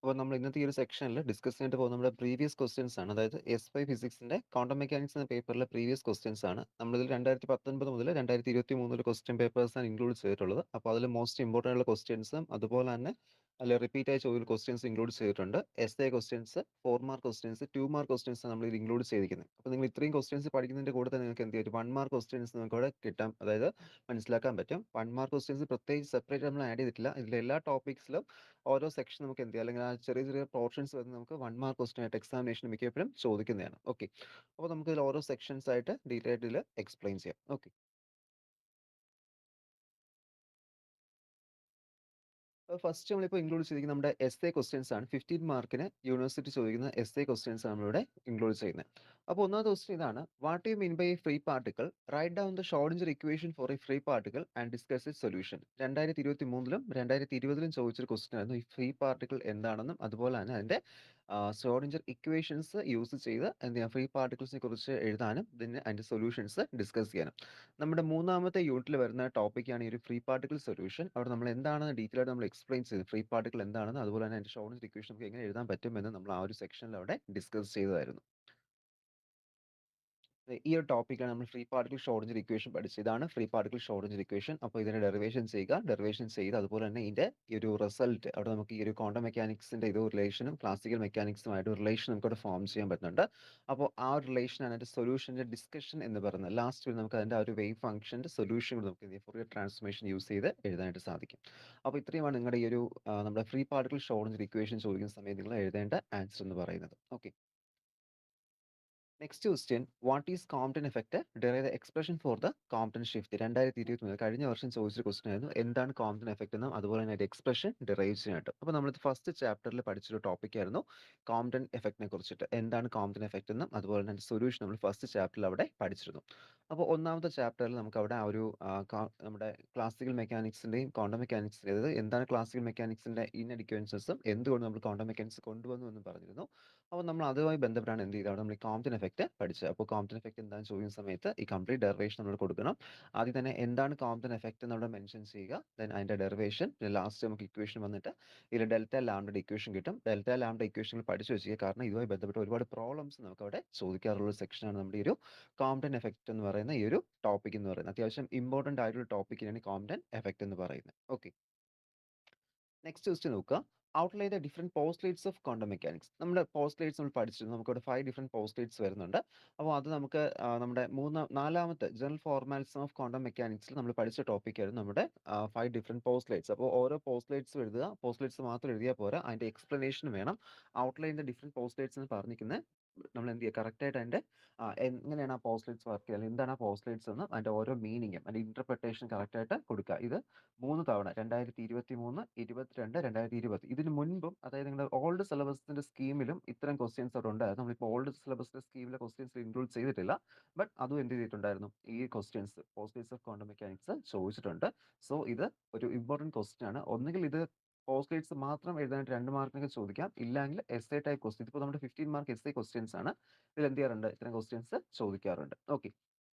അപ്പോൾ നമ്മൾ ഇന്നത്തെ ഈ ഒരു സെക്ഷനിൽ ഡിസ്കസ് ചെയ്യാനായിട്ട് പോകുന്നത് നമ്മുടെ പ്രീവിയസ് ക്വസ്റ്റ്യൻസ് ആണ്. അതായത് എസ്5 ഫിസിക്സിന്റെ ക്വാണ്ടം മെക്കാനിക്സ് എന്ന പേപ്പറിലെ പ്രീവിയസ് ക്വസ്റ്റ്യൻസ് ആണ്. നമ്മളിതിൽ 2019 മുതൽ 2023 ക്വസ്റ്റ്യൻ പേപ്പേഴ്സാണ് ഇൻക്ലൂഡ് ചെയ്തിട്ടുള്ളത്. അപ്പോൾ അതിൽ മോസ്റ്റ് ഇമ്പോർട്ടൻ്റ് ആയിട്ടുള്ള ക്വസ്റ്റ്യൻസും അതുപോലെ തന്നെ അതിൽ റിപ്പീറ്റ് ആയി ചോദിക്കുന്ന ക്വസ്റ്റ്യൻസ് ഇൻക്ലൂഡ് ചെയ്തിട്ടുണ്ട്. S questions, 4 mark questions, 2 mark questions നമ്മൾ ഇത് ഇൻക്ലൂഡ് ചെയ്തിരിക്കുന്നത്. അപ്പോൾ നിങ്ങൾ ഇത്രയും ക്വസ്റ്റ്യൻസ് പഠിക്കുന്നതിന്റെ കൂടെ തന്നെ നിങ്ങൾക്ക് എന്ത് ചെയ്യും, 1 മാർക്ക് ക്വസ്റ്റ്യൻസ് നിങ്ങൾക്ക് അവിടെ കിട്ടാം, അതായത് മനസ്സിലാക്കാൻ പറ്റും. 1 മാർക്ക് ക്വസ്റ്റ്യൻസ് പ്രത്യേകിച്ച് സെപ്പറേറ്റ് നമ്മൾ ആഡ് ചെയ്തിട്ടില്ല. ഇതിലെ എല്ലാ ടോപ്പിക്സിലും ഓരോ സെക്ഷൻ നമുക്ക് എന്ത് ചെയ്യാം, അല്ലെങ്കിൽ ആ ചെറിയ ചെറിയ പോർഷൻസ് വരുന്ന നമുക്ക് 1 മാർക്ക് ക്വസ്റ്റ്യൻ ആയിട്ട് എക്സാമിനേഷൻ മിക്കപ്പോഴും ചോദിക്കുന്നതാണ്. ഓക്കെ, അപ്പോൾ നമുക്ക് ഇതിൽ ഓരോ സെക്ഷൻസ് ആയിട്ട് ഡീറ്റെയിൽ ആയിട്ട് ഇതിൽ എക്സ്പ്ലെയിൻ ചെയ്യാം. ഓക്കെ, ഫസ്റ്റ് നമ്മളിപ്പോൾ ഇൻക്ലൂഡ് ചെയ്തിരിക്കുന്നത് നമ്മുടെ ക്വസ്റ്റ്യൻസ് ആണ്. 15 മാർക്കിന് യൂണിവേഴ്സിറ്റി ചോദിക്കുന്ന ക്വസ്റ്റ്യൻസ് ആണ് നമ്മളിവിടെ ഇൻക്ലൂഡ് ചെയ്യുന്നത്. അപ്പോൾ ഒന്നാമത്തെ ക്വസ്റ്റ്യൻ ഇതാണ്: what you mean by a free particle? Write down the Schrodinger equation for a free particle and discuss it solution. 2023-ലും 2020-ലും ചോദിച്ചൊരു ക്വസ്റ്റ്യൻ ആയിരുന്നു ഈ ഫ്രീ പാർട്ടിക്കിൾ എന്താണെന്നും അതുപോലെ തന്നെ അതിന്റെ ഷ്രോഡിഞ്ചർ ഇക്വേഷൻസ് യൂസ് ചെയ്ത് എന്ത് ചെയ്യാം, ഫ്രീ പാർട്ടിക്കിൾസിനെ കുറിച്ച് എഴുതാനും പിന്നെ അതിന്റെ സൊല്യൂഷൻസ് ഡിസ്കസ് ചെയ്യാനും. നമ്മുടെ മൂന്നാമത്തെ യൂണിറ്റിൽ വരുന്ന ടോപ്പിക്കാണ് ഈ ഒരു ഫ്രീ പാർട്ടിക്കിൾ സൊല്യൂഷൻ. അവിടെ നമ്മൾ എന്താണെന്ന് ഡീറ്റെയിൽ ആയിട്ട് നമ്മൾ എക്സ്പ്ലെയിൻ ചെയ്തു, ഫ്രീ പാർട്ടിക്കിൾ എന്താണെന്ന് അതുപോലെ തന്നെ അതിന്റെ ഷ്രോഡിഞ്ചർ ഇക്വേഷൻ നമുക്ക് എങ്ങനെ എഴുതാൻ പറ്റുമെന്ന് നമ്മൾ ആ ഒരു സെക്ഷനിൽ അവിടെ ഡിസ്കസ് ചെയ്തതായിരുന്നു. ഈ ഒരു ടോപ്പിക്കാണ് നമ്മൾ ഫ്രീ പാർട്ടിക്കിൾ ഷ്രോഡിഞ്ചർ ഇക്വേഷൻ പഠിച്ചത്. ഇതാണ് ഫ്രീ പാർട്ടിക്കിൾ ഷ്രോഡിഞ്ചർ ഇക്വേഷൻ. അപ്പോൾ ഇതിന്റെ ഡെറിവേഷൻ ചെയ്യുക, ഡെറിവേഷൻ ചെയ്ത് അതുപോലെ തന്നെ ഇതിന്റെ ഈ ഒരു റിസൾട്ട് അവിടെ നമുക്ക് ഈ ഒരു ക്വാണ്ടം മെക്കാനിക്സിന്റെ ഇത് റിലേഷനും ക്ലാസിക്കൽ മെക്കാനിക്സുമായിട്ട് ഒരു റിലേഷൻ നമുക്ക് അവിടെ ഫോം ചെയ്യാൻ പറ്റുന്നുണ്ട്. അപ്പോൾ ആ ഒരു റിലേഷനാണ് അതിന്റെ സൊല്യൂഷന്റെ ഡിസ്കഷൻ എന്ന് പറയുന്നത്. ലാസ്റ്റ് നമുക്ക് അതിന്റെ ആ ഒരു വേവ് ഫംഗ്ഷന്റെ സൊല്യൂഷൻ നമുക്ക് ഫോറിയർ ട്രാൻസ്ഫോർമേഷൻ യൂസ് ചെയ്ത് എഴുതാനായിട്ട് സാധിക്കും. അപ്പോൾ ഇത്രയുമാണ് നിങ്ങളുടെ ഈ ഒരു നമ്മുടെ ഫ്രീ പാർട്ടിക്കിൾ ഷ്രോഡിഞ്ചർ ഇക്വേഷൻ ചോദിക്കുന്ന സമയത്ത് നിങ്ങൾ എഴുതേണ്ട ആൻസർ എന്ന് പറയുന്നത്. Okay, next question: what is Compton effect? Derive the expression for the Compton shift. 2023 കഴിഞ്ഞ വർഷം ചോദിച്ച ക്വസ്റ്റ്യൻ ആയിരുന്നു. എന്താണ് കോംപ്റ്റൺ എഫക്റ്റ് എന്നും അതുപോലെ തന്നെ അതിന്റെ എക്സ്പ്രഷൻ ഡിറൈവ് ചെയ്യാനായിട്ട്. അപ്പോൾ നമ്മൾ ഫസ്റ്റ് ചാപ്റ്ററിൽ പഠിച്ചൊരു ടോപ്പിക് ആയിരുന്നു കോംപ്റ്റൺ എഫക്റ്റിനെ കുറിച്ചിട്ട്. എന്താണ് കോംപ്റ്റൺ എഫക്റ്റ് എന്നും അതുപോലെ തന്നെ സൊല്യൂഷൻ നമ്മൾ ഫസ്റ്റ് ചാപ്റ്ററിൽ അവിടെ പഠിച്ചിരുന്നു. അപ്പോൾ ഒന്നാമത്തെ ചാപ്റ്ററിൽ നമുക്ക് അവിടെ ആ ഒരു നമ്മുടെ ക്ലാസിക്കൽ മെക്കാനിക്സിന്റെയും ക്വാണ്ടം മെക്കാനിക്സിന്റെയും, അതായത് എന്താണ് ക്ലാസിക്കൽ മെക്കാനിക്സിന്റെ ഇൻഅഡിക്വൻസസും എന്തുകൊണ്ട് നമ്മൾ ക്വാണ്ടം മെക്കാനിക്സ് കൊണ്ടുവന്നു എന്നും പറഞ്ഞിരുന്നു. അപ്പോൾ നമ്മൾ അതുമായി ബന്ധപ്പെട്ടാണ് എന്ത് ചെയ്തത്, അവിടെ നമ്മൾ കോംപ്റ്റൺ എഫക്റ്റ് പഠിച്ചത്. അപ്പോൾ കോംപ്റ്റൺ എഫക്റ്റ് എന്താണെന്ന് ചോദിക്കുന്ന സമയത്ത് ഈ കംപ്ലീറ്റ് ഡെറിവേഷൻ നമ്മൾ കൊടുക്കണം. ആദ്യം തന്നെ എന്താണ് കോംപ്റ്റൺ എഫക്റ്റ് എന്ന് അവിടെ മെൻഷൻ ചെയ്യുക, ദെൻ അതിന്റെ ഡെറിവേഷൻ, ലാസ്റ്റ് നമുക്ക് ഇക്വേഷൻ വന്നിട്ട് ഇതിൽ ഡെൽറ്റ ലാംഡയുടെ ഇക്വേഷൻ കിട്ടും. ഡെൽറ്റ ലാംഡ ഇക്വേഷൻ പഠിച്ചു വെച്ചിരിക്കുക, കാരണം ഇതുമായി ബന്ധപ്പെട്ട് ഒരുപാട് പ്രോബ്ലംസ് നമുക്ക് അവിടെ ചോദിക്കാറുള്ള ഒരു സെക്ഷനാണ് നമ്മുടെ ഈ ഒരു കോംപ്റ്റൺ എഫക്റ്റ് എന്ന് പറയുന്ന ഈ ഒരു ടോപ്പിക് എന്ന് പറയുന്നത്. അത്യാവശ്യം ഇമ്പോർട്ടന്റ് ആയിട്ടുള്ള ടോപ്പിക്കിനാണ് കോംപ്റ്റൺ എഫക്റ്റ് എന്ന് പറയുന്നത്. ഓക്കെ, നെക്സ്റ്റ് ക്വസ്റ്റ്യൻ നോക്കുക: outline the different postulates of quantum mechanics. നമ്മുടെ പോസ്റ്റ്ലേറ്റ്സ് നമ്മൾ പഠിച്ചിരുന്നു. നമുക്കിവിടെ 5 ഡിഫറെന്റ് പോസ്റ്റ്ലേറ്റ്സ് വരുന്നുണ്ട്. അപ്പോൾ അത് നമുക്ക് നമ്മുടെ നാലാമത്തെ ജനറൽ ഫോർമാലിസം ഓഫ് ക്വാണ്ടം മെക്കാനിക്സിൽ നമ്മൾ പഠിച്ച ടോപ്പിക്കായിരുന്നു നമ്മുടെ 5 ഡിഫറെന്റ് പോസ്റ്റ്ലേറ്റ്സ്. അപ്പോൾ ഓരോ പോസ്റ്റ്ലേറ്റ്സും എഴുതുക. പോസ്റ്റ്ലേറ്റ്സ് മാത്രം എഴുതിയാൽ പോരാ, അതിന്റെ എക്സ്പ്ലനേഷൻ വേണം. ഔട്ട്ലൈൻ ദ ഡിഫറെന്റ് പോസ്റ്റ്ലേറ്റ്സ് എന്ന് പറഞ്ഞിരിക്കുന്നത് നമ്മൾ എന്ത് ചെയ്യുക, കറക്റ്റ് ആയിട്ട് അതിന്റെ എങ്ങനെയാണ് ആ പോസ്റ്റ്ലേറ്റ്സ് വർക്ക് ചെയ്യുക, എന്താണ് ആ പോസ്റ്റ്ലേറ്റ്സ് എന്ന് അതിന്റെ ഓരോ മീനിങ്ങും അതിന്റെ ഇന്റർപ്രിട്ടേഷൻ കറക്റ്റ് ആയിട്ട് കൊടുക്കുക. ഇത് 3 തവണ 2023, 22, 2020 ഇതിന് മുൻപും, അതായത് നിങ്ങളുടെ ഓൾഡ് സിലബസിന്റെ സ്കീമിലും ഇത്തരം ക്വസ്റ്റ്യൻസ് അവിടെ ഉണ്ടായിരുന്നു. നമ്മളിപ്പോൾ ഓൾഡ് സിലബസിന്റെ സ്കീമിലെ ക്വസ്റ്റ്യൻസ് ഇൻക്ലൂഡ് ചെയ്തിട്ടില്ല, ബട്ട് അതും എന്ത് ചെയ്തിട്ടുണ്ടായിരുന്നു, ഈ questions postulates of quantum mechanics ചോദിച്ചിട്ടുണ്ട്. സോ ഇത് ഒരു ഇമ്പോർട്ടന്റ് ക്വസ്റ്റ്യൻ ആണ്. ഒന്നുകിൽ ഇത് പോസ്റ്റ്ലേറ്റ്സ് മാത്രം എഴുതാനായിട്ട് 2 മാർക്കിനൊക്കെ ചോദിക്കാം, ഇല്ലെങ്കിൽ ടൈപ്പ് ക്വസ്റ്റ്യൻ. ഇപ്പോൾ നമ്മുടെ 15 മാർക്ക് ക്വസ്റ്റ്യൻസ് ആണ്. ഇതിൽ എന്ത് ചെയ്യാറുണ്ട്, ഇത്തരം ക്വസ്റ്റ്യൻസ് ചോദിക്കാറുണ്ട്. ഓക്കെ,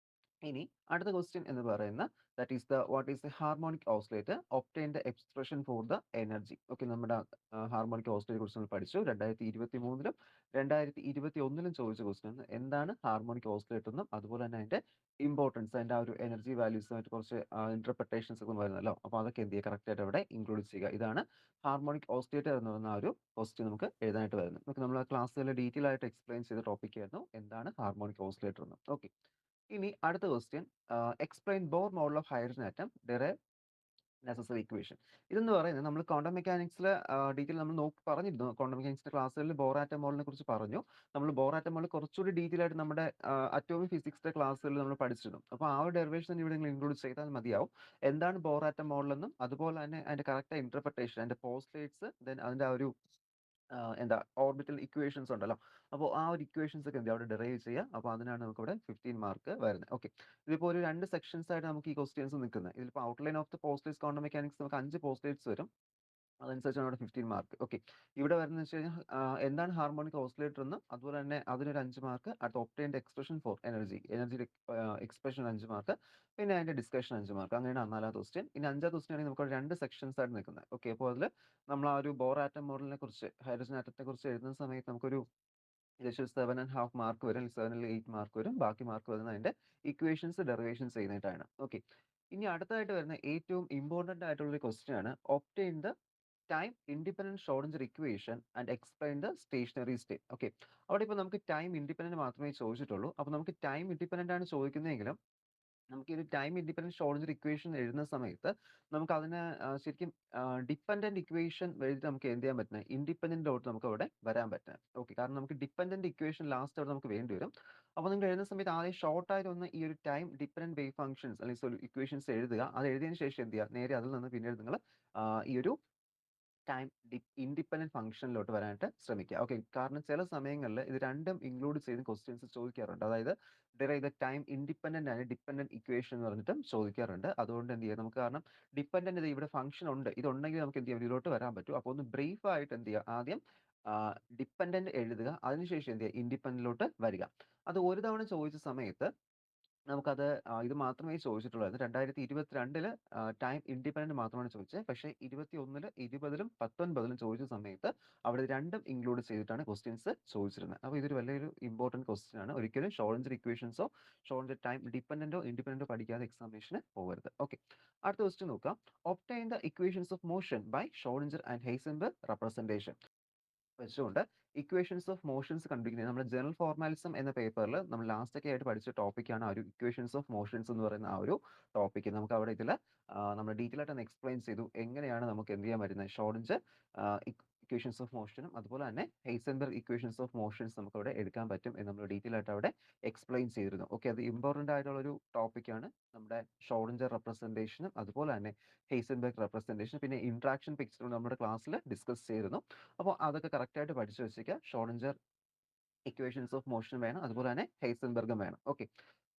ഇനി അടുത്ത ക്വസ്റ്റ്യൻ എന്ന് പറയുന്ന that is the what is the harmonic oscillator obtain the expression for the energy. Okay, നമ്മുടെ ഹാർമോണിക് ഓസിലേറ്ററെ കുറിച്ച് നമ്മൾ പഠിച്ചു. 2023-ലും 2021-ലും ചോദിച്ച ക്വസ്റ്റ്യൻ എന്താണ് ഹാർമോണിക് ഓസിലേറ്റർ എന്നും അതുപോലെ തന്നെ അതിന്റെ ഇമ്പോർട്ടൻസ്, അതിന്റെ ആ ഒരു എനർജി വാല്യൂസുമായിട്ട് കുറച്ച് ഇന്റർപ്രിട്ടേഷൻസ് ഒക്കെ വരുന്നല്ലോ. അപ്പോൾ അതൊക്കെ എന്ത് ചെയ്യുക, കറക്റ്റ് ആയിട്ട് അവിടെ ഇൻക്ലൂഡ് ചെയ്യുക. ഇതാണ് ഹാർമോണിക് ഓസിലേറ്റർ എന്ന് പറയുന്ന ആ ഒരു ക്വസ്റ്റ്യൻ നമുക്ക് എഴുതാനായിട്ട് വരുന്നത്. നമുക്ക് നമ്മൾ ക്ലാസ്സിൽ ഡീറ്റെയിൽ ആയിട്ട് എക്സ്പ്ലെയിൻ ചെയ്ത ടോപ്പിക് ആയിരുന്നു എന്താണ് ഹാർമോണിക് ഓസിലേറ്റർ എന്ന്. ഓക്കെ, ഇനി അടുത്ത question: explain bore model of hydrogen atom, derive necessary equation. ഇതെന്ന് പറയുന്നത് നമ്മൾ ക്വാണ്ടം മെക്കാനിക്സിലെ ഡീറ്റെയിൽ നമ്മൾ പറഞ്ഞിരുന്നു. ക്വാണ്ടം മെക്കാനിക്സിന്റെ ക്ലാസ്സുകളിൽ ബോർ ആറ്റം മോഡലിനെ കുറിച്ച് പറഞ്ഞു. നമ്മൾ ബോർ ആറ്റം മോഡൽ കുറച്ചുകൂടി ഡീറ്റെയിൽ ആയിട്ട് നമ്മുടെ അറ്റോമിക് ഫിസിക്സിന്റെ ക്ലാസ്സുകളിൽ നമ്മൾ പഠിച്ചിരുന്നു. അപ്പോൾ ആ ഒരു ഡെറിവേഷൻ ഇവിടെ നിങ്ങൾ ഇൻക്ലൂഡ് ചെയ്താൽ മതിയാവും. എന്താണ് ബോർ ആറ്റം മോഡൽ എന്നും അതുപോലെ തന്നെ അതിന്റെ കറക്റ്റ് ഇന്റർപ്രിട്ടേഷൻ, അതിന്റെ പോസ്റ്റ്ലേറ്റ്സ്, ദെൻ അതിന്റെ ആ ഒരു എന്താ ഓർബിറ്റൽ ഇക്വേഷൻസ് ഉണ്ടല്ലോ. അപ്പോൾ ആ ഒരു ഇക്വേഷൻസ് ഒക്കെ എന്ത് ചെയ്യുക, അവിടെ ഡെറൈവ് ചെയ്യുക. അപ്പോൾ അതിനാണ് നമുക്ക് ഇവിടെ 15 മാർക്ക് വരുന്നത്. ഓക്കെ, ഇതിപ്പോൾ ഒരു 2 സെക്ഷൻസ് ആയിട്ട് നമുക്ക് ഈ ക്വസ്റ്റ്യൻസ് നിൽക്കുന്നത്. ഇതിലിപ്പോൾ outline of the postulates quantum mechanics നമുക്ക് 5 പോസ്റ്റ്ലേറ്റ്സ് വരും. അതനുസരിച്ചാണ് അവിടെ 15 മാർക്ക്. ഓക്കെ. ഇവിടെ വരുന്നത് വെച്ച് കഴിഞ്ഞാൽ എന്താണ് ഹാർമോണിക് ഓസിലേറ്റർ എന്നും അതുപോലെ തന്നെ അതിനൊരു 5 മാർക്ക്, അടുത്ത ഒബ്ടെയിൻഡ് എക്സ്പ്രഷൻ ഫോർ എനർജി, എനർജിയുടെ എക്സ്പ്രഷൻ 5 മാർക്ക്, പിന്നെ അതിന്റെ ഡിസ്കഷൻ 5 മാർക്ക്. അങ്ങനെയാണ് 4ാമത്തെ ക്വസ്റ്റ്യൻ. ഇനി 5ാമത്തെ ക്വസ്റ്റ്യൻ ആണെങ്കിൽ നമുക്ക് 2 സെക്ഷൻസ് ആയിട്ട് നിൽക്കുന്നത്. ഓക്കെ. അപ്പോൾ അതിൽ നമ്മൾ ആ ഒരു ബോർ ആറ്റം മോഡലിനെ കുറിച്ച്, ഹൈഡ്രജൻ ആറ്റത്തെ കുറിച്ച് എഴുതുന്ന സമയത്ത് നമുക്കൊരു ഏകദേശം 7.5 മാർക്ക് വരും, 7 അല്ലെങ്കിൽ 8 മാർക്ക് വരും. ബാക്കി മാർക്ക് വരുന്നത് അതിന്റെ ഇക്വേഷൻസ് ഡെറിവേഷൻസ് ചെയ്യുന്നതായിട്ടാണ്. ഓക്കെ. ഇനി അടുത്തതായിട്ട് വരുന്ന ഏറ്റവും ഇമ്പോർട്ടന്റ് ആയിട്ടുള്ള ഒരു ക്വസ്റ്റ്യൻ ആണ് obtain the time independent Schrodinger equation and explain the stationary state. Okay. അവിടെ ഇപ്പോൾ നമുക്ക് ടൈം ഇൻഡിപെൻഡന്റ് മാത്രമേ ചോദിച്ചിട്ടുള്ളൂ. അപ്പോൾ നമുക്ക് ടൈം ഇൻഡിപെൻഡന്റ് ആണ് ചോദിക്കുന്നതെങ്കിലും നമുക്ക് ഈ ഒരു ടൈം ഇൻഡിപെൻഡന്റ് ഷ്രോഡിൻജർ ഇക്വേഷൻ എഴുതുന്ന സമയത്ത് നമുക്ക് അതിനെ ശരിക്കും ഡിപ്പെൻഡന്റ് ഇക്വേഷൻ എഴുതി നമുക്ക് എന്ത് ചെയ്യാൻ പറ്റുന്നത്, ഇൻഡിപെൻഡന്റിലോട്ട് നമുക്ക് അവിടെ വരാൻ പറ്റുന്നത്. ഓക്കെ. കാരണം നമുക്ക് ഡിപ്പെൻഡന്റ് ഇക്വേഷൻ ലാസ്റ്റ് അവിടെ നമുക്ക് വേണ്ടി വരും. അപ്പോൾ നിങ്ങൾ എഴുതുന്ന സമയത്ത് ആദ്യം ഷോർട്ടായിട്ട് ഒന്ന് ഈ ഒരു ടൈം ഡിപ്പെൻഡന്റ് വേവ് ഫംഗ്ഷൻസ് അല്ലെങ്കിൽ ഇക്വേഷൻസ് എഴുതുക. അത് എഴുതിയതിന് ശേഷം എന്ത് ചെയ്യുക, നേരെ അതിൽ നിന്ന് പിന്നീട് നിങ്ങൾ ഈ ഒരു ടൈം ഇൻഡിപെൻഡന്റ് ഫംഗ്ഷനിലോട്ട് വരാനായിട്ട് ശ്രമിക്കുക. ഓക്കെ. കാരണം ചില സമയങ്ങളിൽ ഇത് രണ്ടും ഇൻക്ലൂഡ് ചെയ്ത് ക്വസ്റ്റ്യൻസ് ചോദിക്കാറുണ്ട്. അതായത് derive the time independent and dependent equation എന്ന് പറഞ്ഞിട്ടും ചോദിക്കാറുണ്ട്. അതുകൊണ്ട് എന്ത് ചെയ്യുക, നമുക്ക് കാരണം ഡിപെൻഡന്റ് ഇത് ഇവിടെ ഫംഗ്ഷൻ ഉണ്ട്, ഇതുണ്ടെങ്കിൽ നമുക്ക് എന്ത് ചെയ്യാം, ഇതിലോട്ട് വരാൻ പറ്റും. അപ്പോൾ ഒന്ന് ബ്രീഫ് ആയിട്ട് എന്ത് ചെയ്യുക, ആദ്യം ഡിപെൻഡന്റ് എഴുതുക, അതിനുശേഷം എന്ത് ചെയ്യുക, ഇൻഡിപെൻഡന്റിലോട്ട് വരിക. അത് ഒരു തവണ ചോദിച്ച സമയത്ത് നമുക്കത് ഇത് മാത്രമേ ചോദിച്ചിട്ടുള്ളായിരുന്നു. 2022 ടൈം ഇൻഡിപെൻഡന്റ് മാത്രമാണ് ചോദിച്ചത്. പക്ഷേ 21 20 19 ചോദിച്ച സമയത്ത് അവിടെ രണ്ടും ഇൻക്ലൂഡ് ചെയ്തിട്ടാണ് ക്വസ്റ്റ്യൻസ് ചോദിച്ചിരുന്നത്. അപ്പോൾ ഇതൊരു വലിയൊരു ഇമ്പോർട്ടന്റ് ക്വസ്റ്റ്യൻ ആണ്. ഒരിക്കലും ഷ്രോഡിൻജർ ഇക്വേഷൻസോ ഷ്രോഡിൻജർ ടൈം ഡിപെൻഡന്റോ ഇൻഡിപെൻഡന്റോ പഠിക്കാതെ എക്സാമിനേഷന് പോകരുത്. ഓക്കെ. അടുത്ത ക്വസ്റ്റ്യൻ നോക്കാം. Obtain the equations of motion by Schrodinger and Heisenberg representation വെച്ചുകൊണ്ട് ഇക്വേഷൻസ് ഓഫ് മോഷൻസ് കണ്ടുപിടിക്കുന്നത്. നമ്മുടെ ജനറൽ ഫോർമാലിസം എന്ന പേപ്പറിൽ നമ്മൾ ലാസ്റ്റ് ഒക്കെ ആയിട്ട് പഠിച്ച ടോപ്പിക്കാണ് ആ ഒരു ഇക്വേഷൻസ് ഓഫ് മോഷൻസ് എന്ന് പറയുന്ന ആ ഒരു ടോപ്പിക്ക്. നമുക്ക് അവിടെ ഇതിൽ നമ്മൾ ഡീറ്റെയിൽ ആയിട്ട് ഒന്ന് എക്സ്പ്ലെയിൻ ചെയ്തു എങ്ങനെയാണ് നമുക്ക് എന്ത് ചെയ്യാൻ പറ്റുന്നത്, ഷ്രോഡിൻജർ ഇക്വേഷൻസ് ഓഫ് മോഷനും അതുപോലെ തന്നെ ഹൈസൻബർഗ് ഇക്വേഷൻസ് ഓഫ് മോഷൻസ് നമുക്ക് അവിടെ എടുക്കാൻ പറ്റും എന്ന് നമ്മൾ ഡീറ്റെയിൽ ആയിട്ട് അവിടെ എക്സ്പ്ലെയിൻ ചെയ്തിരുന്നു. ഓക്കെ. അത് ഇമ്പോർട്ടന്റ് ആയിട്ടുള്ള ഒരു ടോപ്പിക്കാണ്. നമ്മുടെ ഷ്രോഡിൻജർ റെപ്രസെന്റേഷനും അതുപോലെ തന്നെ ഹൈസൻബർഗ് റെപ്രസെന്റേഷൻ, പിന്നെ ഇന്ററാക്ഷൻ പിക്ചർ നമ്മുടെ ക്ലാസ്സിൽ ഡിസ്കസ് ചെയ്തിരുന്നു. അപ്പോൾ അതൊക്കെ കറക്റ്റ് ആയിട്ട് പഠിച്ചു വെച്ചേക്കുക. ഷ്രോഡിൻജർ ഇക്വേഷൻസ് ഓഫ് മോഷൻ വേണം, അതുപോലെ തന്നെ ഹൈസൻബർഗും വേണം. ഓക്കെ.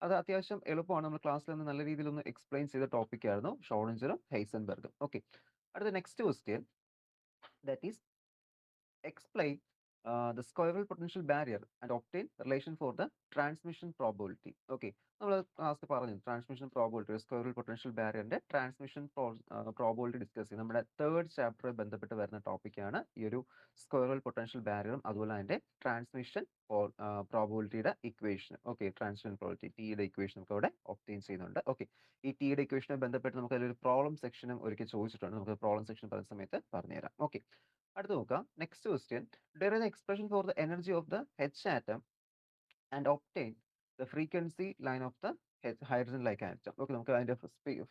അത് അത്യാവശ്യം എളുപ്പമാണ്. നമ്മൾ ക്ലാസ്സിൽ നിന്ന് നല്ല രീതിയിൽ ഒന്ന് എക്സ്പ്ലെയിൻ ചെയ്ത ടോപ്പിക് ആയിരുന്നു ഷ്രോഡിൻജറും ഹൈസൻബർഗും. ഓക്കെ. അടുത്ത next question, that is explain the squirrel potential barrier and obtain relation for the transmission probability. Okay. നമ്മൾ ക്ലാസ്സിൽ പറഞ്ഞു ട്രാൻസ്മിഷൻ പ്രോബിലിറ്റി, സ്ക്വയറൽ പൊട്ടൻഷ്യൽ ബാരിയറിന്റെ ട്രാൻസ്മിഷൻ പ്രോബിലിറ്റി ഡിസ്കസ് ചെയ്യും. നമ്മുടെ 3rd ചാപ്റ്റർ ബന്ധപ്പെട്ട് വരുന്ന ടോപ്പിക്കാണ് ഈ ഒരു സ്ക്വയറൽ പൊട്ടൻഷ്യൽ ബാരിയറും അതുപോലെ അതിന്റെ ട്രാൻസ്മിഷൻ പ്രോബിലിറ്റിയുടെ ഇക്വേഷൻ. ഓക്കെ. ട്രാൻസ്മിഷൻ പ്രോബിലിറ്റി ടിയുടെ ഇക്വേഷൻ നമുക്ക് അവിടെ ഒബ്റ്റെയിൻ ചെയ്യുന്നുണ്ട്. ഓക്കെ. ഈ ടിയുടെ ഇക്വേഷനെ ബന്ധപ്പെട്ട് നമുക്ക് അതിലൊരു പ്രോബ്ലം സെക്ഷനും ഒരിക്കൽ ചോദിച്ചിട്ടുണ്ട്. നമുക്ക് പ്രോബ്ലം സെക്ഷൻ പറയുന്ന സമയത്ത് പറഞ്ഞുതരാം. ഓക്കെ. അടുത്ത് നോക്കാം. Next question, derive the expression for the energy of the H atom and obtain the frequency line of the hydrogen like atom. Okay. നമുക്ക് അതിന്റെ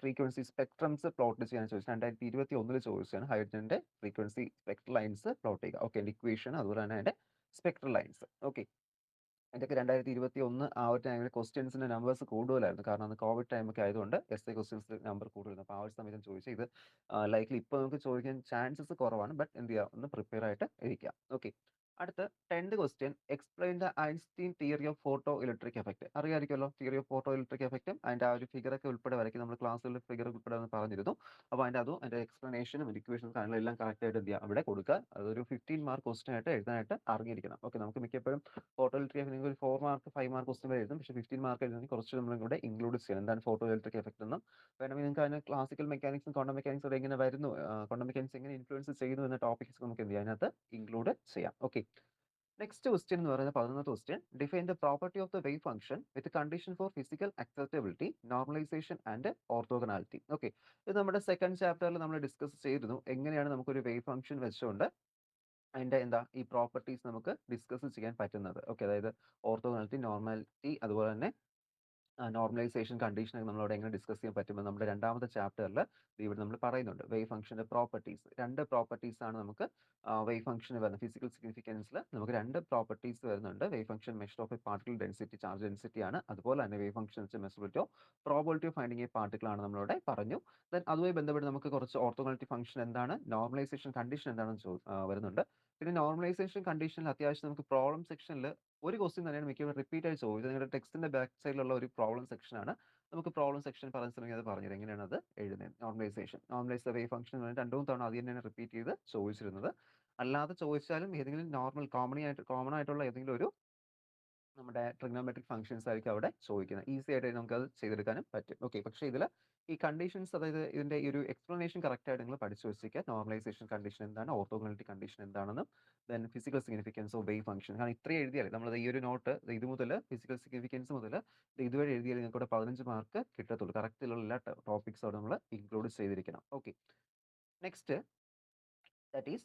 ഫ്രീക്വൻസി സ്പെക്ട്രംസ് പ്ലോട്ട് ചെയ്യാൻ ചോദിച്ചത് 2021 ചോദിച്ചതാണ്. ഹൈഡ്രജന്റെ ഫ്രീക്വൻസി സ്പെക്ട്രൽ ലൈൻസ് പ്ലോട്ട് ചെയ്യുക. ഓക്കെ. ഇക്വേഷൻ അതുപോലെ തന്നെ അതിന്റെ spectral lines. Okay. ഇതൊക്കെ 2021 ആ ഒരു ടൈമിൽ ക്വസ്റ്റ്യൻസിന്റെ നമ്പേഴ്സ് കൂടുതലായിരുന്നു. കാരണം അന്ന് കോവിഡ് ടൈം ഒക്കെ ആയതുകൊണ്ട് എസ് ക്വസ്റ്റ്യൻസ് നമ്പർ കൂടുതലായിരുന്നു. അപ്പോൾ ആ ഒരു സമയത്ത് ചോദിച്ചാൽ ഇത് ലൈക്ലി ഇപ്പോൾ നമുക്ക് ചോദിക്കാൻ ചാൻസസ് കുറവാണ്. ബട്ട് എന്ത് ചെയ്യുക, ഒന്ന് പ്രിപ്പയർ ആയിട്ട് ഇരിക്കുക. ഓക്കെ. അടുത്ത 10th question, explain the Einstein theory of photoelectric effect. അറിയാമായിരിക്കുമല്ലോ തിയറി ഓഫ് ഫോട്ടോ ഇലക്ട്രിക് എഫക്റ്റും അതിന്റെ ആ ഒരു ഫിഗർ ഒക്കെ ഉൾപ്പെടെ വരയ്ക്കും. നമ്മൾ ക്ലാസ്സുകളിൽ ഫിഗർ ഉൾപ്പെടെ എന്ന് പറഞ്ഞിരുന്നു. അപ്പോൾ അതിന്റെ എക്സ്പ്ലനേഷനും ഇക്വേഷനും കാര്യങ്ങളും എല്ലാം കറക്റ്റ് ആയിട്ട് എന്ത് ചെയ്യുക, അവിടെ കൊടുക്കുക. അതൊരു 15 മാർക്ക് ക്വസ്റ്റ്യൻ ആയിട്ട് എഴുതാനായിട്ട് അറിഞ്ഞിരിക്കണം. ഓക്കെ. നമുക്ക് മിക്കപ്പോഴും ഫോട്ടോ ഇലക്ട്രിക് എഫക്ട് ഒരു 4 മാർക്ക് 5 മാർക്ക് ക്വസ്റ്റ്യൻ വരെ എഴുതും. പക്ഷേ 15 മാർക്ക് എഴുതുന്നത് കുറച്ച് നമ്മൾ ഇവിടെ ഇൻക്ലൂഡ് ചെയ്യണം. എന്താണ് ഫോട്ടോ ഇലക്ട്രിക് എഫക്ട് എന്നും വേണമെങ്കിൽ നിങ്ങൾക്ക് അതിന് ക്ലാസിക്കൽ മെക്കാനിക്സും ക്വാണ്ടം മെക്കാനിക്സും എങ്ങനെ വരുന്നു, ക്വാണ്ടം മെക്കാനിക്സ് എങ്ങനെ ഇൻഫ്ലുവൻസ് ചെയ്യുന്നു എന്ന ടോപ്പിക്സ് നമുക്ക് എന്ത് ചെയ്യാം, അതിനകത്ത് ഇൻക്ലൂഡ് ചെയ്യാം. ഓക്കെ. നെക്സ്റ്റ് ക്വസ്റ്റ്യൻ എന്ന് പറയുന്നത് 11th question, define the property of the wave function with condition for physical acceptability, normalisation and orthogonality. Okay. ഇത് നമ്മുടെ 2nd ചാപ്റ്ററിൽ നമ്മൾ ഡിസ്കസ് ചെയ്തിരുന്നു. എങ്ങനെയാണ് നമുക്കൊരു വേവ് ഫംഗ്ഷൻ വെച്ചുകൊണ്ട് അതിന്റെ ഈ പ്രോപ്പർട്ടീസ് നമുക്ക് ഡിസ്കസ് ചെയ്യാൻ പറ്റുന്നത്. ഓക്കെ. അതായത് ഓർത്തോഗണാലിറ്റി, നോർമാലിറ്റി, അതുപോലെ തന്നെ നോർമലൈസേഷൻ കണ്ടീഷൻ ഒക്കെ നമ്മളവിടെ എങ്ങനെ ഡിസ്കസ് ചെയ്യാൻ പറ്റുമെന്ന് നമ്മുടെ 2ാമത്തെ ചാപ്റ്ററിൽ ഇവിടെ നമ്മൾ പറയുന്നുണ്ട്. വേവ് ഫംഗ്ഷന്റെ പ്രോപ്പർട്ടീസ്, 2 പ്രോപ്പർട്ടീസ് ആണ് നമുക്ക് വേവ് ഫംഗ്ഷന് വരുന്നത്. ഫിസിക്കൽ സിഗ്നിഫിക്കൻസിൽ നമുക്ക് 2 പ്രോപ്പർട്ടീസ് വരുന്നുണ്ട്. Wave function measure of a particle density, charge density ആണ്. അതുപോലെ തന്നെ wave function measurability of probability of finding a particle ആണ് നമ്മളിവിടെ പറഞ്ഞു. ദെൻ അതുമായി ബന്ധപ്പെട്ട് നമുക്ക് കുറച്ച് ഓർത്തോഗണാലിറ്റി ഫംഗ്ഷൻ എന്താണ്, നോർമലൈസേഷൻ കണ്ടീഷൻ എന്താണെന്ന് വരുന്നുണ്ട്. പിന്നെ നോർമലൈസേഷൻ കണ്ടീഷനിൽ അത്യാവശ്യം നമുക്ക് പ്രോബ്ലം സെക്ഷനിൽ ഒരു ക്വസ്റ്റ്യൻ തന്നെയാണ് മിക്കവാറും റിപ്പീറ്റ് ആയി ചോദിച്ചത്. നിങ്ങളുടെ ടെക്സ്റ്റിന്റെ ബാക്ക് സൈഡിലുള്ള ഒരു പ്രോബ്ലം സെക്ഷൻ ആണ്. നമുക്ക് പ്രോബ്ലം സെക്ഷൻ പറയാൻ ശ്രമിക്കുക, അത് പറഞ്ഞുതരാം എങ്ങനെയാണ് അത് എഴുതുന്നത്. Normalisation, normalise the wave function എന്ന് പറഞ്ഞാൽ 2 തവണ അത് തന്നെയാണ് റിപ്പീറ്റ് ചെയ്ത് ചോദിച്ചിരുന്നത്. അല്ലാതെ ചോദിച്ചാലും ഏതെങ്കിലും നോർമൽ കോമൺ ആയിട്ടുള്ള ഏതെങ്കിലും ഒരു നമ്മുടെ ട്രിഗ്നോമെട്രിക് ഫംഗ്ഷൻസ് ആയിരിക്കും അവിടെ ചോദിക്കുന്നത്. ഈസി ആയിട്ട് നമുക്കത് ചെയ്തെടുക്കാനും പറ്റും. ഓക്കെ, പക്ഷേ ഇതിൽ ഈ കണ്ടീഷൻസ്, അതായത് ഇതിന്റെ ഈ ഒരു എക്സ്പ്ലനേഷൻ കറക്റ്റ് ആയിട്ട് നിങ്ങൾ പഠിച്ചു വെച്ചിരിക്കുക. നോർമലൈസേഷൻ കണ്ടീഷൻ എന്താണ്, ഓർത്തോഗണാലിറ്റി കണ്ടീഷൻ എന്താണെന്നും then physical significance of wave function. കാരണം ഇത്രയും എഴുതിയാൽ നമ്മൾ ഈ ഒരു നോട്ട് ഇത് മുതൽ ഫിസിക്കൽ സിഗ്നിഫിക്കൻസ് മുതൽ ഇതുവരെ എഴുതിയാൽ നിങ്ങൾക്ക് ഇവിടെ 15 മാർക്ക് കിട്ടത്തുള്ളൂ. കറക്റ്റിലുള്ള എല്ലാ ടോപ്പിക്സും അവിടെ നമ്മൾ ഇൻക്ലൂഡ് ചെയ്തിരിക്കണം. Okay, next that is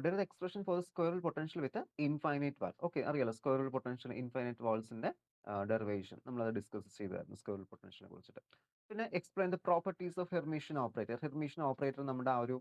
derive the expression for the square root potential with a infinite valve. Okay, അറിയാലോ സ്ക്വയർ റൂട്ട് പൊട്ടൻഷ്യൽ ഇൻഫൈനൈറ്റ് വാൾസിന്റെ ഡെറിവേഷൻ നമ്മളത് ഡിസ്കസ് ചെയ്തായിരുന്നു സ്ക്വയർ റൂട്ട് പൊട്ടൻഷ്യലിനെ കുറിച്ചിട്ട്. പിന്നെ explain the properties of Hermitian operator. Hermitian operator നമ്മുടെ ആ ഒരു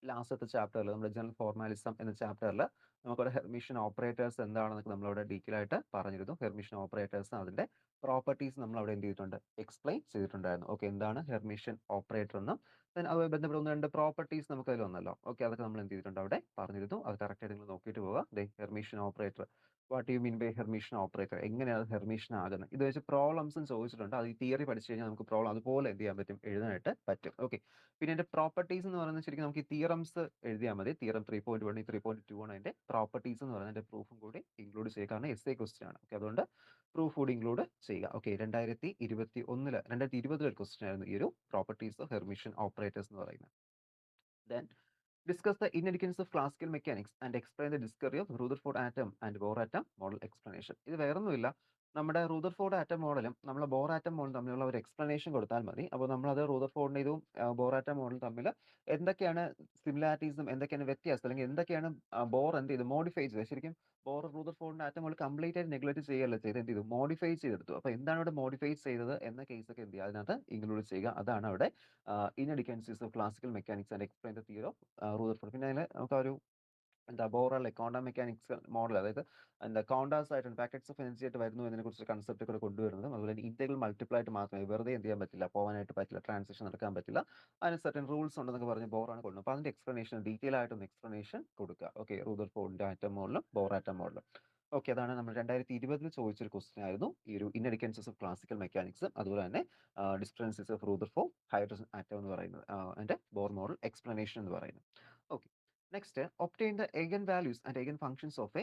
ലാസ്റ്റത്തെ ചാപ്റ്ററിൽ, നമ്മുടെ ജനറൽ ഫോർമാലിസം എന്ന ചാപ്റ്ററിൽ നമുക്കവിടെ ഹെർമിഷ്യൻ ഓപ്പറേറ്റേഴ്സ് എന്താണെന്നൊക്കെ നമ്മളവിടെ ഡീറ്റെയിൽ ആയിട്ട് പറഞ്ഞിരുന്നു. ഹെർമിഷ്യൻ ഓപ്പറേറ്റേഴ്സ് അതിന്റെ പ്രോപ്പർട്ടീസ് നമ്മൾ അവിടെ എന്ത് ചെയ്തിട്ടുണ്ട്, എക്സ്പ്ലെയിൻ ചെയ്തിട്ടുണ്ടായിരുന്നു. ഓക്കെ, എന്താണ് ഹെർമിഷ്യൻ ഓപ്പറേറ്റർ എന്നും അതുമായി ബന്ധപ്പെട്ട 1-2 പ്രോപ്പർട്ടീസ് നമുക്ക് അതിൽ വന്നല്ലോ. ഓക്കെ, അതൊക്കെ നമ്മൾ എന്ത് ചെയ്തിട്ടുണ്ട് അവിടെ പറഞ്ഞിരുന്നു. അത് കറക്റ്റ് ആയിട്ട് നിങ്ങൾ നോക്കിയിട്ട് പോവുക. Hermitian operator, what you mean by Hermitian operator, എങ്ങനെയാണ് ഹെർമിഷ്യൻ ആകുന്നത്, ഇത് വെച്ച് പ്രോബ്ലംസും ചോദിച്ചിട്ടുണ്ട്. അത് ഈ തിയറി പഠിച്ചു കഴിഞ്ഞാൽ നമുക്ക് പ്രോബ്ലം അതുപോലെ എന്ത് ചെയ്യാൻ പറ്റും, എഴുതാനായിട്ട് പറ്റും. ഓക്കെ, പിന്നെ അതിന്റെ പ്രോപ്പർട്ടീസ് എന്ന് പറയുന്നത് ശരിക്കും നമുക്ക് ഈ തിയറംസ് എഴുതിയാൽ മതി. തിയറം 3.1 3.2 ആണ് അതിന്റെ പ്രോപ്പർട്ടീസ് എന്ന് പറയുന്നത്. അതിന്റെ പ്രൂഫും കൂടി ഇൻക്ലൂഡ് ചെയ്യുക, കാരണം എസ് എ ക്വസ്റ്റ്യൻ ആണ്. ഓക്കെ, അതുകൊണ്ട് പ്രൂഫ് കൂടി ഇൻക്ലൂഡ് ചെയ്യുക. ഓക്കെ, 2020 ക്വസ്റ്റ്യൻ ആയിരുന്നു ഈ ഒരു പ്രോപ്പർട്ടീസ് ഓഫ് ഹെർമിഷ്യൻ ഓപ്പറേറ്റേഴ്സ് എന്ന് പറയുന്നത്. Then discuss the inheritance of classical mechanics and explain the discovery of Rutherford atom and Bohr atom model explanation. ഇത് വേറൊന്നുമില്ല, നമ്മുടെ റൂദർഫോർഡ് ആറ്റം മോഡലും നമ്മളെ ബോർ ആറ്റം മോഡലും തമ്മിലുള്ള ഒരു എക്സ്പ്ലനേഷൻ കൊടുത്താൽ മതി. അപ്പോൾ നമ്മളത് റൂദർഫോർഡിന്റെ ഇതും ബോർ ആറ്റം മോഡലും തമ്മിൽ എന്തൊക്കെയാണ് സിമിലാരിറ്റീസും എന്തൊക്കെയാണ് വ്യത്യാസം, അല്ലെങ്കിൽ എന്തൊക്കെയാണ് ബോർ എന്ത് ചെയ്തു മോഡിഫൈ ചെയ്തത്. ശരിക്കും ബോർ റൂദർഫോർഡിന്റെ ആറ്റം മോഡൽ കംപ്ലീറ്റ് ആയിട്ട് നെഗ്ലക്ട് ചെയ്യല്ല ചെയ്ത്, എന്ത് ചെയ്തു, മോഡിഫൈ ചെയ്തെടുത്തു. അപ്പോൾ എന്താണ് ഇവിടെ മോഡിഫൈ ചെയ്തത് എന്ന കേസൊക്കെ എന്ത് ചെയ്യുക, അതിനകത്ത് ഇൻക്ലൂഡ് ചെയ്യുക. അതാണ് അവിടെ inheritance of classical mechanics and explain the theory of Rutherford. പിന്നെ അതിൽ നമുക്ക് ഒരു എന്താ ബോർ അല്ലെ ക്വാണ്ടം മെക്കാനിക്സ് മോഡൽ, അതായത് എന്താ ക്വാണ്ടാസ് ആയിട്ടുണ്ട് പാക്കറ്റ്സ് ഓഫ് എനർജി ആയിട്ട് വരുന്നു എന്നതിനെ കുറിച്ച് കൺസെപ്റ്റ് കൂടെ കൊണ്ടുവരുന്നതും, അതുപോലെ ഇന്റഗ്രൽ മൾട്ടിപ്ലൈ ആയിട്ട് മാത്രമേ, വെറുതെ എന്ത് ചെയ്യാൻ പറ്റില്ല, പോകാനായിട്ട് പറ്റില്ല, ട്രാൻസാക്ഷൻ നടക്കാൻ പറ്റില്ല, അതിന് സർട്ടൻ റൂൾസ് ഉണ്ടെന്നൊക്കെ പറഞ്ഞ് ബോറാണ് കൊണ്ടുവന്നത്. അപ്പോൾ അതിന്റെ എക്സ്പ്ലനേഷൻ ഡീറ്റെയിൽ ആയിട്ടൊന്ന് എക്സ്പ്ലനേഷൻ കൊടുക്കുക. ഓക്കെ, റൂദർഫോർഡിന്റെ ആറ്റം മോഡലും ബോർ ആറ്റം മോഡലും. ഓക്കെ, അതാണ് നമ്മൾ 2020 ചോദിച്ചൊരു ക്വസ്റ്റ്യൻ ആയിരുന്നു ഈ ഒരു ഇൻഹെറിറ്റൻസസ് ഓഫ് ക്ലാസിക്കൽ മെക്കാനിക്സ്, അതുപോലെ തന്നെ ഡിസ്ക്രിപ്റ്റൻസസ് ഓഫ് റൂദർഫോർഡ് ഹൈഡ്രജൻ ആറ്റം എന്ന് പറയുന്നത്, അതിന്റെ ബോർ മോഡൽ എക്സ്പ്ലനേഷൻ എന്ന് പറയുന്നത്. Okay, next obtain the eigenvalues and eigenfunctions of a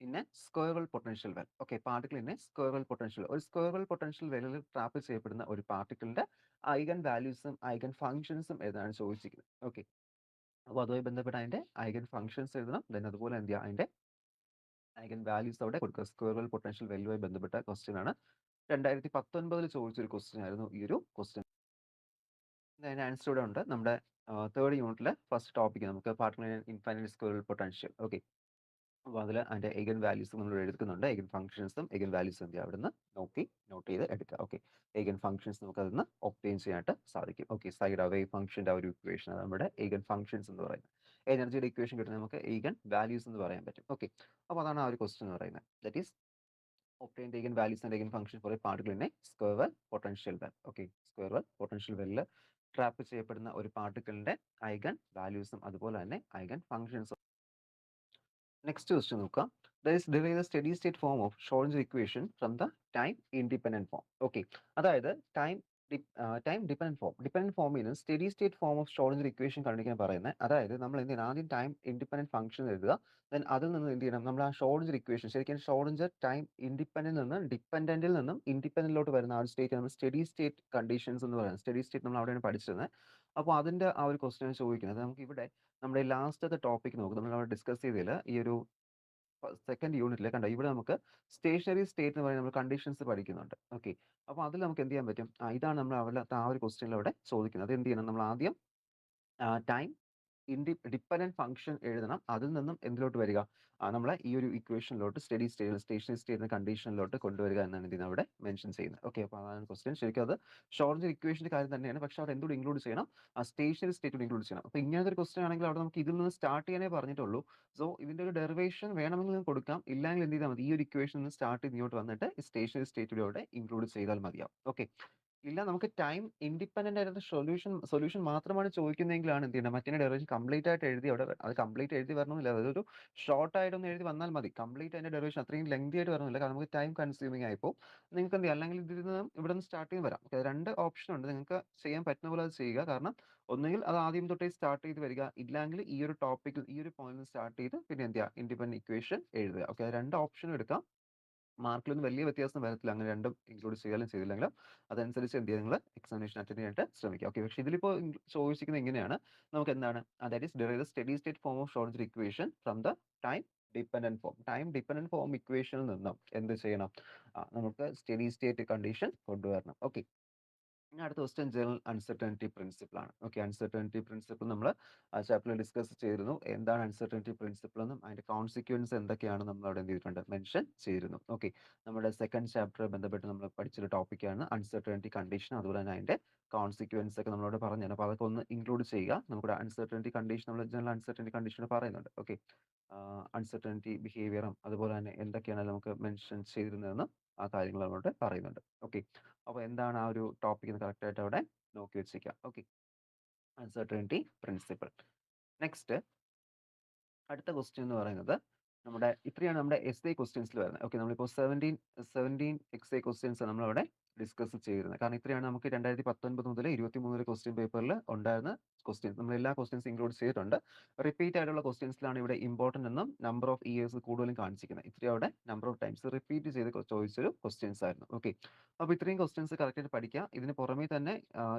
in a squirrel potential well. Okay, particle in A squirrel potential, ഒരു സ്ക്വയറൽ പൊട്ടൻഷ്യൽ വെല്ലിൽ ട്രാപ്പ് ചെയ്യപ്പെടുന്ന ഒരു പാർട്ടിക്കിളിന്റെ ഐഗൻ വാല്യൂസും ഐഗൻ ഫംഗ്ഷൻസും ഏതാണ് ചോദിച്ചിരിക്കുന്നത്. ഓക്കെ, അപ്പോൾ അതുമായി ബന്ധപ്പെട്ട അതിന്റെ ഐഗൻ ഫംഗ്ഷൻസ് എഴുതണം. ദെൻ അതുപോലെ എന്ത് ചെയ്യുക, അതിന്റെ ഐഗൻ വാല്യൂസ് അവിടെ കൊടുക്കുക. സ്ക്വയറൽ പൊട്ടൻഷ്യൽ വാല്യൂമായി ബന്ധപ്പെട്ട ക്വസ്റ്റ്യൻ ആണ്. 2019 ചോദിച്ചൊരു ക്വസ്റ്റ്യൻ ആയിരുന്നു ഈ ഒരു ക്വസ്റ്റ്യൻ. അതിന്റെ ആൻസർ ഇവിടെ ഉണ്ട്. നമ്മുടെ 3rd യൂണിറ്റിലെ ഫസ്റ്റ് ടോപ്പിക് നമുക്ക് particle infinite squirrel potential. Okay, അപ്പോൾ അതിൽ അതിന്റെ എഗൻ വാല്യൂസ് നമ്മൾ എടുക്കുന്നുണ്ട്. എഗൻ ഫംഗ്ഷൻസും എഗൻ വാല്യൂസും എന്ത് ചെയ്യുക, അവിടുന്ന് നോട്ട് ചെയ്ത് എടുക്കുക. ഓക്കെ, എഗൻ ഫംഗ്ഷൻസ് നമുക്ക് അതിൽ നിന്ന് ഒപ്റ്റെയിൻ ചെയ്യാനായിട്ട് സാധിക്കും. ഓക്കെ, സൈഡ് വേവ് ഫംഗ്ഷന്റെ ഒരു ഇക്വേഷൻ, നമ്മുടെ എഗൻ ഫംഗ്ഷൻസ് എന്ന് പറയുന്നത്. എനർജിയുടെ ഇക്വേഷൻ കിട്ടുന്നത് നമുക്ക് എഗൻ വാല്യൂസ് എന്ന് പറയാൻ പറ്റും. ഓക്കെ, അപ്പോൾ അതാണ് ആ ഒരു ക്വസ്റ്റ്യൻ എന്ന് പറയുന്നത്. That is obtain the eigenvalues and eigenfunction for a particle in a square well potential well. Okay, square well potential well trap ചെയ്യപ്പെടുന്ന ഒരു പാർട്ടിക്കിളിന്റെ ഐഗൻ വാല്യൂസും അതുപോലെ തന്നെ ഐഗൻ ഫംഗ്ഷൻസും. നെക്സ്റ്റ് ക്വസ്റ്റ്യൻ നോക്കാം. derive the steady state form of Schrodinger equation from the time independent form. Okay, അതായത് time dependent ഫോമിൽ നിന്ന് steady state form of Schrödinger equation കണ്ടുപിടിക്കാൻ പറയുന്നത്. അതായത് നമ്മൾ എന്ത് ചെയ്യണം, ആദ്യം ടൈം ഇൻഡിപെൻഡന്റ് ഫംഗ്ഷൻ എഴുതുക. ദെൻ അതിൽ നിന്ന് എന്ത് ചെയ്യണം, നമ്മൾ ആ ഷ്രോഡിംഗർ ഇക്വേഷൻ, ശരിക്കും ഷ്രോഡിംഗർ ടൈം ഇൻഡിപെൻഡന്റിൽ നിന്നും ഡിപെൻഡന്റിൽ നിന്നും ഇൻഡിപെൻഡന്റിലോട്ട് വരുന്ന ആ ഒരു സ്റ്റേറ്റ് നമ്മൾ സ്റ്റഡി സ്റ്റേറ്റ് കണ്ടീഷൻസ് എന്ന് പറയുന്നത്. സ്റ്റഡി സ്റ്റേറ്റ് നമ്മൾ അവിടെയാണ് പഠിച്ചത്. അപ്പോൾ അതിന്റെ ആ ഒരു ക്വസ്റ്റ്യൻ ചോദിക്കുന്നത് നമുക്ക് ഇവിടെ നമ്മുടെ ലാസ്റ്റത്തെ ടോപ്പിക് നോക്കും. നമ്മൾ അവിടെ ഡിസ്കസ് ചെയ്തതിൽ ഈ ഒരു സെക്കൻഡ് യൂണിറ്റിൽ കണ്ടോ, ഇവിടെ നമുക്ക് സ്റ്റേഷനറി സ്റ്റേറ്റ് എന്ന് പറയുന്ന നമ്മൾ കണ്ടീഷൻസ് പഠിക്കുന്നുണ്ട്. ഓക്കെ, അപ്പോൾ അതിൽ നമുക്ക് എന്ത് ചെയ്യാൻ പറ്റും, ഇതാണ് നമ്മൾ അവിടെ ആ ഒരു ക്വസ്റ്റ്യനിൽ അവിടെ ചോദിക്കുന്നത്. അത് എന്ത് ചെയ്യണം, നമ്മൾ ആദ്യം ടൈം ഡിപെൻഡന്റ് ഫംഗ്ഷൻ എഴുതണം. അതിൽ നിന്നും എന്തിലോട്ട് വരിക, നമ്മളെ ഈ ഒരു ഇക്വേഷനിലോട്ട് സ്റ്റേഷനറി സ്റ്റേറ്റ് കണ്ടീഷനിലോട്ട് കൊണ്ടുവരിക എന്നാണ് ഇതിന് അവിടെ മെൻഷൻ ചെയ്യുന്നത്. ഓക്കെ, അപ്പോൾ അതാണ് ക്വസ്റ്റ്യൻ. ശരിക്കും അത് ഷ്രോഡിംഗർ ഇക്വേഷന്റെ കാര്യം തന്നെയാണ്, പക്ഷെ അവിടെ എന്തുകൂടി ഇൻക്ലൂഡ് ചെയ്യണം, ആ സ്റ്റേഷനറി സ്റ്റേറ്റ് ഇൻക്ലൂഡ് ചെയ്യണം. അപ്പോൾ ഇങ്ങനത്തെ ഒരു ക്വസ്റ്റ്യൻ ആണെങ്കിൽ അവിടെ നമുക്ക് ഇതിൽ നിന്ന് സ്റ്റാർട്ട് ചെയ്യാനേ പറഞ്ഞിട്ടുള്ളൂ. സോ ഇതിന്റെ ഒരു ഡെറിവേഷൻ വേണമെങ്കിൽ നിങ്ങൾക്ക് കൊടുക്കാം, ഇല്ലെങ്കിൽ എന്ത് ചെയ്താൽ മതി, ഈ ഒരു ഇക്വേഷൻ സ്റ്റാർട്ട് ചെയ്ത് ഇങ്ങോട്ട് വന്നിട്ട് സ്റ്റേഷനറി സ്റ്റേറ്റിലൂടെ ഇൻക്ലൂഡ് ചെയ്താൽ മതിയാവും. ഓക്കെ, ഇല്ല, നമുക്ക് ടൈം ഇൻഡിപെൻഡന്റ് ആയിട്ടുള്ള സൊല്യൂഷൻ മാത്രമാണ് ചോദിക്കുന്നതെങ്കിലാണ് എന്ത് ചെയ്യണം, മറ്റേ ഡെറിവേഷൻ കംപ്ലീറ്റ് ആയിട്ട് എഴുതി അവിടെ അത് കംപ്ലീറ്റ് എഴുതി വരണമെന്നില്ല. അതൊരു ഷോർട്ട് ആയിട്ടൊന്ന് എഴുതി വന്നാൽ മതി. കംപ്ലീറ്റ് അതിന്റെ ഡെറിവേഷൻ അത്രയും ലെങ്തി ആയിട്ട് വരണമെന്നില്ല. കാരണം നമുക്ക് ടൈം കൺസ്യൂമിംഗ് ആയിപ്പോൾ നിങ്ങൾക്ക് എന്ത് ചെയ്യാം, അല്ലെങ്കിൽ ഇതിൽ നിന്ന് ഇവിടെ നിന്ന് സ്റ്റാർട്ട് ചെയ്ത് വരാം. Okay, രണ്ട് ഓപ്ഷൻ ഉണ്ട്, നിങ്ങൾക്ക് ചെയ്യാൻ പറ്റുന്ന പോലെ അത് ചെയ്യുക. കാരണം ഒന്നുകിൽ അത് ആദ്യം തൊട്ടേ സ്റ്റാർട്ട് ചെയ്ത് വരിക, ഇല്ലെങ്കിൽ ഈ ഒരു ടോപ്പിക് ഈ ഒരു പോയിന്റ് സ്റ്റാർട്ട് ചെയ്ത് പിന്നെ എന്ത് ചെയ്യുക, ഇൻഡിപെൻഡന്റ് ഇക്വേഷൻ എഴുതുക. ഓക്കെ, രണ്ട് ഓപ്ഷനും എടുക്കാം. മാർക്കിലൊന്നും വലിയ വ്യത്യാസം വരത്തില്ല, അങ്ങനെ രണ്ടും ഇൻക്ലൂഡ് ചെയ്യാനും ചെയ്തില്ലെങ്കിലും. അതനുസരിച്ച് എന്ത് ചെയ്യുക, നിങ്ങൾ എക്സാമിനേഷൻ അറ്റൻഡ് ചെയ്യാനായിട്ട് ശ്രമിക്കുക. ഓക്കെ, പക്ഷേ ഇതിലിപ്പോൾ ചോദിച്ചിരിക്കുന്നത് എങ്ങനെയാണ്, നമുക്ക് എന്താണ്, that is derive the steady state form of Schrödinger equation from the time dependent form. Time dependent form ഇക്വേഷനിൽ നിന്നും എന്ത് ചെയ്യണം, നമുക്ക് സ്റ്റഡി സ്റ്റേറ്റ് കണ്ടീഷൻ കൊണ്ടുവരണം. ഓക്കെ, ഇനി അടുത്ത ക്വസ്റ്റ്യൻ ജനറൽ അൺസർട്ടനിറ്റി പ്രിൻസിപ്പിൾ ആണ്. ഓക്കെ, അൺസർട്ടനിറ്റി പ്രിൻസിപ്പിൾ നമ്മൾ ആ ചാപ്റ്ററിൽ ഡിസ്കസ് ചെയ്തിരുന്നു. എന്താണ് അൺസർട്ടനിറ്റി പ്രിൻസിപ്പിൾ എന്നും അതിന്റെ കോൺസിക്വൻസ് എന്തൊക്കെയാണ് നമ്മൾ അവിടെ എന്ത് ചെയ്തിട്ടുണ്ട്, മെൻഷൻ ചെയ്തിരുന്നു. ഓക്കെ, നമ്മുടെ സെക്കൻഡ് ചാപ്റ്റർ ബന്ധപ്പെട്ട് നമ്മൾ പഠിച്ചൊരു ടോപ്പിക്കാണ് അൺസർട്ടനിറ്റി കണ്ടീഷൻ. അതുപോലെ തന്നെ അതിന്റെ കോൺസിക്വൻസ് ഒക്കെ നമ്മളോട് പറഞ്ഞു. അപ്പോൾ അതൊക്കെ ഒന്ന് ഇൻക്ലൂഡ് ചെയ്യുക. നമുക്കിവിടെ അൺസർട്ടനിറ്റി കണ്ടീഷൻ, നമ്മൾ ജനറൽ അൺസർട്ടനിറ്റി കണ്ടീഷൻ പറയുന്നുണ്ട്. ഓക്കെ, അൺസർട്ടനിറ്റി ബിഹേവിയറും അതുപോലെ തന്നെ എന്തൊക്കെയാണ് നമുക്ക് മെൻഷൻ ചെയ്തിരുന്നതെന്ന് ആ കാര്യങ്ങൾ അങ്ങോട്ട് പറയുന്നുണ്ട്. ഓക്കെ, അപ്പോൾ എന്താണ് ആ ഒരു ടോപ്പിക് എന്ന് കറക്റ്റ് ആയിട്ട് അവിടെ നോക്കി വെച്ചേക്കാം. Okay, uncertainty principle. നെക്സ്റ്റ് അടുത്ത ക്വസ്റ്റ്യൻ എന്ന് പറയുന്നത് ഇത്രയാണ് നമ്മുടെ എസ് ഐ ക്വസ്റ്റ്യൻസിൽ വരുന്നത്. ഓക്കെ, നമ്മളിപ്പോൾ 17 എക്സ് ഐ ക്വസ്റ്റ്യൻസ് നമ്മളവിടെ ഡിസ്കസ് ചെയ്തിരുന്നത്. കാരണം ഇത്രയാണ് നമുക്ക് 2019 മുതൽ 23 ക്വസ്റ്റ്യൻ പേപ്പറിൽ ഉണ്ടായിരുന്ന ക്വസ്റ്റ്യൻസ്. നമ്മൾ എല്ലാ ക്വസ്റ്റ്യൻസ് ഇൻക്ലൂഡ് ചെയ്തിട്ടുണ്ട്. റിപ്പീറ്റ് ആയിട്ടുള്ള ക്വസ്റ്റ്യൻസിലാണ് ഇവിടെ ഇമ്പോർട്ടൻ്റ് എന്നും നമ്പർ ഓഫ് ഇയേഴ്സ് കൂടുതലും കാണിച്ചിരിക്കുന്നത്. ഇത്രയും അവിടെ നമ്പർ ഓഫ് ടൈംസ് റിപ്പീറ്റ് ചെയ്ത് ചോദിച്ചൊരു ക്വസ്റ്റ്യൻസ് ആയിരുന്നു. ഓക്കെ, അപ്പോൾ ഇത്രയും ക്വസ്റ്റ്യൻസ് കറക്റ്റ് ആയിട്ട് പഠിക്കുക. ഇതിന് പുറമേ തന്നെ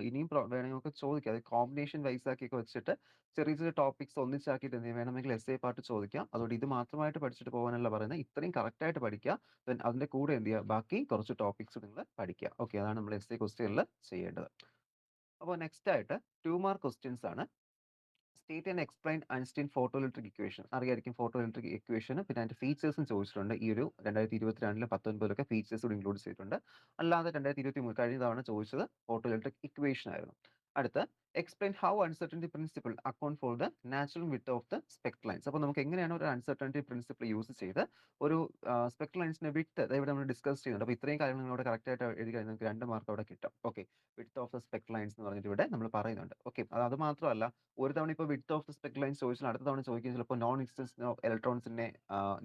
ഇനിയും വേണമെങ്കിൽ നമുക്ക് ചോദിക്കാം, അത് കോമ്പിനേഷൻ വൈസ് ആക്കിയൊക്കെ വെച്ചിട്ട് ചെറിയ ചെറിയ ടോപ്പിക്സ് ഒന്നിച്ചാക്കിയിട്ട് എന്ത് ചെയ്യും, വേണമെങ്കിൽ എസ് എ പാർട്ട് ചോദിക്കാം. അതുകൊണ്ട് ഇത് മാത്രമായിട്ട് പഠിച്ചിട്ട് പോകാനല്ല പറയുന്നത്, ഇത്രയും കറക്റ്റ് ആയിട്ട് പഠിക്കുക. ദെൻ അതിന്റെ കൂടെ എന്ത് ചെയ്യുക, ബാക്കി കുറച്ച് ടോപ്പിക്സ് നിങ്ങൾ പഠിക്കുക. ഓക്കെ, അതാണ് നമ്മൾ എസ് എ ക്വസ്റ്റ്യനിൽ ചെയ്യേണ്ടത്. അപ്പോൾ നെക്സ്റ്റ് ആയിട്ട് 2 മാർക്ക് ക്വസ്റ്റ്യൻസ് ആണ്. State and explain Einstein photo electric equation. അറിയായിരിക്കും ഫോട്ടോ ഇലക്ട്രിക് ഇക്വേഷനും പിന്നെ അതിന്റെ ഫീച്ചേഴ്സും ചോദിച്ചിട്ടുണ്ട്. ഈ ഒരു 2022 19 ഫീച്ചേഴ്സ് കൂടി ഇൻക്ലൂഡ് ചെയ്തിട്ടുണ്ട്. അല്ലാതെ 2023 കഴിഞ്ഞ തവണ ചോദിച്ചത് ഫോട്ടോ ഇലക്ട്രിക് ഇക്വേഷൻ ആയിരുന്നു. അടുത്ത explain how uncertainty principle account for the natural width of the spectral lines. അപ്പോൾ നമുക്ക് എങ്ങനെയാണ് ഒരു അൺസർട്ടനിറ്റി പ്രിൻസിപ്പിൾ യൂസ് ചെയ്ത് ഒരു സ്പെക്ട്രൽ ലൈൻസിന്റെ വിഡ്ത്ത് ഇവിടെ നമ്മൾ ഡിസ്കസ് ചെയ്യുന്നുണ്ട്. അപ്പോൾ ഇത്രയും കാര്യങ്ങൾ നിങ്ങളോട് കറക്റ്റ് ആയിട്ട് എഴുതി കഴിഞ്ഞാൽ നിങ്ങൾക്ക് 2 മാർക്ക് അവിടെ കിട്ടും. Okay, width of the spectral lines എന്ന് പറഞ്ഞിട്ട് ഇവിടെ നമ്മൾ പറയുന്നുണ്ട്. ഓക്കെ, അത് മാത്രമല്ല, ഒരു തവണ ഇപ്പോൾ width of the spectral lines ചോദിച്ചാൽ അടുത്ത തവണ ചോദിക്കുന്നത് ചിലപ്പോൾ നോൺ എക്സിസ്റ്റൻസ് ഓഫ് ഇലക്ട്രോൺസിന്റെ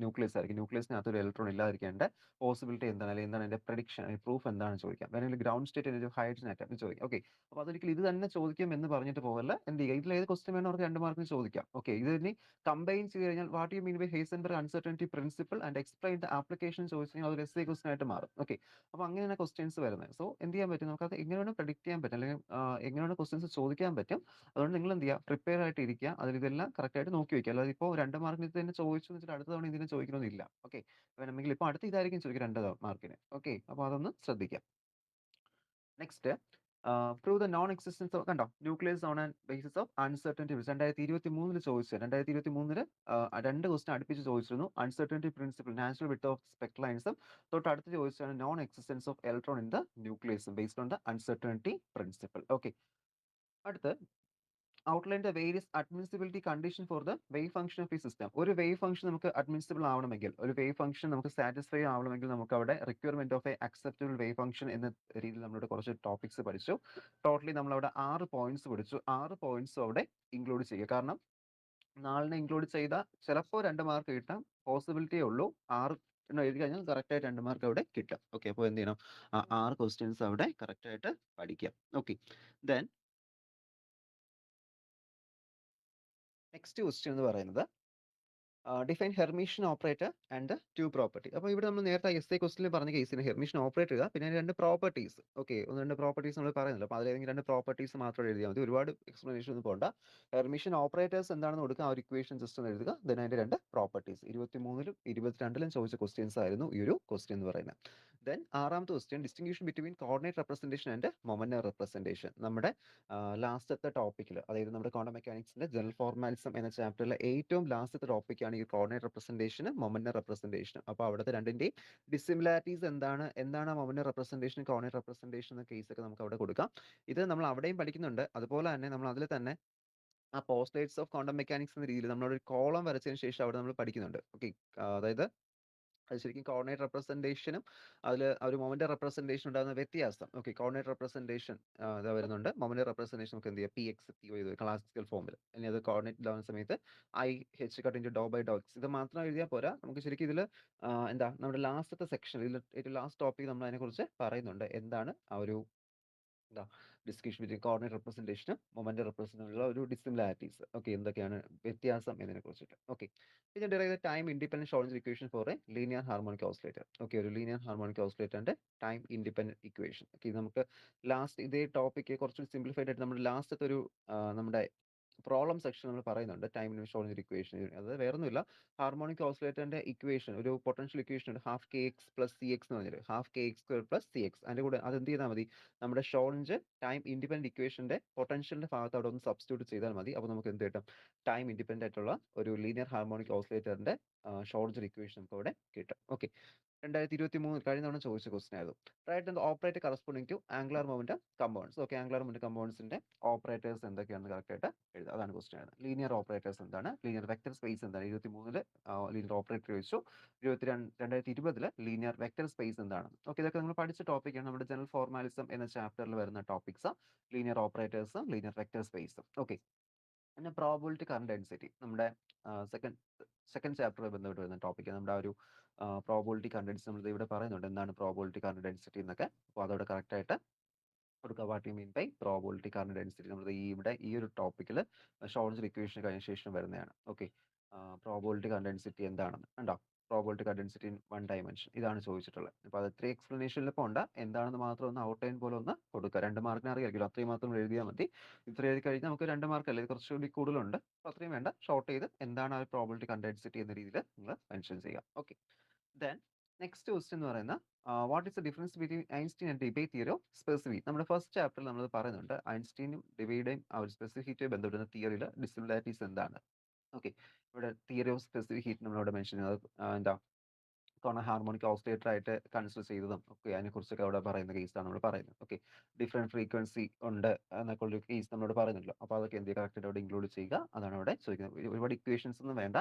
ന്യൂക്ലിയസ് ആയിരിക്കും. ന്യൂക്ലിയസിനകത്ത് ഒരു ഇലക്ട്രോൺ ഇല്ലാതിരിക്കേണ്ട പോസിബിലിറ്റി എന്താണ്, അല്ലെങ്കിൽ എന്താണ് അതിന്റെ പ്രഡിക്ഷൻ, പ്രൂഫ് എന്താണെന്ന് ചോദിക്കാം. വേണമെങ്കിൽ ഗ്രൗണ്ട് സ്റ്റേറ്റ് ഒരു ഹൈഡ്രജൻ ആറ്റം ചോദിക്കാം. ഓക്കെ, അപ്പോൾ അതൊരിക്കലും ഇത് തന്നെ ചോദിക്കും എന്ന് പറഞ്ഞിട്ട് പോകല്ല. എന്ത് ചെയ്യുക, ഇതിൽ ഏത് ക്വസ്റ്റ്യൻ വേണം അവർക്ക് 2 മാർക്കിന് ചോദിക്കാം. ഓക്കെ, ഇത് ഇനി കമ്പൈൻ ചെയ്ത് കഴിഞ്ഞാൽ what you mean by Heisenberg uncertainty principle and explain the application ചോദിച്ചു കഴിഞ്ഞാൽ അതൊരു എസ് എ ക്വസ്റ്റ്യൻ ആയിട്ട് മാറും. ഓക്കെ, അപ്പോൾ അങ്ങനെയാണ് ക്വസ്റ്റ്യൻസ് വരുന്നത്. സോ എന്ത് ചെയ്യാൻ പറ്റും, നമുക്ക് അത് എങ്ങനെയാണ് പ്രെഡിക്റ്റ് ചെയ്യാൻ പറ്റും, അല്ലെങ്കിൽ എങ്ങനെയാണ് ക്വസ്റ്റ്യൻസ് ചോദിക്കാൻ പറ്റും. അതുകൊണ്ട് നിങ്ങൾ എന്ത് ചെയ്യുക, പ്രിപ്പയർ ആയിട്ട് ഇരിക്കുക, അതിൽ ഇതെല്ലാം കറക്റ്റ് ആയിട്ട് നോക്കി വയ്ക്കുക. അല്ലാതെ ഇപ്പോൾ 2 മാർക്കിന് ഇത് തന്നെ ചോദിച്ചു എന്ന് വെച്ചിട്ട് അടുത്ത തവണ ഇതിനെ ചോദിക്കണമെന്നില്ല. ഓക്കെ, വേണമെങ്കിൽ ഇപ്പോൾ അടുത്ത ഇതായിരിക്കും ചോദിക്കുക 2 മാർക്കിന്. ഓക്കെ, അപ്പോൾ അതൊന്ന് ശ്രദ്ധിക്കാം. Next prove the non existence of, കണ്ടോ, nucleus on and basis of uncertainty. 2023 ചോദിച്ചത്, 2023 2 ക്വസ്റ്റൻ അടുപ്പിച്ച് ചോദിച്ചിരുന്നു. Uncertainty principle, natural width of spectral ലൈൻസും, തൊട്ട് അടുത്ത് ചോദിച്ചതാണ് non existence of electron in the ന്യൂക്ലിയസും based on the uncertainty principle. Okay, അടുത്ത് outline the various admissibility condition for the wave function of ഈ സിസ്റ്റം. ഒരു വേവ് ഫംഗ്ഷൻ നമുക്ക് admissible ആവണമെങ്കിൽ, ഒരു വേവ് ഫംഗ്ഷൻ നമുക്ക് സാറ്റിസ്ഫൈ ആവണമെങ്കിൽ നമുക്ക് അവിടെ requirement of A acceptable wave function എന്ന രീതിയിൽ നമ്മളിവിടെ കുറച്ച് ടോപ്പിക്സ് പഠിച്ചു. ടോട്ടലി നമ്മളവിടെ 6 പോയിന്റ്സ് പഠിച്ചു. 6 പോയിന്റ്സും അവിടെ ഇൻക്ലൂഡ് ചെയ്യുക. കാരണം 4 ഇൻക്ലൂഡ് ചെയ്താൽ ചിലപ്പോൾ 2 മാർക്ക് കിട്ടാം, പോസിബിലിറ്റിയേ ഉള്ളൂ. 6 എഴുതി കഴിഞ്ഞാൽ കറക്റ്റ് ആയിട്ട് 2 മാർക്ക് അവിടെ കിട്ടും. ഓക്കെ, അപ്പോൾ എന്ത് ചെയ്യണം, 6 ക്വസ്റ്റ്യൻസ് അവിടെ കറക്റ്റ് ആയിട്ട് പഠിക്കാം. ഓക്കെ, ദെൻ നെക്സ്റ്റ് ക്വസ്റ്റ്യൻ എന്ന് പറയുന്നത് define Hermitian operator and the two property. അപ്പോൾ ഇവിടെ നമ്മൾ നേരത്തെ എസ് എ ക്വസ്റ്റിനിൽ പറഞ്ഞ കേസിന് ഹെർമിഷ്യൻ ഓപ്പറേറ്റർ ഇടുക, പിന്നെ അതിന് 2 പ്രോപ്പർട്ടീസ്. ഓക്കെ, 2 പ്രോപ്പർട്ടീസ് നമ്മൾ പറയുന്നില്ല. അപ്പോൾ അതിലേതെങ്കിലും 2 പ്രോപ്പർട്ടീസ് മാത്രം എഴുതിയാൽ മതി, ഒരുപാട് എക്സ്പ്ലനേഷൻ ഒന്നും പോകണ്ട. ഹെർമിഷ്യൻ ഓപ്പറേറ്റേഴ്സ് എന്താണെന്ന് കൊടുക്കുക, ആ ഒരു ഇക്വേഷൻ ജസ്റ്റ് ഒന്ന് എഴുതുക. ദെൻ അതിന്റെ 2 പ്രോപ്പർട്ടീസ്. 23 22 ചോദിച്ച ക്വസ്റ്റ്യൻസ് ആയിരുന്നു ഈ ഒരു ക്വസ്റ്റ്യൻ എന്ന് പറയുന്നത്. ദെൻ 6ാമത്തെ question distinction between coordinate representation and momentum representation. നമ്മുടെ ലാസ്റ്റത്തെ ടോപ്പിക്കിൽ, അതായത് നമ്മുടെ ക്വാണ്ടം മെക്കാനിക്സിന്റെ ജനറൽ ഫോർമാലിസം എന്ന ചാപ്റ്ററിലെ ഏറ്റവും ലാസ്റ്റത്തെ ടോപ്പിക്കാണ് ഈ കോർഡിനേറ്റ് റെപ്രസെന്റേഷനും മൊമെന്റം റെപ്രസെന്റേഷനും. അപ്പോൾ അവിടുത്തെ രണ്ടിന്റെയും ഡിസിമിലാരിറ്റീസ് എന്താണ് മൊമെന്റം റെപ്രസെന്റേഷൻ, കോർഡിനേറ്റ് റെപ്രസെന്റേഷൻ എന്ന കേസ് ഒക്കെ നമുക്ക് അവിടെ കൊടുക്കാം. ഇത് നമ്മൾ അവിടെയും പഠിക്കുന്നുണ്ട്. അതുപോലെ തന്നെ നമ്മൾ അതിൽ തന്നെ ആ പോസ്റ്റ്ലേറ്റ്സ് ഓഫ് ക്വാണ്ടം മെക്കാനിക്സ് എന്ന രീതിയിൽ നമ്മളൊരു കോളം വരച്ചതിന് ശേഷം അവിടെ നമ്മൾ പഠിക്കുന്നുണ്ട്. ഓക്കെ, അതായത് അത് ശരിക്കും കോർഡിനേറ്റ് റെപ്രസെന്റേഷനും അതിൽ ഒരു മൊമെന്റ് റെപ്രസെന്റേഷൻ ഉണ്ടാകുന്ന വ്യത്യാസം. ഓക്കെ, കോർഡിനേറ്റ് റെപ്രസെന്റേഷൻ ഇതാ വരുന്നുണ്ട്. മൊമെന്റ് റെപ്രസെന്റേഷൻ നമുക്ക് എന്ത് ചെയ്യാം, P X P Y classical ഫോമിൽ. ഇനി അത് കോർഡിനേറ്റ് ഇതാവുന്ന സമയത്ത് I H cut into do by do X. ഇത് മാത്രം എഴുതിയാൽ പോരാ, നമുക്ക് ശരിക്കും ഇതിൽ എന്താ നമ്മുടെ ലാസ്റ്റത്തെ സെക്ഷൻ, ഇതിൽ ഏറ്റവും ലാസ്റ്റ് ടോപ്പിക് നമ്മൾ അതിനെക്കുറിച്ച് പറയുന്നുണ്ട്. എന്താണ് ആ ഒരു എന്താ ഡിസ്കഷൻ ബിറ്റ്വീൻ കോർഡിനേറ്റ് റെപ്രസെന്റേഷനും മൊമെന്റ് റെപ്രസെന്റേഷനുള്ള ഒരു ഡിസിമിലാരിറ്റീസ്. ഓക്കെ, എന്തൊക്കെയാണ് വ്യത്യാസം എന്നതിനെ കുറിച്ചിട്ട്. ഓക്കെ, പിന്നെ derive time independent shorts equation for a linear harmonic oscillator. Okay, ഒരു ലീനിയർ ഹാർമോണിക് ഓസിലേറ്ററിന്റെ ടൈം ഇൻഡിപെൻഡന്റ് ഇക്വേഷൻ. ഓക്കെ, നമുക്ക് ലാസ്റ്റ് ഇതേ ടോപ്പിക് കുറച്ചുകൂടി സിംപ്ലിഫൈഡ് ആയിട്ട് നമ്മുടെ ലാസ്റ്റത്തെ ഒരു നമ്മുടെ പ്രോബ്ലം സെക്ഷൻ നമ്മൾ പറയുന്നുണ്ട് ടൈം ഷോർട്ട്സ് ഇക്വേഷൻ. അത് വേറൊന്നുമില്ല, ഹാർമോണിക് ഓസിലേറ്ററിന്റെ ഇക്വേഷൻ, ഒരു പൊട്ടൻഷ്യൽ ഇക്വേഷൻ ഉണ്ട്, half K X plus C X എന്ന് പറഞ്ഞിട്ട്, half K X square plus C X. അതിന്റെ കൂടെ അത് എന്ത് ചെയ്താൽ മതി, നമ്മുടെ ഷോർട്ട്സ് ടൈം ഇൻഡിപെൻഡന്റ് ഇക്വേഷന്റെ പൊട്ടൻഷ്യലിന്റെ ഭാഗത്ത് അവിടെ ഒന്ന് സബ്സ്റ്റിറ്റ്യൂട്ട് ചെയ്താൽ മതി. അപ്പോൾ നമുക്ക് എന്ത് കിട്ടും, ടൈം ഇൻഡിപെൻഡന്റ് ആയിട്ടുള്ള ഒരു ലീനിയർ ഹാർമോണിക് ഓസിലേറ്ററിന്റെ ഷോർട്ട്സ് ഇക്വേഷൻ നമുക്ക് അവിടെ കിട്ടും. ഓക്കെ, 2023 കഴിഞ്ഞ തവണ ചോദിച്ച ക്വസ്റ്റൻ ആയിരുന്നു. Write the operator corresponding to angular momentum compounds. Okay, angular momentum കമ്പൗണ്ട്സിന്റെ ഓപ്പറേറ്റേഴ്സ് എന്തൊക്കെയാണെന്ന് കറക്റ്റ് ആയിട്ട് എഴുതുക. അതാണ് ക്വസ്റ്റൻ ആയിരുന്നു. ലീനിയർ ഓപ്പറേറ്റേഴ്സ് എന്താണ്, ലീനിയർ വെക്ടർ സ്പേസ് എന്താണ്, 23 ലീനിയർ ഓപ്പറേറ്റർ ചോദിച്ചു. 2020 ലീനിയർ വെക്ടർ സ്പേസ് എന്താണ്. ഓക്കെ, ഇതൊക്കെ നമ്മൾ പഠിച്ച ടോപ്പിക്കാണ്. നമ്മുടെ ജനറൽ ഫോർമാലിസം എന്ന ചാപ്റ്ററിൽ വരുന്ന ടോപ്പിക്സ് ലീനിയർ ഓപ്പറേറ്റേഴ്സും ലീനിയർ വെക്ടർ സ്പേസും. ഓക്കെ, പിന്നെ പ്രോബിലിറ്റി കറന്റ് ഡെൻസിറ്റി നമ്മുടെ സെക്കൻഡ് സെക്കൻഡ് ചാപ്റ്ററുമായി ബന്ധപ്പെട്ട് വരുന്ന ടോപ്പിക്. നമ്മുടെ ആ ഒരു പ്രോബിലിറ്റി കറന്റ് ഡെൻസിറ്റി നമ്മൾ ഇവിടെ പറയുന്നുണ്ട്, എന്താണ് പ്രോബിലിറ്റി കറന്റ് ഡെൻസിറ്റി എന്നൊക്കെ. അപ്പോൾ അതോടെ കറക്റ്റ് ആയിട്ട് കൊടുക്കുക. What you mean by probability current density. നമ്മൾ ഇവിടെ ഈ ഒരു ടോപ്പിക്കിൽ ഷോർട്ട്സ് ഇക്വേഷൻ കഴിഞ്ഞ ശേഷം വരുന്നതാണ്. ഓക്കെ, പ്രോബിലിറ്റി കറന്റ് ഡെൻസിറ്റി എന്താണെന്ന് ഉണ്ടോ, probability current density in one dimension ഇതാണ് ചോദിച്ചിട്ടുള്ളത്. അപ്പോൾ അത് ഇത്രയും എക്സ്പ്ലനേഷനിൽ പോണ്ട, എന്താണെന്ന് മാത്രം ഒന്ന് ഔട്ട്ലൈൻ പോലെ ഒന്ന് കൊടുക്കുക. 2 മാർക്കിന് അറിയാമെങ്കിലും അത്രയും മാത്രം എഴുതിയാൽ മതി. ഇത്ര എഴുതി കഴിഞ്ഞാൽ നമുക്ക് 2 മാർക്ക് അല്ലേ, കുറച്ചുകൂടി കൂടുതലുണ്ട്. അപ്പോൾ അത്രയും വേണ്ട, ഷോർട്ട് ചെയ്ത് എന്താണ് ആ പ്രോബിലിറ്റി കറന്റ് ഡെൻസിറ്റി എന്ന രീതിയിൽ നിങ്ങൾ മെൻഷൻ ചെയ്യുക. ഓക്കെ, ദെൻ നെക്സ്റ്റ് ക്വസ്റ്റ്യൻ എന്ന് പറയുന്ന what is the difference between Einstein and Debye theory of specific. നമ്മുടെ ഫസ്റ്റ് ചാപ്റ്ററിൽ നമ്മൾ പറയുന്നുണ്ട് ഐൻസ്റ്റീനും ഡിബേയുടെയും ആ ഒരു സ്പെസിഫിക് ഹീറ്റുമായി ബന്ധപ്പെടുന്ന തിയറിയിൽ ഡിസിമിലാരിറ്റീസ് എന്താണ്. ഓക്കെ, ഇവിടെ തിയറി ഓഫ് സ്പെസിഫിക് ഹീറ്റ് നമ്മളിവിടെ മെൻഷൻ ചെയ്യുന്നത് എന്താ ഹാർമോണിക് ഓസിലേറ്റർ ആയിട്ട് കൺസിഡർ ചെയ്തതും ഒക്കെ അതിനെക്കുറിച്ചൊക്കെ അവിടെ പറയുന്ന കേസാണ് നമ്മൾ പറയുന്നത്. ഓക്കെ, ഡിഫറെന്റ് ഫ്രീക്വൻസി ഉണ്ട് എന്നൊക്കെ ഉള്ള കേസ് നമ്മളോട് പറയുന്നുണ്ടല്ലോ. അപ്പോൾ അതൊക്കെ എന്ത് കറക്റ്റ് അവിടെ ഇൻക്ലൂഡ് ചെയ്യുക, അതാണ് അവിടെ ചോദിക്കുന്നത്. ഒരുപാട് ഇക്വേഷൻസ് ഒന്നും വേണ്ട,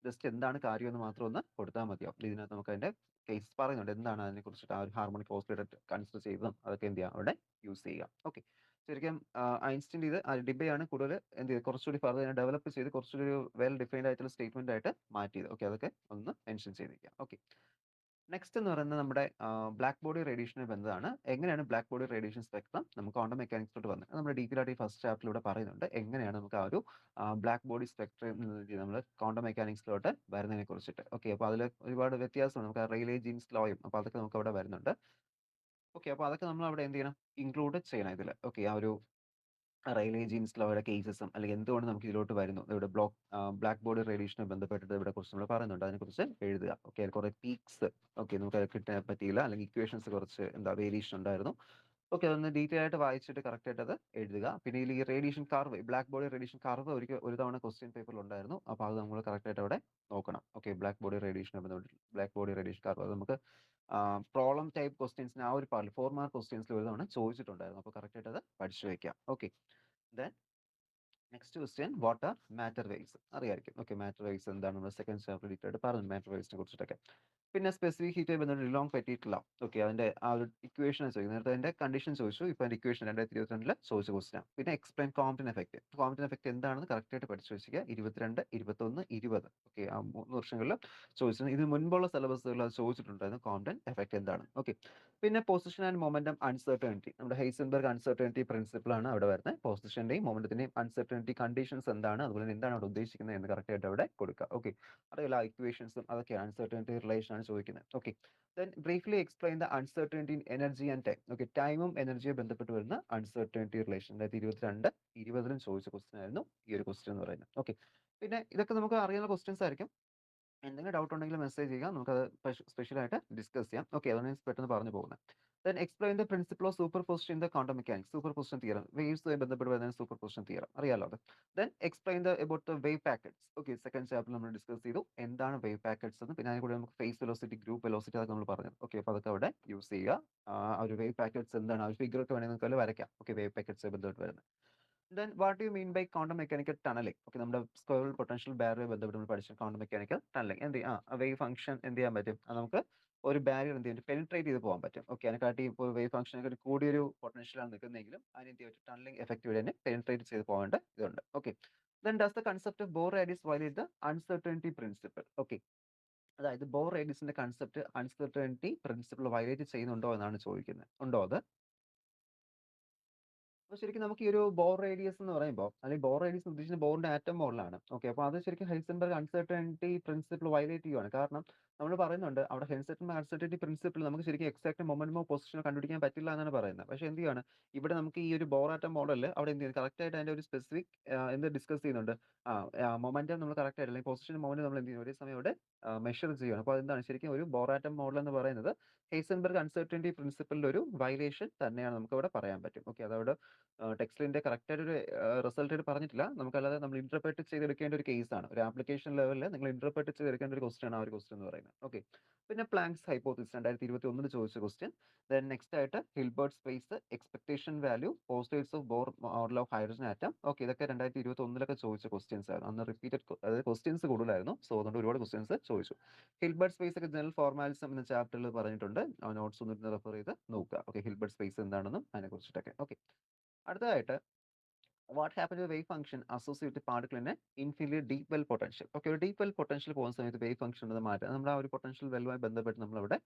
ജസ്റ്റ് എന്താണ് കാര്യം എന്ന് മാത്രം ഒന്ന് കൊടുത്താൽ മതിയാവും. ഇതിനകത്ത് നമുക്ക് അതിന്റെ കേസ് പറയുന്നുണ്ട്, എന്താണ് അതിനെ കുറിച്ചിട്ട് ആ ഒരു ഹാർമോണിക് ഓസിലേറ്റർ കൺസിഡർ ചെയ്തതും അതൊക്കെ എന്ത് ചെയ്യുക അവിടെ യൂസ് ചെയ്യുക. ഓക്കെ, ശരിക്കും ഐൻസ്റ്റീൻ്റെ ഇത് ഡിബേ ആണ് കൂടുതൽ എന്ത് ചെയ്ത് കുറച്ചുകൂടി ഫർദർ ഡെവലപ്പ് ചെയ്ത് കുറച്ചുകൂടി ഒരു വെൽ ഡിഫൈൻഡ് ആയിട്ടുള്ള സ്റ്റേറ്റ്മെന്റ് ആയിട്ട് മാറ്റിയത്. ഓക്കെ, അതൊക്കെ ഒന്ന് മെൻഷൻ ചെയ്തിരിക്കാം. ഓക്കെ, നെക്സ്റ്റ് എന്ന് പറയുന്നത് നമ്മുടെ ബ്ലാക്ക് ബോഡി റേഡിയേഷനെ ബന്ധമാണ്. എങ്ങനെയാണ് ബ്ലാക്ക് ബോഡി റേഡിയേഷൻ സ്പെക്ട്രം നമുക്ക് ക്വാണ്ടം മെക്കാനിക്സിലോട്ട് വന്നത്, നമ്മുടെ ഡീറ്റെയിൽ ആയിട്ട് ഈ ഫസ്റ്റ് ചാപ്റ്ററിലൂടെ പറയുന്നുണ്ട്. എങ്ങനെയാണ് നമുക്ക് ആ ഒരു ബ്ലാക്ക് ബോഡി സ്പെക്ട്രം നമ്മൾ ക്വാണ്ടം മെക്കാനിക്സിലോട്ട് വരുന്നതിനെ കുറിച്ചിട്ട്. ഓക്കെ, അപ്പോൾ അതിൽ ഒരുപാട് വ്യത്യാസമാണ്, നമുക്ക് റെയിലേ ജീൻസ് ലോയും, അപ്പോൾ അതൊക്കെ നമുക്ക് അവിടെ വരുന്നുണ്ട്. ഓക്കെ, അപ്പോൾ അതൊക്കെ നമ്മൾ അവിടെ എന്ത് ചെയ്യണം, ഇൻക്ലൂഡ് ചെയ്യണം ഇതിൽ. ഓക്കെ, ആ ഒരു റെയിലേ ജീൻസ് ലോയുടെ കേസസും അല്ലെങ്കിൽ എന്തുകൊണ്ട് നമുക്ക് ഇതിലോട്ട് വരുന്നു, ഇവിടെ ബ്ലാക്ക് ബോഡി റേഡിയേഷനെ ബന്ധപ്പെട്ടിട്ട് ഇവിടെ കുറിച്ച് നമ്മൾ പറയുന്നുണ്ട്, അതിനെക്കുറിച്ച് എഴുതുക. ഓക്കെ, കുറെ പീക്സ് ഓക്കെ നമുക്ക് കിട്ടാൻ പറ്റിയില്ല, അല്ലെങ്കിൽ ഇക്വേഷൻസ് കുറച്ച് എന്താ വേരിയേഷൻ ഉണ്ടായിരുന്നു. ഓക്കെ, അതൊന്ന് ഡീറ്റെയിൽ ആയിട്ട് വായിച്ചിട്ട് കറക്റ്റ് ആയിട്ട് അത് എഴുതുക. പിന്നെ ഈ radiation curve, black body radiation curve ഒരു തവണ ക്വസ്റ്റ്യൻ പേപ്പറിൽ ഉണ്ടായിരുന്നു. അപ്പോൾ അത് നമ്മൾ കറക്റ്റ് ആയിട്ട് അവിടെ നോക്കണം. ഓക്കെ, ബ്ലാക്ക് ബോഡി റേഡിയേഷനെ ബന്ധപ്പെട്ട് ബ്ലാക്ക് ബോഡി റേഡിയേഷൻ കർവ് അത് നമുക്ക് പ്രോബ്ലം ടൈപ്പ് ക്വസ്റ്റ്യൻസിന് ആ ഒരു പാർട്ടിൽ 4 മാർക്ക് ക്വസ്റ്റ്യൻസിൽ ഒരു തവണ ചോദിച്ചിട്ടുണ്ടായിരുന്നു. അപ്പോൾ കറക്റ്റ് ആയിട്ട് അത് പഠിച്ചു വെക്കാം. Okay, then next question what are matter waves അറിയായിരിക്കും. ഓക്കെ, മാറ്റർ വേവ്സ് എന്താണ് നമ്മൾ സെക്കൻഡ് ചാപ്റ്റർ ഡീറ്റെയിൽ ആയിട്ട് പറഞ്ഞു മാറ്റർ വേവ്സിനെ കുറിച്ചിട്ടൊക്കെ. പിന്നെ സ്പെസിഫിക് ഹീറ്റ് ബന്ധപ്പെട്ട് ഡിലോങ് പെറ്റീറ്റ് ലോ. ഓക്കെ, അതിന്റെ ആ ഒരു ഇക്വേഷൻ ചോദിക്കും, നേരത്തെ അതിന്റെ കണ്ടീഷൻ ചോദിച്ചു, ഇപ്പൊ അതിന്റെ ഇക്വേഷൻ 2022 ചോദിച്ച ക്വസ്റ്റ്യൻ. പിന്നെ എക്സ്പ്ലെയിൻ കോംപ്റ്റൻ എഫക്ട്. കോംപ്റ്റൻ എഫക്ട് എന്താണെന്ന് കറക്റ്റ് ആയിട്ട് പഠിച്ചു വെച്ചിരിക്കുക. 22, 21, 20 ഓക്കെ, ആ 3 വർഷങ്ങളിൽ ചോദിച്ചത്. ഇതിന് മുൻപുള്ള സിലബസുകളിൽ അത് ചോദിച്ചിട്ടുണ്ടായിരുന്നു കോംപ്റ്റൻ എഫക്ട് എന്താണ്. ഓക്കെ, പിന്നെ പൊസിഷൻ ആൻഡ് മൊമെന്റം അൺസർട്ടനിറ്റി, നമ്മുടെ ഹൈസൻബർഗ് അൺസർട്ടനിറ്റി പ്രിൻസിപ്പിൾ ആണ് അവിടെ വരുന്നത്. പൊസിഷന്റെയും മൊമെന്റത്തിന്റെയും അൺസർട്ടനിറ്റി കണ്ടീഷൻസ് എന്താണ്, അതുപോലെ എന്താണ് അവിടെ ഉദ്ദേശിക്കുന്നത് എന്ന് കറക്റ്റ് ആയിട്ട് അവിടെ കൊടുക്കുക. ഓക്കെ, അറിയില്ല ഇക്വേഷൻസും അതൊക്കെ അൺസർട്ടനിറ്റി റിലേഷൻ ആണ് ചോദിക്കുന്നത്. Okay, then briefly explain the uncertainty in energy and time. Okay, ടൈമും എനർജിയെ ബന്ധപ്പെട്ട് വരുന്ന അൺസർട്ടനിറ്റി റിലേഷൻ 2022, 20 ചോദിച്ച ക്വസ്റ്റൻ ആയിരുന്നു ഈ ഒരു ക്വസ്റ്റൻ എന്ന് പറയുന്നത്. ഓക്കെ, പിന്നെ ഇതൊക്കെ നമുക്ക് അറിയാവുന്ന ക്വസ്റ്റ്യൻസ് ആയിരിക്കും. എന്തെങ്കിലും ഡൗട്ട് ഉണ്ടെങ്കിൽ മെസ്സേജ് ചെയ്യുക, നമുക്കത് സ്പെഷ്യൽ ആയിട്ട് ഡിസ്കസ് ചെയ്യാം. ഓക്കെ, അതാണ് ഞാൻ പെട്ടെന്ന് പറഞ്ഞു പോകുന്നത്. Then explain the principle of superposition in the quantum mechanics. Superposition theorem, വേവ്സുമായി ബന്ധപ്പെട്ട് വരുന്ന സൂപ്പർ പൊസിഷൻ തിയറം അറിയാലോ അത്. Then explain the about the wave packets. Okay, second ചാപ്റ്ററിൽ നമ്മൾ ഡിസ്കസ് ചെയ്തു എന്താണ് വേവ് പാക്കറ്റ്സ് എന്ന്. പിന്നെ അതിന് കൂടെ നമുക്ക് ഫേസ് വെലോസിറ്റി, ഗ്രൂപ്പ് വെലോസിറ്റി അതൊക്കെ നമ്മൾ പറഞ്ഞു. ഓക്കെ, അപ്പോൾ അതൊക്കെ അവിടെ യൂസ് ചെയ്യുക. ആ ഒരു വേവ് പാക്കറ്റ്സ് എന്താണ്, ആ ഒരു ഫിഗർ ഒക്കെ വേണമെങ്കിൽ നമുക്ക് അതിൽ വരയ്ക്കാം. ഓക്കെ, വേവ് പാക്കറ്റ്സ് ബന്ധപ്പെട്ട് വരുന്നത്. Then what you mean by quantum mechanical tunnelling? Okay, നമ്മുടെ സ്ക്വയറൽ പൊട്ടൻഷ്യൽ ബാരിയർ ബന്ധപ്പെട്ട് നമ്മൾ പഠിച്ച ക്വാണ്ടം മെക്കാനിക്കൽ ടണലിംഗ് എന്ത് ചെയ്യും? വേവ് ഫംഗ്ഷൻ എന്ത് ചെയ്യാൻ പറ്റും? നമുക്ക് ഒരു ബാരിയർ എന്ത് ചെയ്യും? പെനിട്രേറ്റ് ചെയ്ത് പോകാൻ പറ്റും. ഓക്കെ, അതിനെക്കാട്ടി ഇപ്പോൾ വേവ് ഫംഗ്ഷനൊക്കെ കൂടിയൊരു പൊട്ടൻഷ്യലാണ് നിൽക്കുന്നതെങ്കിലും അതിന് എന്ത് ചെയ്യും? ടണലിംഗ് എഫക്റ്റ് വഴി തന്നെ പെനിട്രേറ്റ് ചെയ്ത് പോകേണ്ട ഇതുണ്ട്. Okay, then does the concept of Bohr radius violate the uncertainty principle? Okay, അതായത് ബോർ റേഡിയസിന്റെ കൺസെപ്റ്റ് അൺസർട്ടനിറ്റി പ്രിൻസിപ്പിൾ വയലേറ്റ് ചെയ്യുന്നുണ്ടോ എന്നാണ് ചോദിക്കുന്നത്. ഉണ്ടോ അത്? അപ്പോൾ ശരിക്കും നമുക്ക് ഈ ഒരു ബോർ റേഡിയസ് എന്ന് പറയുമ്പോൾ, അല്ലെങ്കിൽ ബോർ റേഡിയസ് ഉദ്ദേശിക്കുന്ന ബോറിന്റെ ആറ്റം മോഡലാണ്. ഓക്കെ, അപ്പോൾ അത് ശരിക്കും ഹൈസൻബർഗ് അൺസർട്ടനിറ്റി പ്രിൻസിപ്പിൾ വയലേറ്റ് ചെയ്യുവാണ്. കാരണം നമ്മൾ പറയുന്നുണ്ട് അവിടെ ഹൈസൻബർഗ് അൺസർട്ടനിറ്റി പ്രിൻസിപ്പിൾ നമുക്ക് ശരിക്കും എക്സാക്ട് മൊമെന്റമോ പൊസിഷനോ കണ്ടുപിടിക്കാൻ പറ്റില്ല എന്നാണ് പറയുന്നത്. പക്ഷേ എന്ത് ചെയ്യാണ്, ഇവിടെ നമുക്ക് ഈ ഒരു ബോർ ആറ്റം മോഡലിൽ അവിടെ എന്ത് ചെയ്യുന്നത്, കറക്റ്റ് ആയിട്ട് അതിന്റെ ഒരു സ്പെസിഫിക് എന്ത് ഡിസ്കസ് ചെയ്യുന്നുണ്ട്. മൊമെന്റം നമ്മൾ കറക്റ്റ് ആയിട്ട്, അല്ലെങ്കിൽ പൊസിഷൻ മൊമെന്റ് നമ്മൾ എന്ത് ചെയ്യുന്നു, ഒരേ സമയം ഇവിടെ മെഷർ ചെയ്യണം. അപ്പോൾ അതെന്താണ് ശരിക്കും ഒരു ബോർ ആറ്റം മോഡൽ എന്ന് പറയുന്നത് ഹൈസൻബർഗ് അൺസർട്ടനിറ്റി പ്രിൻസിപ്പിളിന്റെ ഒരു വയലേഷൻ തന്നെയാണ് നമുക്ക് ഇവിടെ പറയാൻ പറ്റും. ഓക്കെ, അതവിടെ ടെക്സ്റ്റിലിന്റെ കറക്റ്റ് ആയിട്ട് ഒരു റിസൾട്ട് ആയിട്ട് പറഞ്ഞിട്ടില്ല. നമുക്കല്ലാതെ നമ്മൾ ഇന്റർപ്രറ്റ് ചെയ്തെടുക്കേണ്ട ഒരു കേസാണ്. ഒരു ആപ്ലിക്കേഷൻ ലെവലിൽ നിങ്ങൾ ഇന്റർപ്രറ്റ് ചെയ്തെടുക്കേണ്ട ഒരു ക്വസ്റ്റ്യൻ ആണ് ആ ഒരു ക്വസ്റ്റ്യൻ എന്ന് പറയുന്നത്. ഓക്കെ, പിന്നെ പ്ലാങ്ക്സ് ഹൈപ്പോത്തിസിസ് 2021 ചോദിച്ച ക്വസ്റ്റ്യൻ. ദെൻ നെക്സ്റ്റ് ആയിട്ട് Hilbert space, expectation value, postulates of Bohr model of hydrogen atom. Okay, ഇതൊക്കെ 2021 ചോദിച്ച ക്വസ്റ്റ്യൻസ് ആയിരുന്നു. അന്ന് റിപ്പീറ്റഡ് അതായത് ക്വസ്റ്റ്യൻസ് കൂടുതലായിരുന്നു. സോ അതുകൊണ്ട് ഒരുപാട് ക്വസ്റ്റ്യൻസ് ചോദിച്ചു. ഹിൽബർട്ട് സ്പേസ് ഒക്കെ ജനറൽ ഫോർമാലിസം എന്ന ചാപ്റ്ററിൽ പറഞ്ഞിട്ടുണ്ട്. ആ നോട്ട്സ് ഒന്ന് റെഫർ ചെയ്ത് നോക്കുക. ഓക്കെ, ഹിൽബർട്ട് സ്പേസ് എന്താണെന്നും അതിനെ കുറിച്ചിട്ടൊക്കെ. ഓക്കെ, അടുത്തതായിട്ട് what happen to wave function associate particle in infinitely deep well potential? Okay, ഒരു ഡീപ് വെൽ പൊട്ടൻഷ്യൽ പോകുന്ന സമയത്ത് വേവ് ഫംഗ്ഷൻ മാറ്റാം. നമ്മൾ ആ ഒരു പൊട്ടൻഷ്യൽ വെല്ലുമായി ബന്ധപ്പെട്ട് നമ്മളിവിടെ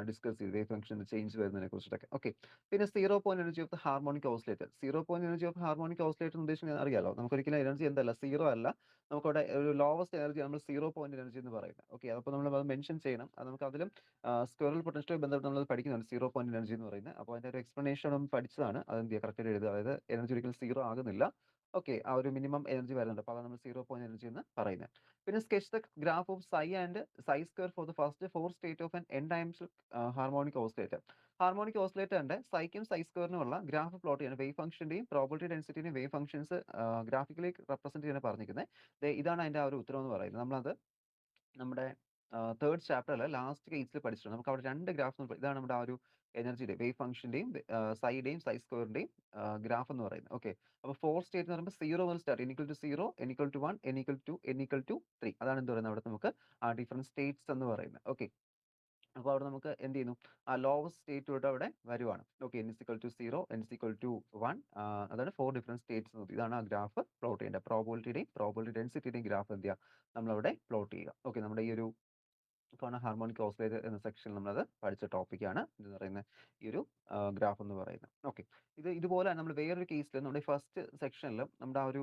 ഡിസ്കസ് ചെയ്തു വേവ് ഫംഗ്ഷൻ ചേഞ്ച് വരുന്നതിനെ കുറിച്ചിട്ടൊക്കെ. ഓക്കെ, പിന്നെ zero point energy of the harmonic oscillator. Zero point energy of harmonic oscillator ഉദ്ദേശിക്കുന്നത് അറിയാലോ, നമുക്കൊരിക്കലും എനർജി എന്തല്ല, സീറോ അല്ല. നമുക്കവിടെ ഒരു ലോവസ്റ്റ് എനർജി നമ്മൾ സീറോ പോയിന്റ് എനർജി എന്ന് പറയുന്നത്. ഓക്കെ, അപ്പോൾ നമ്മൾ അത് മെൻഷൻ ചെയ്യണം. അത് നമുക്ക് അതിലും സ്ക്വയറൽ പൊട്ടൻഷ്യൽ ബന്ധപ്പെട്ട് നമ്മൾ പഠിക്കുന്നുണ്ട് സീറോ പോയിന്റ് എനർജി എന്ന് പറയുന്നത്. അപ്പോൾ അതിന്റെ ഒരു എക്സ്പ്ലനേഷൻ നമ്മൾ പഠിച്ചതാണ്. അതെന്ത് ചെയ്യുക, കറക്റ്റ് എഴുതുക. അതായത് എനർജി ഒരിക്കലും സീറോ ആകുന്നില്ല. ഓക്കെ, ആ ഒരു മിനിമം എനർജി വരുന്നുണ്ട്. അപ്പോൾ അതാണ് നമ്മൾ സീറോ പോയിന്റ് എനർജി എന്ന് പറയുന്നത്. പിന്നെ sketch the graph of psi and psi square for the first four state of an N dimensional harmonic oscillator. Harmonic ഓസിലേറ്ററിന്റെ സൈക്കും സൈ സ്ക്വയറിനുമുള്ള ഗ്രാഫ് പ്ലോട്ട് ചെയ്യണം. വേവ് ഫംഗ്ഷന്റെയും പ്രോബിലിറ്റി ഡെൻസിറ്റിന്റെയും വേവ് ഫംഗ്ഷൻസ് ഗ്രാഫിക്കലി റെപ്രസെന്റ് ചെയ്യാൻ പറഞ്ഞിരിക്കുന്നത്. ഇതാണ് അതിന്റെ ആ ഒരു ഉത്തരം എന്ന് പറയുന്നത്. നമ്മളത് നമ്മുടെ തേർഡ് ചാപ്റ്ററിൽ ലാസ്റ്റ് കേസിൽ പഠിച്ചിട്ടുണ്ട്. നമുക്ക് അവിടെ രണ്ട് ഗ്രാഫ്, ഇതാണ് നമ്മുടെ ആ ഒരു എനർജിയുടെ വേവ് ഫംഗ്ഷന്റെയും സൈയുടെയും സൈ സ്ക്വയറിന്റെയും ഗ്രാഫ് എന്ന് പറയുന്നത്. ഓക്കെ, അപ്പോൾ ഫോർ സ്റ്റേറ്റ് എന്ന് പറയുമ്പോൾ സീറോ മുതൽ start, n = 0, n = 1, n = 2, n = 3. അതാണ് എന്ത് പറയുന്നത്, അവിടെ നമുക്ക് ആ ഡിഫറെന്റ് സ്റ്റേറ്റ്സ് എന്ന് പറയുന്നത്. ഓക്കെ, അപ്പോൾ അവിടെ നമുക്ക് എന്ത് ചെയ്യുന്നു, ആ ലോവസ്റ്റ് സ്റ്റേറ്റ് തൊട്ട് അവിടെ വരുവാണ്. ഓക്കെ, n = 0, n = 1, അതാണ് ഫോർ ഡിഫറെന്റ് സ്റ്റേറ്റ്സ്. ഇതാണ് ആ ഗ്രാഫ് പ്ലോട്ട് ചെയ്യേണ്ടത്. പ്രോബിലിറ്റി ഡെൻസിറ്റിയുടെയും ഗ്രാഫ് എന്ത് ചെയ്യുക, നമ്മളവിടെ പ്ലോട്ട് ചെയ്യുക. ഓക്കെ, നമ്മുടെ ഈ ഒരു ഹാർമോണിക് ഓസിലേറ്റർ എന്ന സെക്ഷനിൽ നമ്മളത് പഠിച്ച ടോപ്പിക്കാണ് എന്ന് പറയുന്നത് ഈ ഒരു ഗ്രാഫ് എന്ന് പറയുന്നത്. ഓക്കെ, ഇതുപോലെ നമ്മൾ വേറൊരു കേസിൽ നമ്മുടെ ഫസ്റ്റ് സെക്ഷനിൽ നമ്മുടെ ആ ഒരു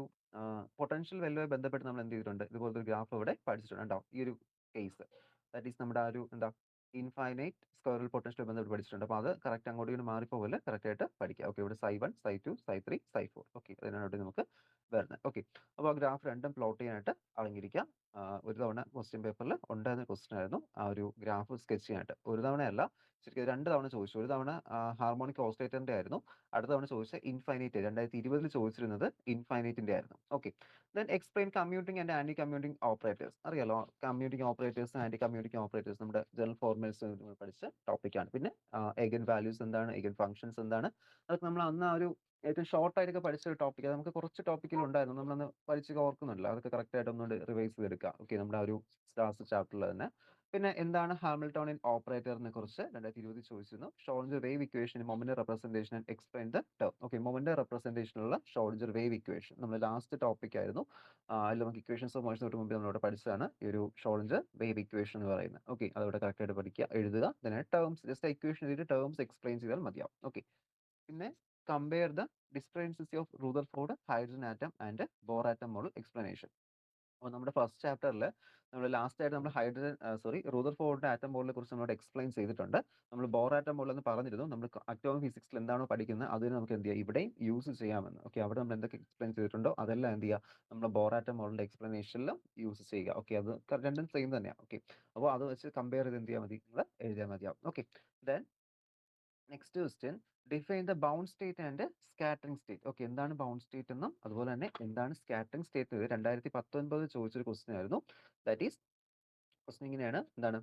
പൊട്ടൻഷ്യൽ വാല്യൂമായി ബന്ധപ്പെട്ട് നമ്മൾ എന്ത് ചെയ്തിട്ടുണ്ട്, ഇതുപോലത്തെ ഒരു ഗ്രാഫ് ഇവിടെ പഠിച്ചിട്ടുണ്ട്. ഉണ്ടാവും ഈ ഒരു കേസ്, ദാറ്റ് ഈസ് നമ്മുടെ ആ ഒരു എന്താ ഇൻഫൈനൈറ്റ് സ്ക്വയറൽ പൊട്ടൻഷ്യൽ ബന്ധപ്പെട്ട് പഠിച്ചിട്ടുണ്ട്. അപ്പോൾ അത് കറക്റ്റ് അങ്ങോട്ട് ഇങ്ങനെ മാറിപ്പോകല്ലേ, കറക്റ്റ് ആയിട്ട് പഠിക്കുക. ഓക്കെ, ഇവിടെ സൈ 1, സൈ 2, സൈ 3, സൈ 4. ഓക്കെ, അതിനാണ് ഇവിടെ നമുക്ക് വരുന്നത്. ഓക്കെ, അപ്പോൾ ആ ഗ്രാഫ് രണ്ടും പ്ലോട്ട് ചെയ്യാനായിട്ട് അറിഞ്ഞിരിക്കുക. ഒരു തവണ ക്വസ്റ്റ്യൻ പേപ്പറിൽ ഉണ്ടായിരുന്ന ക്വസ്റ്റ്യൻ ആയിരുന്നു ആ ഒരു ഗ്രാഫ് സ്കെച്ച് ചെയ്യാനായിട്ട്. ഒരു തവണയല്ല, ശരിക്കും രണ്ട് തവണ ചോദിച്ചു. ഒരു തവണ ഹാർമോണിക് ഓസിലേറ്ററിന്റെ ആയിരുന്നു. അടുത്ത തവണ ചോദിച്ച ഇൻഫൈനൈറ്റ്, 2020 ചോദിച്ചിരുന്നത് ഇൻഫൈനൈറ്റിന്റെ ആയിരുന്നു. Okay, then explain commuting and anti commuting operators. അറിയാലോ, commuting operators, anti commuting operators നമ്മുടെ ജനറൽ ഫോർമുലസ് പഠിച്ച ടോപ്പിക്കാണ്. പിന്നെ എഗൻ വാല്യൂസ് എന്താണ്, എഗൻ ഫംഗ്ഷൻസ് എന്താണ്, അതൊക്കെ നമ്മൾ അന്ന് ആ ഒരു ഏറ്റവും ഷോർട്ട് ആയിട്ടൊക്കെ പഠിച്ച ഒരു ടോപ്പിക്. നമുക്ക് കുറച്ച് ടോപ്പിക്കിൽ ഉണ്ടായിരുന്നു, നമ്മളന്ന് പഠിച്ച് ഓർക്കുന്നുണ്ടല്ലോ, അതൊക്കെ കറക്റ്റ് ആയിട്ട് ഒന്നുകൂടി റിവൈസ് ചെയ്തെടുക്കുക. ഓക്കെ, നമ്മുടെ ആ ഒരു ലാസ്റ്റ് ചാപ്റ്ററിൽ തന്നെ. പിന്നെ എന്താണ് ഹാമിൽട്ടോണിയൻ ഓപ്പറേറ്ററിനെ കുറിച്ച് 2020 ചോദിച്ചിരുന്നു. Schrodinger wave equation, moment representation and explain the term. Okay, moment റെപ്രസെന്റേഷനുള്ള ഷോർഡിഞ്ചർ വേവ് ഇക്വേഷൻ നമ്മൾ ലാസ്റ്റ് ടോപ്പിക് ആയിരുന്നു. അതിൽ നമുക്ക് ഇക്വേഷൻസ് ഓഫ് മോഷൻ തൊട്ട് മുമ്പ് നമ്മളിവിടെ പഠിച്ചതാണ് ഈ ഒരു ഷോർഡിഞ്ചർ വേവ് ഇക്വേഷൻ എന്ന് പറയുന്നത്. ഓക്കെ, അതവിടെ കറക്റ്റ് ആയിട്ട് പഠിക്കുക, എഴുതുക. then ടേംസ് ജസ്റ്റ് ഇക്വേഷൻ എഴുതിയിട്ട് ടേംസ് എക്സ്പ്ലെയിൻ ചെയ്താൽ മതിയാവും. ഓക്കെ, പിന്നെ compare the discrepancy of Rutherford hydrogen atom and Bohr atom model explanation. അപ്പോൾ നമ്മുടെ ഫസ്റ്റ് ചാപ്റ്ററിൽ നമ്മൾ ലാസ്റ്റ് ആയിട്ട് നമ്മൾ റൂദർഫോർഡിന്റെ ആറ്റം മോഡലിനെ കുറിച്ച് നമ്മളോട് എക്സ്പ്ലെയിൻ ചെയ്തിട്ടുണ്ട്. നമ്മൾ ബോർ ആറ്റം മോഡൽ എന്ന് പറഞ്ഞിരുന്നു. നമ്മൾ അറ്റോമിക് ഫിസിക്സിൽ എന്താണോ പഠിക്കുന്നത് അതിന് നമുക്ക് എന്ത് ചെയ്യാം, ഇവിടെയും യൂസ് ചെയ്യാമെന്ന്. ഓക്കെ, അവിടെ നമ്മൾ എന്തൊക്കെ എക്സ്പ്ലെയിൻ ചെയ്തിട്ടുണ്ടോ അതെല്ലാം എന്ത് ചെയ്യുക, നമ്മുടെ ബോർ ആറ്റം മോഡലിന്റെ എക്സ്പ്ലനേഷനിലും യൂസ് ചെയ്യുക. ഓക്കെ, അത് രണ്ടും സെയിം തന്നെയാണ്. ഓക്കെ, അപ്പോൾ അത് വെച്ച് കമ്പയർ ചെയ്ത് എന്ത് ചെയ്യാൻ മതി, നിങ്ങൾ എഴുതിയാൽ മതിയാവും. Okay, then next question, define the bound state and scattering state. Okay, എന്താണ് ബൗണ്ട് സ്റ്റേറ്റ് എന്നും അതുപോലെ തന്നെ എന്താണ് സ്കാറ്ററിംഗ് സ്റ്റേറ്റ്, 2019 ചോദിച്ചൊരു ക്വസ്റ്റ്യൻ ആയിരുന്നു. ദാറ്റ് ഈസ് ക്വസ്റ്റ്യൻ ഇങ്ങനെയാണ്, എന്താണ്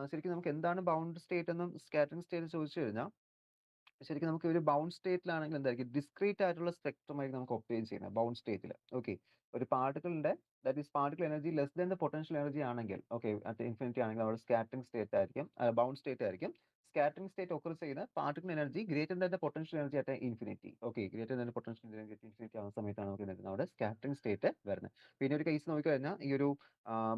ശരിക്കും നമുക്ക് എന്താണ് ബൗണ്ട് സ്റ്റേറ്റ് എന്നും സ്കാറ്ററിംഗ് സ്റ്റേറ്റ് ചോദിച്ചു കഴിഞ്ഞാൽ ശരിക്കും നമുക്ക് ഒരു ബൗണ്ട് സ്റ്റേറ്റിലാണെങ്കിൽ എന്തായിരിക്കും ഡിസ്ക്രീറ്റ് ആയിട്ടുള്ള സ്പെക്ട്രം ആയിരിക്കും നമുക്ക് ഒപ്റ്റെയിൻ ചെയ്യുന്നത് ബൗണ്ട് സ്റ്റേറ്റിൽ. ഓക്കെ, ഒരു പാർട്ടിക്കിളിന്റെ that is particle energy less than the potential energy ആണെങ്കിൽ, ഓക്കെ, അറ്റ് ഇൻഫിനിറ്റി ആണെങ്കിൽ അവിടെ സ്കാറ്ററിംഗ് സ്റ്റേറ്റ് ആയിരിക്കും, ബൗണ്ട് സ്റ്റേറ്റ് ആയിരിക്കും. സ്കാറ്ററിംഗ് സ്റ്റേറ്റ് ഒക്കർ ചെയ്യുന്ന particle energy greater than the potential energy at infinity. Okay, greater than potential energy at infinity ആവുന്ന സമയത്താണ് നമുക്ക് എന്ത് അവിടെ സ്കാറ്ററിംഗ് സ്റ്റേറ്റ് വരുന്നത്. പിന്നെ ഒരു കേസ് നോക്കിക്കഴിഞ്ഞാൽ ഈ ഒരു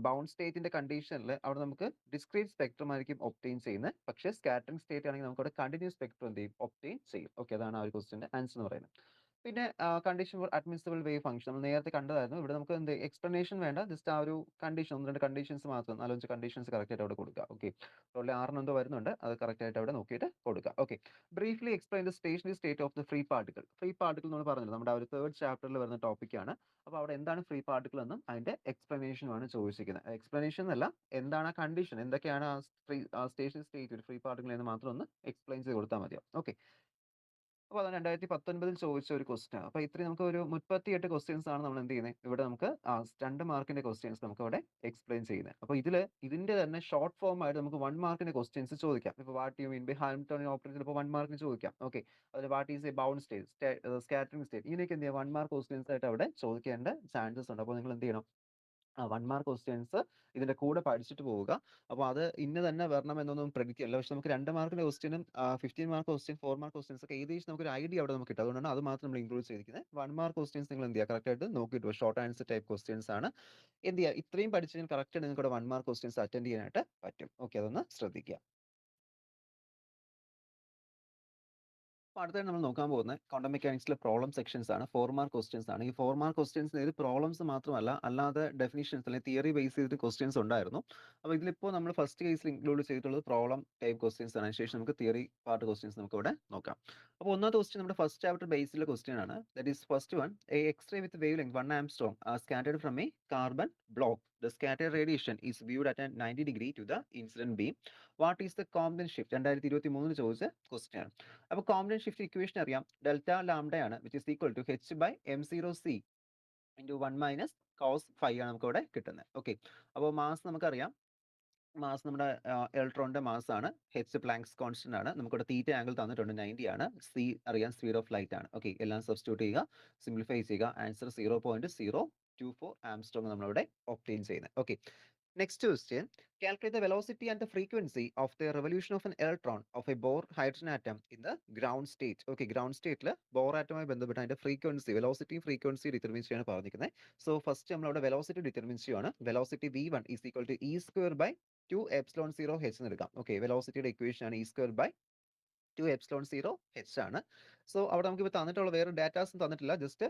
ബൗണ്ട് സ്റ്റേറ്റിന്റെ കണ്ടീഷനിൽ അവിടെ നമുക്ക് ഡിസ്ക്രീറ്റ് സ്പെക്ട്രം ആയിരിക്കും ഒപ്റ്റെയിൻ ചെയ്യുന്നത്. പക്ഷേ സ്കാറ്ററിംഗ് സ്റ്റേറ്റ് ആണെങ്കിൽ നമുക്ക് അവിടെ കണ്ടിന്യൂസ് സ്പെക്ട്രം എന്ത് ചെയ്യും ഒപ്റ്റെയിൻ ചെയ്യും. ഓക്കെ, അതാണ് ആ ഒരു ക്വസ്റ്റിന്റെ ആൻസർ എന്ന് പറയുന്നത്. പിന്നെ condition for admissible wave function നമ്മൾ നേരത്തെ കണ്ടതായിരുന്നു. ഇവിടെ നമുക്ക് എന്ത് എക്സ്പ്ലനേഷൻ വേണ്ട, ജസ്റ്റ് ആ ഒരു കണ്ടീഷൻ, ഒന്ന് രണ്ട് കണ്ടീഷൻസ് മാത്രം, 4-5 കണ്ടീഷൻസ് കറക്റ്റ് ആയിട്ട് അവിടെ കൊടുക്കുക. ഓക്കെ, ടോട്ടൽ 6 എന്തോ വരുന്നുണ്ട്, അത് കറക്റ്റ് ആയിട്ട് അവിടെ നോക്കിയിട്ട് കൊടുക്കുക. Okay, briefly explain the stationary state of the free particle. Free particle നമ്മൾ പറഞ്ഞത് നമ്മുടെ ആ ഒരു 3rd ചാപ്റ്ററിൽ വരുന്ന ടോപ്പിക്കാണ്. അപ്പോൾ അവിടെ എന്താണ് ഫ്രീ പാർട്ടിക്കിൾ എന്നും അതിന്റെ എക്സ്പ്ലനേഷനുമാണ് ചോദിച്ചിരിക്കുന്നത്. എക്സ്പ്ലനേഷൻ എന്നല്ല, എന്താണ് ആ കണ്ടീഷൻ, എന്തൊക്കെയാണ് ആ ഫ്രീ സ്റ്റേഷണറി സ്റ്റേറ്റ് ഒരു ഫ്രീ പാർട്ടിക്കിൾ എന്ന് മാത്രം ഒന്ന് എക്സ്പ്ലെയിൻ ചെയ്ത് കൊടുത്താൽ മതിയാവും. ഓക്കെ, അപ്പോൾ അത് 2019 ചോദിച്ച ഒരു ക്വസ്റ്റ്യൻ ആണ്. അപ്പോൾ ഇത്രയും നമുക്ക് ഒരു 38 ക്വസ്റ്റ്യൻസ് ആണ് നമ്മൾ എന്ത് ചെയ്യുന്നത് ഇവിടെ നമുക്ക് 2 മാർക്കിന്റെ ക്വസ്റ്റ്യൻസ് നമുക്ക് അവിടെ എക്സ്പ്ലെയിൻ ചെയ്യുന്നത്. അപ്പോൾ ഇതിന്റെ തന്നെ ഷോർട്ട് ഫോം ആയിട്ട് നമുക്ക് 1 മാർക്കിന്റെ ക്വസ്റ്റ്യൻസ് ചോദിക്കാം. ഇപ്പോൾ what you mean by Hamiltonian operator ചിലപ്പോൾ 1 മാർക്കിന് ചോദിക്കാം. ഓക്കെ, അതിൽ what is a bound state, scattering state, ഇതിനൊക്കെ എന്ത് ചെയ്യാം 1 മാർക്ക് ക്വസ്റ്റ്യൻസ് ആയിട്ട് അവിടെ ചോദിക്കേണ്ട ചാൻസസ് ഉണ്ട്. അപ്പോൾ നിങ്ങൾ എന്ത് ചെയ്യണം, 1 മാർക്ക് ക്വസ്റ്റ്യൻസ് ഇതിന്റെ കൂടെ പഠിച്ചിട്ട് പോവുക. അപ്പോൾ അത് ഇന്ന തന്നെ വരണം എന്നൊന്നും പ്രെഡിക്റ്റ് ചെയ്യില്ല. പക്ഷെ നമുക്ക് 2 മാർക്കിന്റെ ക്വസ്റ്റ്യനും 15 മാർക്ക് ക്വസ്റ്റ്യൻ, 4 മാർക്ക് ക്വസ്റ്റ്യൻസ് ഒക്കെ ഏകദേശം നമുക്ക് ഒരു ഐഡിയ അവിടെ നമുക്ക് കിട്ടും. അതുകൊണ്ടാണ് അത് മാത്രം നമ്മൾ ഇൻക്ലൂഡ് ചെയ്തിരിക്കുന്നത്. 1 മാർക്ക് ക്വസ്റ്റ്യൻസ് നിങ്ങൾ എന്ത് ചെയ്യുക, കറക്റ്റ് ആയിട്ട് നോക്കിയിട്ട് ഷോർട്ട് ആൻസർ ടൈപ്പ് ക്വസ്റ്റ്യൻസ് ആണ്. എന്ത് ചെയ്യുക, ഇത്രയും പഠിച്ചു കഴിഞ്ഞാൽ കറക്റ്റ് നിങ്ങൾക്ക് ഇവിടെ 1 മാർക്ക് ക്വസ്റ്റ്യൻസ് അറ്റൻഡ് ചെയ്യാനായിട്ട് പറ്റും. ഓക്കെ, അതൊന്ന് ശ്രദ്ധിക്കുക. അപ്പോൾ അടുത്തായിട്ട് നമ്മൾ നോക്കാൻ പോകുന്നത് ക്വാണ്ടം മെക്കാനിക്സിലെ പ്രോബ്ലം സെക്ഷൻസ് ആണ്. 4 മാർക്ക് ക്വസ്റ്റ്യൻസ് ആണ്. ഈ 4 മാർക്ക് ക്വസ്റ്റ്യൻസിന് ഇത് പ്രോബ്ലംസ് മാത്രമല്ല, അല്ലാതെ ഡെഫിനിഷൻസ് അല്ലെങ്കിൽ തിയറി ബേസ് ചെയ്തിട്ട് ക്വസ്റ്റ്യൻസ് ഉണ്ടായിരുന്നു. അപ്പോൾ ഇതിലിപ്പോൾ നമ്മൾ ഫസ്റ്റ് കേസിൽ ഇൻക്ലൂഡ് ചെയ്തിട്ടുള്ളത് പ്രോബ്ലം ടൈപ്പ് ക്വസ്റ്റ്യൻസ് ആണ്. അതിനുശേഷം നമുക്ക് തിയറി പാർട്ട് ക്വസ്റ്റ്യൻസ് നമുക്ക് ഇവിടെ നോക്കാം. അപ്പോൾ ഒന്നാമത്തെ ക്വസ്റ്റ്യൻ നമ്മുടെ ഫസ്റ്റ് ചാപ്റ്റർ ബേസിലെ ക്വസ്റ്റ്യൻ ആണ്. That is first one, a X-ray with wave length 1 angstrom scattered from a carbon block. The scattered radiation is viewed at a 90 degree to the incident beam. What is the Compton shift? 2023 ചോദിച്ച question ആണ്. അപ്പോൾ Compton shift equation അറിയാം, delta ലാംഡയാണ് which is equal to H by m0c into 1 minus cos phi ആണ് നമുക്ക് ഇവിടെ കിട്ടുന്നത്. Okay, അപ്പോൾ മാസ് നമുക്കറിയാം, മാസ് നമ്മുടെ ഇലക്ട്രോണിന്റെ മാസ് ആണ്, എച്ച് പ്ലാങ്ക്സ് കോൺസ്റ്റന്റ് ആണ്. നമുക്കിവിടെ തീറ്റ ആംഗിൾ തന്നിട്ടുണ്ട് 90 ആണ്. സി അറിയാം, സ്പീഡ് ഓഫ് ലൈറ്റ് ആണ്. ഓക്കെ, എല്ലാം സബ്സ്റ്റിറ്റ്യൂട്ട് ചെയ്യുക, സിംപ്ലിഫൈ ചെയ്യുക, ആൻസർ 0.024 ആംസ്ട്രോങ് നമ്മളിവിടെ ഒപ്റ്റെയിൻ ചെയ്യുന്നത്. Okay, next question, calculate the velocity and the frequency of the revolution of an electron of a Bohr hydrogen atom in the ground state. Okay, ground state Bohr atom ബന്ധപ്പെട്ട് അതിന്റെ frequency, velocity frequency determine ചെയ്യാൻ പറഞ്ഞിരിക്കുന്നത്. So first നമ്മൾ അവിടെ velocity determine ചെയ്യുകയാണ്. Velocity v1 is equal to e square by 2 epsilon 0 h എന്ന് എടുക്കാം. Okay, വെലോസിറ്റിയുടെ ഇക്വേഷൻ ആണ് e square by 2 epsilon 0 h ആണ്. സോ അവിടെ നമുക്ക് ഇപ്പോൾ തന്നിട്ടുള്ള വേറെ ഡാറ്റാസും തന്നിട്ടില്ല, ജസ്റ്റ്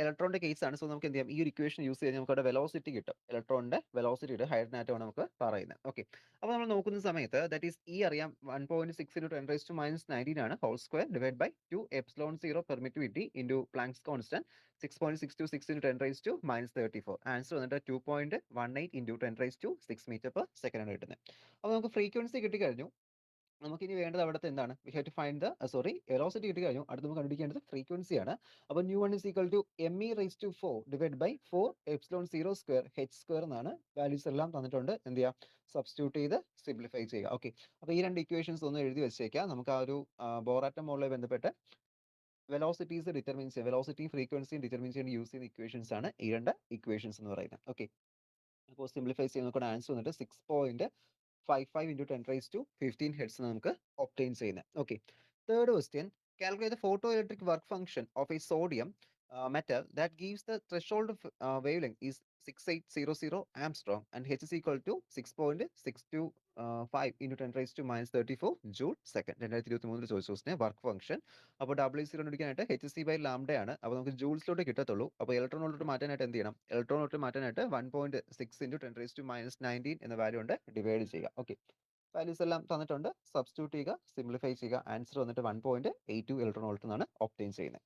ഇലക്ട്രോണിന്റെ കേസ് ആണ്. സോ നമുക്ക് എന്ത് ചെയ്യാം, ഈ ഒരു ഇക്വേഷൻ യൂസ് ചെയ്ത് നമുക്ക് അവിടെ വെലോസിറ്റി കിട്ടും, ഇലക്ട്രോണിന്റെ വെലോസിറ്റിയുടെ ഹൈഡ്രജൻ ആറ്റം ആണ് നമുക്ക് പറയുന്നത്. ഓക്കെ, അപ്പോൾ നമ്മൾ നോക്കുന്ന സമയത്ത് ദാറ്റ് ഈസ് ഇ അറിയാം 1.6 × 10⁻⁹ ആണ് whole square divide by 2 epsilon 0 permittivity into Planck's constant 6.626 × 10⁻34. Answer വന്നിട്ട് 2.18 ഇൻറ്റു 10⁻6 മീറ്റർ പെർ സെക്കൻഡ് ആണ് കിട്ടുന്നത്. അപ്പോൾ നമുക്ക് ഫ്രീക്വൻസി കിട്ടിക്കഴിഞ്ഞു. നമുക്കിനി വേണ്ടത് അവിടുത്തെ എന്താണ്, we have to find the velocity കിട്ടി കഴിഞ്ഞു. അടുത്ത് നമുക്ക് കണ്ടുപിടിക്കേണ്ടത് ഫ്രീക്വൻസി ആണ്. അപ്പോൾ nu one is equal to me⁻⁴ divide by 4 epsilon 0 square h square എന്നാണ്. വാല്യൂസ് എല്ലാം തന്നിട്ടുണ്ട്. എന്ത് ചെയ്യുക, സബ്സ്റ്റിറ്റ്യൂട്ട് ചെയ്ത് സിംപ്ലിഫൈ ചെയ്യുക. ഓക്കെ, അപ്പോൾ ഈ രണ്ട് ഇക്വേഷൻസ് ഒന്ന് എഴുതി വെച്ചേക്കാം. നമുക്ക് ആ ഒരു ബോറാറ്റം മോളുമായി ബന്ധപ്പെട്ട് വെലോസിറ്റീസ് ഡിറ്റർമിൻ ചെയ്യുക, വെലോസിറ്റിയും ഫ്രീക്വൻസിയും ഡിറ്റർമിൻ ചെയ്യാൻ യൂസ് ചെയ്യുന്ന ഇക്വേഷൻസ് ആണ് ഈ രണ്ട് ഇക്വേഷൻസ് എന്ന് പറയുന്നത്. ഓക്കെ, അപ്പോൾ സിംപ്ലിഫൈ ചെയ്യുന്ന നമുക്ക് ആൻസർ വന്നിട്ട് 6.55 into 10⁻15 ഹെർട്സ് നമുക്ക് ഒപ്റ്റെയിൻ ചെയ്യുന്നത്. Okay, third question, calculate the photo electric work function of A sodium metal that gives the threshold wavelength is 6800 Armstrong and h is equal to 6.625 into 10⁻34 joule second. 2023 ചോദിച്ച ക്വസ്റ്റിന് work function. അപ്പോൾ W0 കണ്ടുപിടിക്കാനായിട്ട് HC by lambda ആണ്. അപ്പോൾ നമുക്ക് ജൂൾസിലോട്ട് കിട്ടത്തുള്ളൂ. അപ്പോൾ ഇലക്ട്രോണിലോട്ട് മാറ്റാനായിട്ട് എന്ത് ചെയ്യണം, ഇലക്ട്രോണിലോട്ട് മാറ്റാനായിട്ട് 1.6 into 10⁻19 എന്ന വാല്യൂ കൊണ്ട് ഡിവൈഡ് ചെയ്യുക. ഓക്കെ, വാല്യൂസ് എല്ലാം തന്നിട്ടുണ്ട്, സബ്സ്റ്റിറ്റ്യൂട്ട് ചെയ്യുക, സിംപ്ലിഫൈ ചെയ്യുക, ആൻസർ വന്നിട്ട് 1.82 ഇലക്ട്രോൺ വോൾട്ട് എന്നാണ് ഒപ്റ്റെയിൻ ചെയ്യുന്നത്.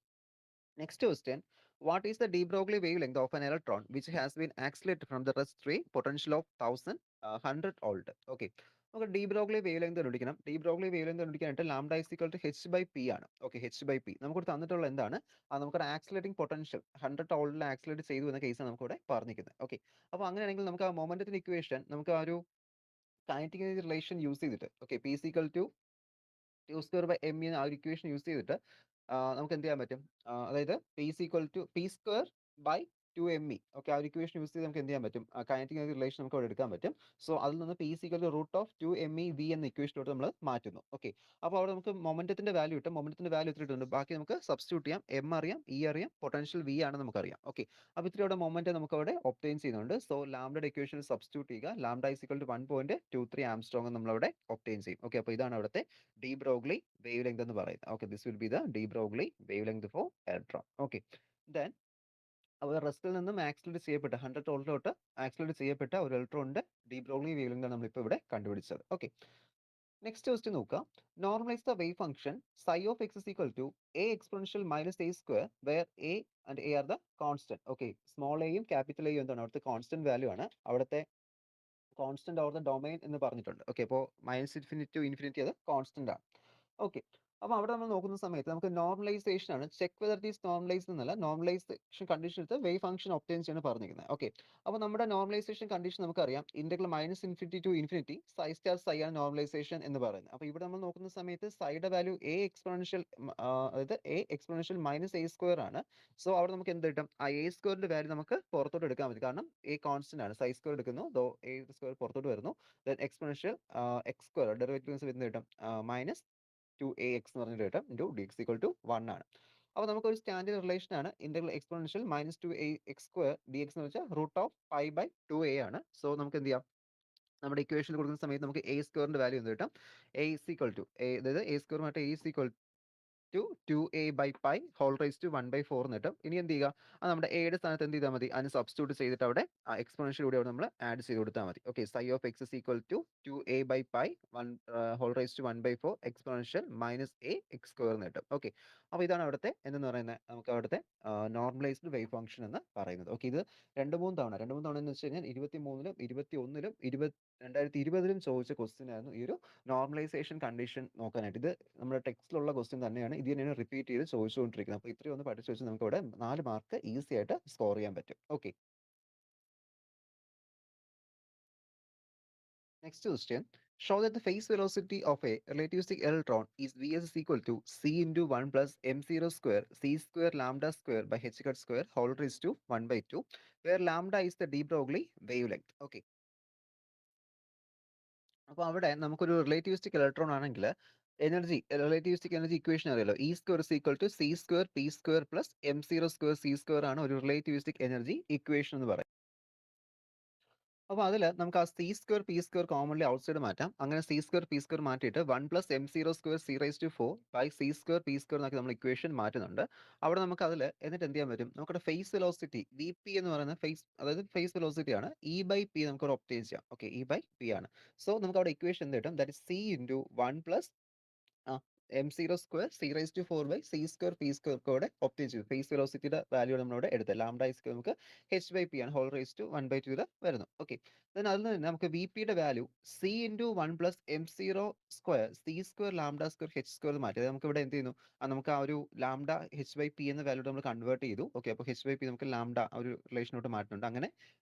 Next question, what is the de Broglie wavelength of an electron which has been accelerated from the rest free potential of 100 volt? Okay, നമുക്ക് de Broglie wave length കണ്ടുപിടിക്കണം. De Broglie wave length കണ്ടുപിടിക്കാനായിട്ട് lambda is equal to h by P ആണ്. Okay, h by P നമുക്ക് തന്നിട്ടുള്ള എന്താണ്, നമുക്ക് accelerating potential 100 വോൾട്ടിൽ accelerate ചെയ്തു എന്ന കേസാണ് നമുക്ക് ഇവിടെ പറഞ്ഞിരിക്കുന്നത്. ഓക്കെ, അപ്പോൾ അങ്ങനെയാണെങ്കിൽ നമുക്ക് ആ മൊമെന്റത്തിന്റെ ഇക്വേഷൻ നമുക്ക് ആ ഒരു കൈനറ്റിക് എനർജി റിലേഷൻ യൂസ് ചെയ്തിട്ട് okay p is equal to two square by m എന്ന ആ ഒരു ഇക്വേഷൻ യൂസ് ചെയ്തിട്ട് നമുക്ക് എന്ത് ചെയ്യാൻ പറ്റും അതായത് p is equal to p square by two m e okay ആ ഒരു ഇക്വേഷൻ യൂസ് ചെയ്ത് നമുക്ക് എന്ത് ചെയ്യാൻ പറ്റും കൈനറ്റിക് എനർജി റിലേഷൻ നമുക്ക് അവിടെ എടുക്കാൻ പറ്റും. സോ അതിൽ നിന്ന് p is equal to root of two m e v എന്ന ഇക്വേഷനിലോട്ട് നമ്മൾ മാറ്റുന്നു. ഓക്കെ അപ്പോൾ അവിടെ നമുക്ക് മൊമെന്റത്തിന്റെ വാല്യൂ കിട്ടും. മൊമെന്റത്തിന്റെ വാല്യൂ എത്ര ഇട്ടുണ്ട് ബാക്കി നമുക്ക് സബ്സ്റ്റിറ്റ്യൂട്ട് ചെയ്യാം. എം അറിയാം, ഇ അറിയാം, പൊട്ടൻഷ്യൽ വി ആണ് നമുക്കറിയാം. ഓക്കെ അപ്പോൾ ഇത്തിരി അവിടെ മൊമെന്റ് നമുക്ക് അവിടെ ഒപ്റ്റെയിൻ ചെയ്യുന്നുണ്ട്. സോ ലാംഡയുടെ ഇക്വേഷൻ സബ്സ്റ്റിറ്റ്യൂട്ട് ചെയ്യുക. Lambda is equal to 1.23 angstrom നമ്മൾ അവിടെ ഒപ്റ്റെയിൻ ചെയ്യും. ഓക്കെ അപ്പോൾ ഇതാണ് അവിടുത്തെ ഡി ബ്രോഗ്ലി വേവ് ലെങ്ത് എന്ന് പറയുന്നത്. Okay this will be the de Broglie wave length for electron. Okay then അപ്പോൾ റെസ്റ്റിൽ നിന്നും ആക്സിലറേറ്റ് ചെയ്യപ്പെട്ട 100 വോൾട്ടിലോട്ട് ആക്സിലറേറ്റ് ചെയ്യപ്പെട്ട ഒരു ഇലക്ട്രോണിന്റെ ഡി ബ്രോഗ്ലി വേവ് ലെങ്ത് നമ്മളിപ്പോൾ ഇവിടെ കണ്ടുപിടിച്ചത്. ഓക്കെ നെക്സ്റ്റ് ക്വസ്റ്റ്യൻ നോക്കുക. Normalise the wave function psi of x is equal to a exponential minus a square where a and a are the constant. Okay small എയും capital എയും എന്താണ് അവിടുത്തെ constant value ആണ്. അവിടുത്തെ കോൺസ്റ്റന്റ് ഓർ ദ ഡൊമൈൻ എന്ന് പറഞ്ഞിട്ടുണ്ട്. Okay അപ്പോൾ minus infinity to infinity അത് കോൺസ്റ്റന്റ് ആണ്. ഓക്കെ അപ്പോൾ അവിടെ നമ്മൾ നോക്കുന്ന സമയത്ത് നമുക്ക് നോർമലൈസേഷൻ ആണ്. Check whether it is normalised എന്നല്ല, നോർമലൈസേഷൻ കണ്ടീഷൻ എടുത്ത് വേവ് ഫംഗ്ഷൻ ഒബ്റ്റെയിൻ ചെയ്യാൻ പറഞ്ഞിരിക്കുന്നത്. ഓക്കെ അപ്പോൾ നമ്മുടെ നോർമലൈസേഷൻ കണ്ടീഷൻ നമുക്കറിയാം integral minus infinity to infinity psi star psi ആണ് നോർമലൈസേഷൻ എന്ന് പറയുന്നത്. അപ്പോൾ ഇവിടെ നമ്മൾ നോക്കുന്ന സമയത്ത് സൈയുടെ വാല്യൂ എ എക്സ്പോണൻഷ്യൽ അതായത് a exponential minus a square ആണ്. സോ അവിടെ നമുക്ക് എന്ത് കിട്ടും ആ എ സ്ക്വയറിന്റെ വാല്യൂ നമുക്ക് പുറത്തോട്ട് എടുക്കാൻ പറ്റും. കാരണം എ കോൺസ്റ്റന്റ് ആണ്. സൈ സ്ക്വയർ എടുക്കുന്നു ദോ എ സ്ക്വയർ പുറത്തോട്ട് വരുന്നു. Then exponential x square derivatives എന്ത് കിട്ടും മൈനസ് ടു എ എക്സ് എന്ന് പറഞ്ഞിട്ട് കിട്ടും into d x equal to 1 ആണ്. അപ്പോൾ നമുക്കൊരു സ്റ്റാൻഡേർഡ് റിലേഷൻ ആണ് integral exponential minus two a x square d x എന്ന് വെച്ചാൽ root of pi by two a ആണ്. സോ നമുക്ക് എന്ത് ചെയ്യാം നമ്മുടെ ഇക്വേഷനിൽ കൊടുക്കുന്ന സമയത്ത് നമുക്ക് എ സ്ക്വയറിന്റെ വാല്യൂ എന്ത് കിട്ടും a is equal to a അതായത് എ സ്ക്വയർ മാറ്റി a is equal to 2a by pi whole raised to 1/4 എന്ന് കിട്ടും. ഇനി എന്ത് ചെയ്യുക അത് നമ്മുടെ എയുടെ സ്ഥാനത്ത് എന്ത് ചെയ്താൽ മതി അതിന് സബ്സ്റ്റിറ്റ്യൂട്ട് ചെയ്തിട്ട് അവിടെ എക്സ്പോണൻഷ്യൽ കൂടി അവിടെ നമ്മൾ ആഡ് ചെയ്ത് കൊടുത്താൽ മതി. Okay psi of x is equal to 2a by pi 1 whole raise to 1/4 exponential minus a x square എന്ന് കിട്ടും. ഓക്കെ അപ്പോൾ ഇതാണ് അവിടുത്തെ എന്തെന്ന് പറയുന്നത് നമുക്ക് അവിടുത്തെ നോർമലൈസ്ഡ് വേവ് ഫംഗ്ഷൻ എന്ന് പറയുന്നത്. ഓക്കെ ഇത് രണ്ട് മൂന്ന് തവണ എന്ന് വെച്ച് കഴിഞ്ഞാൽ 23-ലും 21-ലും 2020-ലും ചോദിച്ച ക്വസ്റ്റ്യൻ ആയിരുന്നു ഈ ഒരു നോർമലൈസേഷൻ കണ്ടീഷൻ നോക്കാനായിട്ട്. ഇത് നമ്മുടെ ടെക്സ്റ്റിലുള്ള ക്വസ്റ്റ്യൻ തന്നെയാണ്. ഇത് തന്നെയാണ് റിപ്പീറ്റ് ചെയ്ത് ചോദിച്ചുകൊണ്ടിരിക്കുന്നത്. അപ്പോൾ ഇത്രയും ഒന്ന് പഠിച്ചു വെച്ച് നമുക്ക് ഇവിടെ 4 മാർക്ക് ഈസി ആയിട്ട് സ്കോർ ചെയ്യാൻ പറ്റും. Okay next question show that the phase velocity of a relativistic electron is vs is equal to c into 1 plus m0 square c square lambda square by h cut square whole raised to 1/2 where lambda is the de Broglie wavelength. Okay അപ്പോൾ അവിടെ നമുക്കൊരു relativistic electron ആണെങ്കിൽ relativistic energy equation അറിയാലോ e square is equal to c square p square plus m0 square C square ആണ് ഒരു relativistic energy equation എന്ന് പറയുന്നത്. അപ്പോൾ അതിൽ നമുക്ക് ആ c square p square commonly outside മാറ്റാം. അങ്ങനെ സി സ്ക്വയർ പി സ്ക്വയർ മാറ്റിയിട്ട് 1 plus m0 square c raise to 4 by c square p square എന്നൊക്കെ നമ്മൾ ഇക്വേഷൻ മാറ്റുന്നുണ്ട്. അവിടെ നമുക്ക് അതിൽ എന്നിട്ട് എന്ത് ചെയ്യാൻ പറ്റും നമുക്കവിടെ ഫേസ് വെലോസിറ്റി വി പി എന്ന് പറയുന്ന അതായത് ഫേസ് വെലോസിറ്റി ആണ് ഇ ബൈ പി നമുക്ക് ഒപ്റ്റെയിൻ ചെയ്യാം. ഓക്കെ ഇ ബൈ പി ആണ്. സോ നമുക്ക് അവിടെ ഇക്വേഷൻ എന്ത് കിട്ടും that is c into 1 plus m0 square c raise to 4 by c square p square കൂടെ ഒപ്റ്റെയിൻ ചെയ്തു. ഫേസ് വെലോസിറ്റിയുടെ വാല്യൂ നമ്മളിവിടെ എടുത്തത് ലാംഡ ഇസ് നമുക്ക് h ബൈ പി ആണ് ഹോൾ റൈസ് ടു 1/2 വരുന്നു. ഓക്കെ ദെൻ അതിൽ നിന്ന് നമുക്ക് വി പിയുടെ value C into 1 plus m0 square C square lambda square h square മാറ്റി അതായത് നമുക്ക് ഇവിടെ എന്ത് ചെയ്യുന്നു നമുക്ക് ആ ഒരു ലാംഡ h ബൈ പി എന്ന വാല്യൂ നമ്മൾ കൺവേർട്ട് ചെയ്തു. ഓക്കെ അപ്പോൾ h ബൈ പി നമുക്ക് ലാംഡ ആ ഒരു റിലേഷനോട്ട് മാറ്റുന്നുണ്ട്. അങ്ങനെ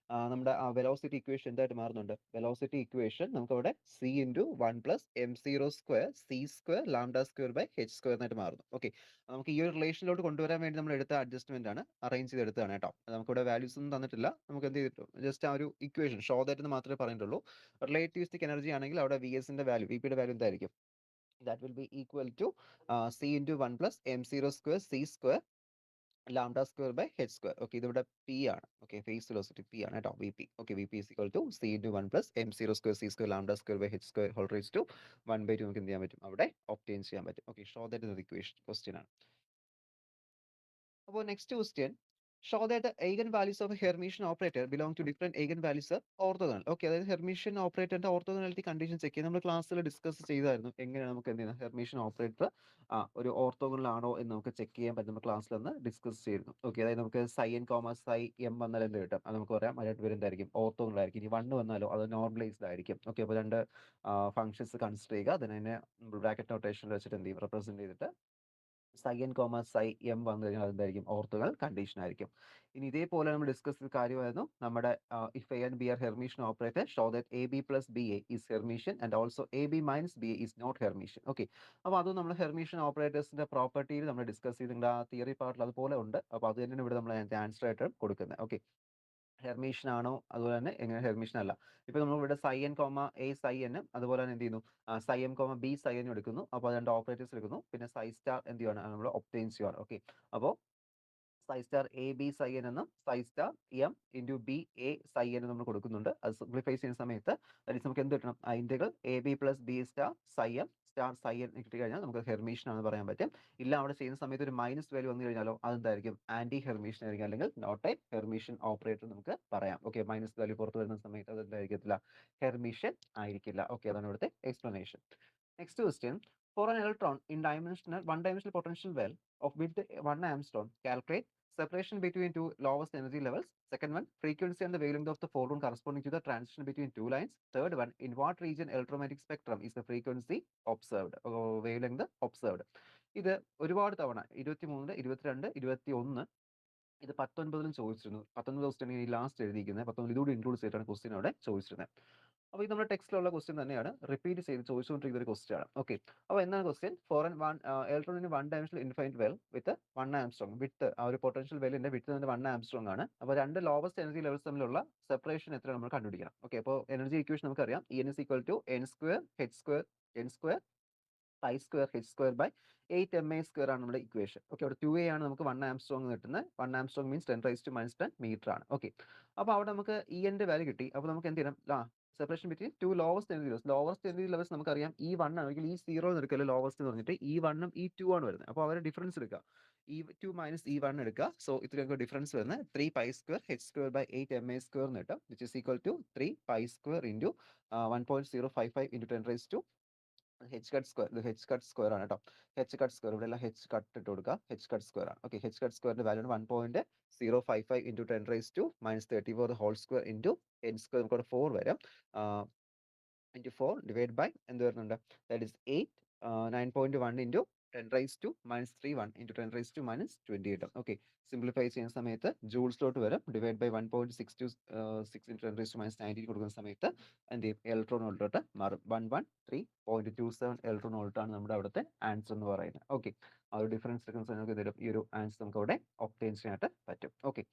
നമ്മുടെ ആ വെലോസിറ്റി ഇക്വേഷൻ എന്തായിട്ട് മാറുന്നുണ്ട് വെലോസിറ്റി ഇക്വേഷൻ നമുക്ക് അവിടെ C into 1 plus m0 square C square lambda square by h square എന്നായിട്ട് മാറുന്നു. ഓക്കെ നമുക്ക് ഈ ഒരു റിലേഷനിലോട്ട് കൊണ്ടുവരാൻ വേണ്ടി നമ്മൾ എടുത്ത അഡ്ജസ്റ്റ്മെന്റ് ആണ് അറേഞ്ച് ചെയ്തെടുത്തതാണ് കേട്ടോ. നമുക്കിവിടെ വാല്യൂസ് ഒന്നും തന്നിട്ടില്ല. നമുക്ക് എന്ത് ചെയ്തിട്ടു ജസ്റ്റ് ആ ഒരു ഇക്വേഷൻ ഷോ ദാറ്റ് എന്ന് മാത്രമേ പറഞ്ഞിട്ടുള്ളൂ. റിലേറ്റിവിസ്റ്റിക് എനർജി ആണെങ്കിൽ അവിടെ വി എസിന്റെ വാല്യൂ വി പിയുടെ വാല്യൂ എന്തായിരിക്കും that will be equal to c into 1 plus m0 square c square lambda square by h square. Okay ഇതിവിടെ പി ആണ്. ഓക്കെ ഫേസ് വെലോസിറ്റി പി ആണ് കേട്ടോ v p. Okay v p is equal to c into 1 plus m0 square C square lambda square by h square whole raise to 1/2 നമുക്ക് എന്ത് ചെയ്യാൻ പറ്റും അവിടെ obtain ചെയ്യാൻ പറ്റും. Okay show that equation question ആണ്. അപ്പോൾ next question show that eigen values of a Hermitian operator belong to different eigen values are orthogonal. Okay അതായത് ഹെർമീഷ്യൻ ഓപ്പറേറ്ററിന്റെ ഓർത്തോഗണാലിറ്റി കണ്ടീഷൻ ചെക്ക് ചെയ്യാൻ നമ്മൾ ക്ലാസ്സിൽ ഡിസ്കസ് ചെയ്തായിരുന്നു. എങ്ങനെയാണ് നമുക്ക് എന്ത് ചെയ്യുന്നത് ഹെർമീഷ്യൻ ഓപ്പറേറ്റർ ഒരു ഓർത്തോഗണൽ ആണോ എന്ന് നമുക്ക് ചെക്ക് ചെയ്യാൻ പറ്റും. നമ്മൾ ക്ലാസ്സിൽ ഒന്ന് ഡിസ്കസ് ചെയ്തിരുന്നു. ഓക്കെ അതായത് നമുക്ക് psi n comma psi m വന്നാൽ എന്ത് കിട്ടും അത് നമുക്ക് പറയാം അത് രണ്ടുപേരും എന്തായിരിക്കും ഓർത്തോഗണൽ ആയിരിക്കും. ഇനി 1 വന്നാലോ അത് നോർമലൈസ്ഡ് ആയിരിക്കും. ഓക്കെ അപ്പോൾ രണ്ട് ഫംഗ്ഷൻസ് കൺസിഡർ ചെയ്യുക അതിനെ ബ്രാക്കറ്റ് നൊട്ടേഷനിൽ വെച്ചിട്ട് എന്ത് ചെയ്യും റെപ്രസെന്റ് ചെയ്തിട്ട് psi n comma psi m വന്നു കഴിഞ്ഞാൽ അതെന്തായിരിക്കും ഓർത്തോഗണൽ കണ്ടീഷൻ ആയിരിക്കും. ഇനി ഇതേപോലെ നമ്മൾ ഡിസ്കസ് ചെയ്ത കാര്യമായിരുന്നു നമ്മുടെ if A and B are Hermitian operator show that A B plus B A is Hermitian and also A B minus B A is not Hermitian. Okay, അപ്പോൾ അതും നമ്മൾ ഹെർമീഷ്യൻ ഓപ്പറേറ്റേഴ്സിന്റെ പ്രോപ്പർട്ടിയിൽ നമ്മൾ ഡിസ്കസ് ചെയ്തിട്ടുണ്ട്. ആ തിയറി പാർട്ടിൽ അതുപോലെ ഉണ്ട്. അപ്പോൾ അത് തന്നെയാണ് ഇവിടെ നമ്മൾ ആൻസർ ആയിട്ട് കൊടുക്കുന്നത്. ഓക്കെ, ഹെർമീഷ്യൻ ആണോ അതുപോലെ തന്നെ എങ്ങനെ ഹെർമീഷ്യൻ അല്ല. ഇപ്പൊ നമ്മൾ ഇവിടെ സൈ എൻ കോമ എ സൈ എന്നും അതുപോലെ തന്നെ എന്ത് ചെയ്യുന്നു സൈ എം കോമ ബി സൈ എന്നും എടുക്കുന്നു. അപ്പോൾ രണ്ട് ഓപ്പറേറ്റേഴ്സ് എടുക്കുന്നു. പിന്നെ സൈ സ്റ്റാർ എന്ത് ചെയ്യുകയാണ് നമ്മൾ ഒപ്റ്റെയിൻ ചെയ്യുകയാണ്. ഓക്കെ, അപ്പോൾ psi star A B psi N എന്നും psi star M into B A psi N നമ്മൾ കൊടുക്കുന്നുണ്ട്. അത് സിംപ്ലിഫൈ ചെയ്യുന്ന സമയത്ത് നമുക്ക് എന്ത് കിട്ടണം, integral A B plus B star psi M star psi N കിട്ടി കഴിഞ്ഞാൽ നമുക്ക് ഹെർമീഷ്യൻ ആണെന്ന് പറയാൻ പറ്റും. ഇല്ല അവിടെ ചെയ്യുന്ന സമയത്ത് ഒരു മൈനസ് വാല്യൂ വന്നു കഴിഞ്ഞാലോ അതെന്തായിരിക്കും ആന്റി ഹെർമീഷ്യൻ ആയിരിക്കും, അല്ലെങ്കിൽ നോട്ട് എ ഹെർമീഷ്യൻ ഓപ്പറേറ്റർ നമുക്ക് പറയാം. ഓക്കെ, മൈനസ് വാല്യൂ പുറത്ത് വരുന്ന സമയത്ത് അത് എന്തായിരിക്കത്തില്ല, ഹെർമീഷ്യൻ ആയിരിക്കില്ല. ഓക്കെ, അതാണ് ഇവിടുത്തെ explanation. Next question, for an electron in one-dimensional potential well of width 1 angstrom, calculate separation between two lowest energy levels. Second one, frequency and the wavelength of the photon corresponding to the transition between two lines. Third one, in what region electromagnetic spectrum is the frequency observed, wavelength observed. ഇത് ഒരുപാട് തവണ 23, 22, 21 ഇത് 19ലും ചോദിച്ചിരുന്നു. 19 question ഈ last എഴുതിയിരിക്കുന്നത് 19 ഇതുകൂടി include ചെയ്തിട്ടാണ് question അവിടെ ചോദിച്ചിരുന്നത്. അപ്പോൾ ഇത് നമ്മുടെ ടെക്സ്റ്റിലുള്ള ക്വസ്റ്റ്യൻ തന്നെയാണ്, റിപ്പീറ്റ് ചെയ്ത് ചോദിച്ചുകൊണ്ടിരിക്കുന്ന ഒരു ക്വസ്റ്റ്യൻ ആണ്. ഓക്കെ, അപ്പോൾ എന്താണ് question, for and one electron in one dimensional infinite well with 1 angstrom with, ആ ഒരു പൊട്ടൻഷ്യൽ വെല്ലിന്റെ വിത്ത് തന്നെ 1 ആംസ്ട്രോങ് ആണ്. അപ്പോൾ രണ്ട് ലോവസ്റ്റ് എനർജി ലെവൽസ് തമ്മിലുള്ള സെപ്പറേഷൻ എത്ര നമ്മൾ കണ്ടുപിടിക്കണം. ഓക്കെ, അപ്പോൾ എനർജി ഇക്വേഷൻ നമുക്കറിയാം, En is equal to n square h square n square pi square h square by 8 ma square ആണ് നമ്മുടെ ഇക്വേഷൻ. ഓക്കെ, അവിടെ 2a ആണ് നമുക്ക് 1 ആംസ്ട്രോങ് കിട്ടുന്നത്. 1 ആംസ്ട്രോങ് മീൻസ് 10⁻⁻10 മീറ്റർ ആണ്. ഓക്കെ, അപ്പോൾ അവിടെ നമുക്ക് ന്റെ വാല്യൂ കിട്ടി. അപ്പോൾ നമുക്ക് എന്ത് ചെയ്യണം, separation between two lowest energy levels. Lowest energy levels നമുക്കറിയാം E1 ആണെങ്കിൽ E0 എടുക്കല്ലോ ലോവസ്റ്റ് എന്ന് പറഞ്ഞിട്ട് E1ഉം E2 ആണ് വരുന്നത്. അപ്പോൾ അവരെ ഡിഫറൻസ് എടുക്കുക, E2 മൈനസ് E1 എടുക്കുക. സോ ഇത്രയൊക്കെ ഡിഫറൻസ് വരുന്നത് 3 pi square h square by 8 ma square എന്ന് കിട്ടും, which is equal to 3 pi square into 1.055 into 10 raised to h cut square. ഇത് h cut square ആണ് കേട്ടോ. h cut square ഇവിടെ എല്ലാം h cut ഇട്ട് കൊടുക്കുക. h cut square ആണ്. ഓക്കെ, h cut squareന്റെ value 1.055 into 10 raised to -34 the whole square into n square, നമുക്ക് ഇവിടെ 4 വരാം. into 4 divided by എന്ത് വരുന്നുണ്ട്, that is 8, 9.1 into 10 raised to -31 into 10 raised to -20 കിട്ടും. ഓക്കെ, സിംപ്ലിഫൈ ചെയ്യുന്ന സമയത്ത് ജൂൾസിലോട്ട് വരും. Divide by 1.626 into 10 raised to -19 കൊടുക്കുന്ന സമയത്ത് എന്ത് ചെയ്യും, ഇലക്ട്രോൺ വോൾട്ടോട്ട് മാറും. 113.27 ഇലക്ട്രോൺ വോൾട്ടാണ് നമ്മുടെ അവിടുത്തെ ആൻസർ എന്ന് പറയുന്നത്. ഓക്കെ, ആ ഒരു ഡിഫറൻസ് എടുക്കുന്ന സമയത്ത് നമുക്ക് ഈ ഒരു ആൻസർ നമുക്ക് അവിടെ ഒബ്റ്റെയിൻ ചെയ്യാനായിട്ട് പറ്റും. ഓക്കെ,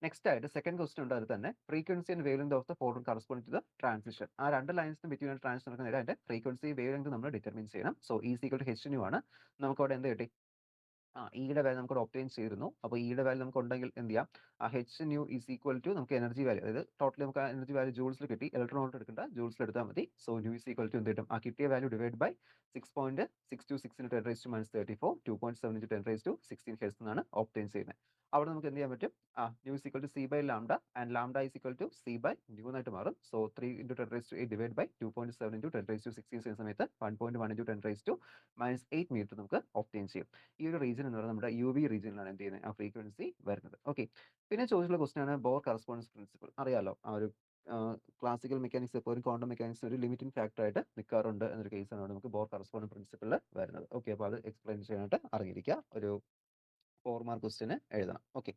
നെക്സ്റ്റ് ആയിട്ട് സെക്കൻഡ് ക്വസ്റ്റ്യൻ ഉണ്ട്, അത് തന്നെ frequency and wave length of the photon corresponding to the transition. ആ രണ്ട് ലൈൻസിന് ബിറ്റ്വീൻ ട്രാൻസിഷൻ നടക്കുന്ന അതിന്റെ ഫ്രീക്വൻസി വേവ് ലെങ്ത് നമ്മൾ ഡിറ്റർമിൻ ചെയ്യണം. So equal to h nu ആണ്. നമുക്ക് അവിടെ എന്ത് കിട്ടി, ഇയുടെ വാല്യൂ നമുക്ക് ഒബ്റ്റെയിൻ ചെയ്തിരുന്നു. അപ്പോൾ ഇയുടെ വാല്യൂ നമുക്ക് ഉണ്ടെങ്കിൽ എന്ത് ചെയ്യാം, h nu is equal to നമുക്ക് എനർജി വാല്യൂ, അതായത് ടോട്ടൽ നമുക്ക് എനർജി വാല്യൂ ജൂൾസിൽ കിട്ടി, ഇലക്ട്രോൺ വോൾട്ട് എടുക്കേണ്ട, ജൂൾസിൽ എടുത്താൽ മതി. So nu is equal to എന്ത് കിട്ടും, ആ കിട്ടിയ value divide by 6.626 into 10 raised to -34, 2.7 into 10 raised to 16 hertz എന്നാണ് ഒബ്റ്റെയിൻ ചെയ്യുന്നത്. അവിടെ നമുക്ക് എന്ത് ചെയ്യാൻ പറ്റും, nu is equal to c by lambda and lambda is equal to c by nu എന്നായിട്ട് മാറും. സോ 3 into 10 raised to 8 divide by 2.7 into 10 raised to 16 ചെയ്യുന്ന സമയത്ത് 1.1 into 10 raised to -8 മീറ്റർ നമുക്ക് ഒബ്റ്റെയിൻ ചെയ്യും. ഈ ഒരു റീജിയൻ എന്ന് പറയുന്നത് നമ്മുടെ UV റീജിയനിലാണ് എന്ത് ചെയ്യുന്നത്, ആ ഫ്രീക്വൻസി വരുന്നത്. ഓക്കെ, പിന്നെ ചോദിച്ചിട്ടുള്ള ക്വസ്റ്റൻ ആണ് ബോർ കറസ്പോണ്ടൻസ് പ്രിൻസിപ്പിൾ. അറിയാലോ, ആ ഒരു ക്ലാസിക്കൽ മെക്കാനിക്സ് എപ്പോഴും ക്വാണ്ടം മെക്കാനിക്സ് ഒരു ലിമിറ്റിംഗ് ഫാക്ടർ ആയിട്ട് നിൽക്കാറുണ്ട് എന്നൊരു കേസാണ് നമുക്ക് ബോർ കറസ്പോണ്ടൻസ് പ്രിൻസിപ്പിളിൽ വരുന്നത്. ഓക്കെ, അപ്പോൾ അത് എക്സ്പ്ലെയിൻ ചെയ്യാനായിട്ട് അറിഞ്ഞിരിക്കുക. ഒരു 4 മാർക്ക് ക്വസ്റ്റ്യന് എഴുതണം. Okay,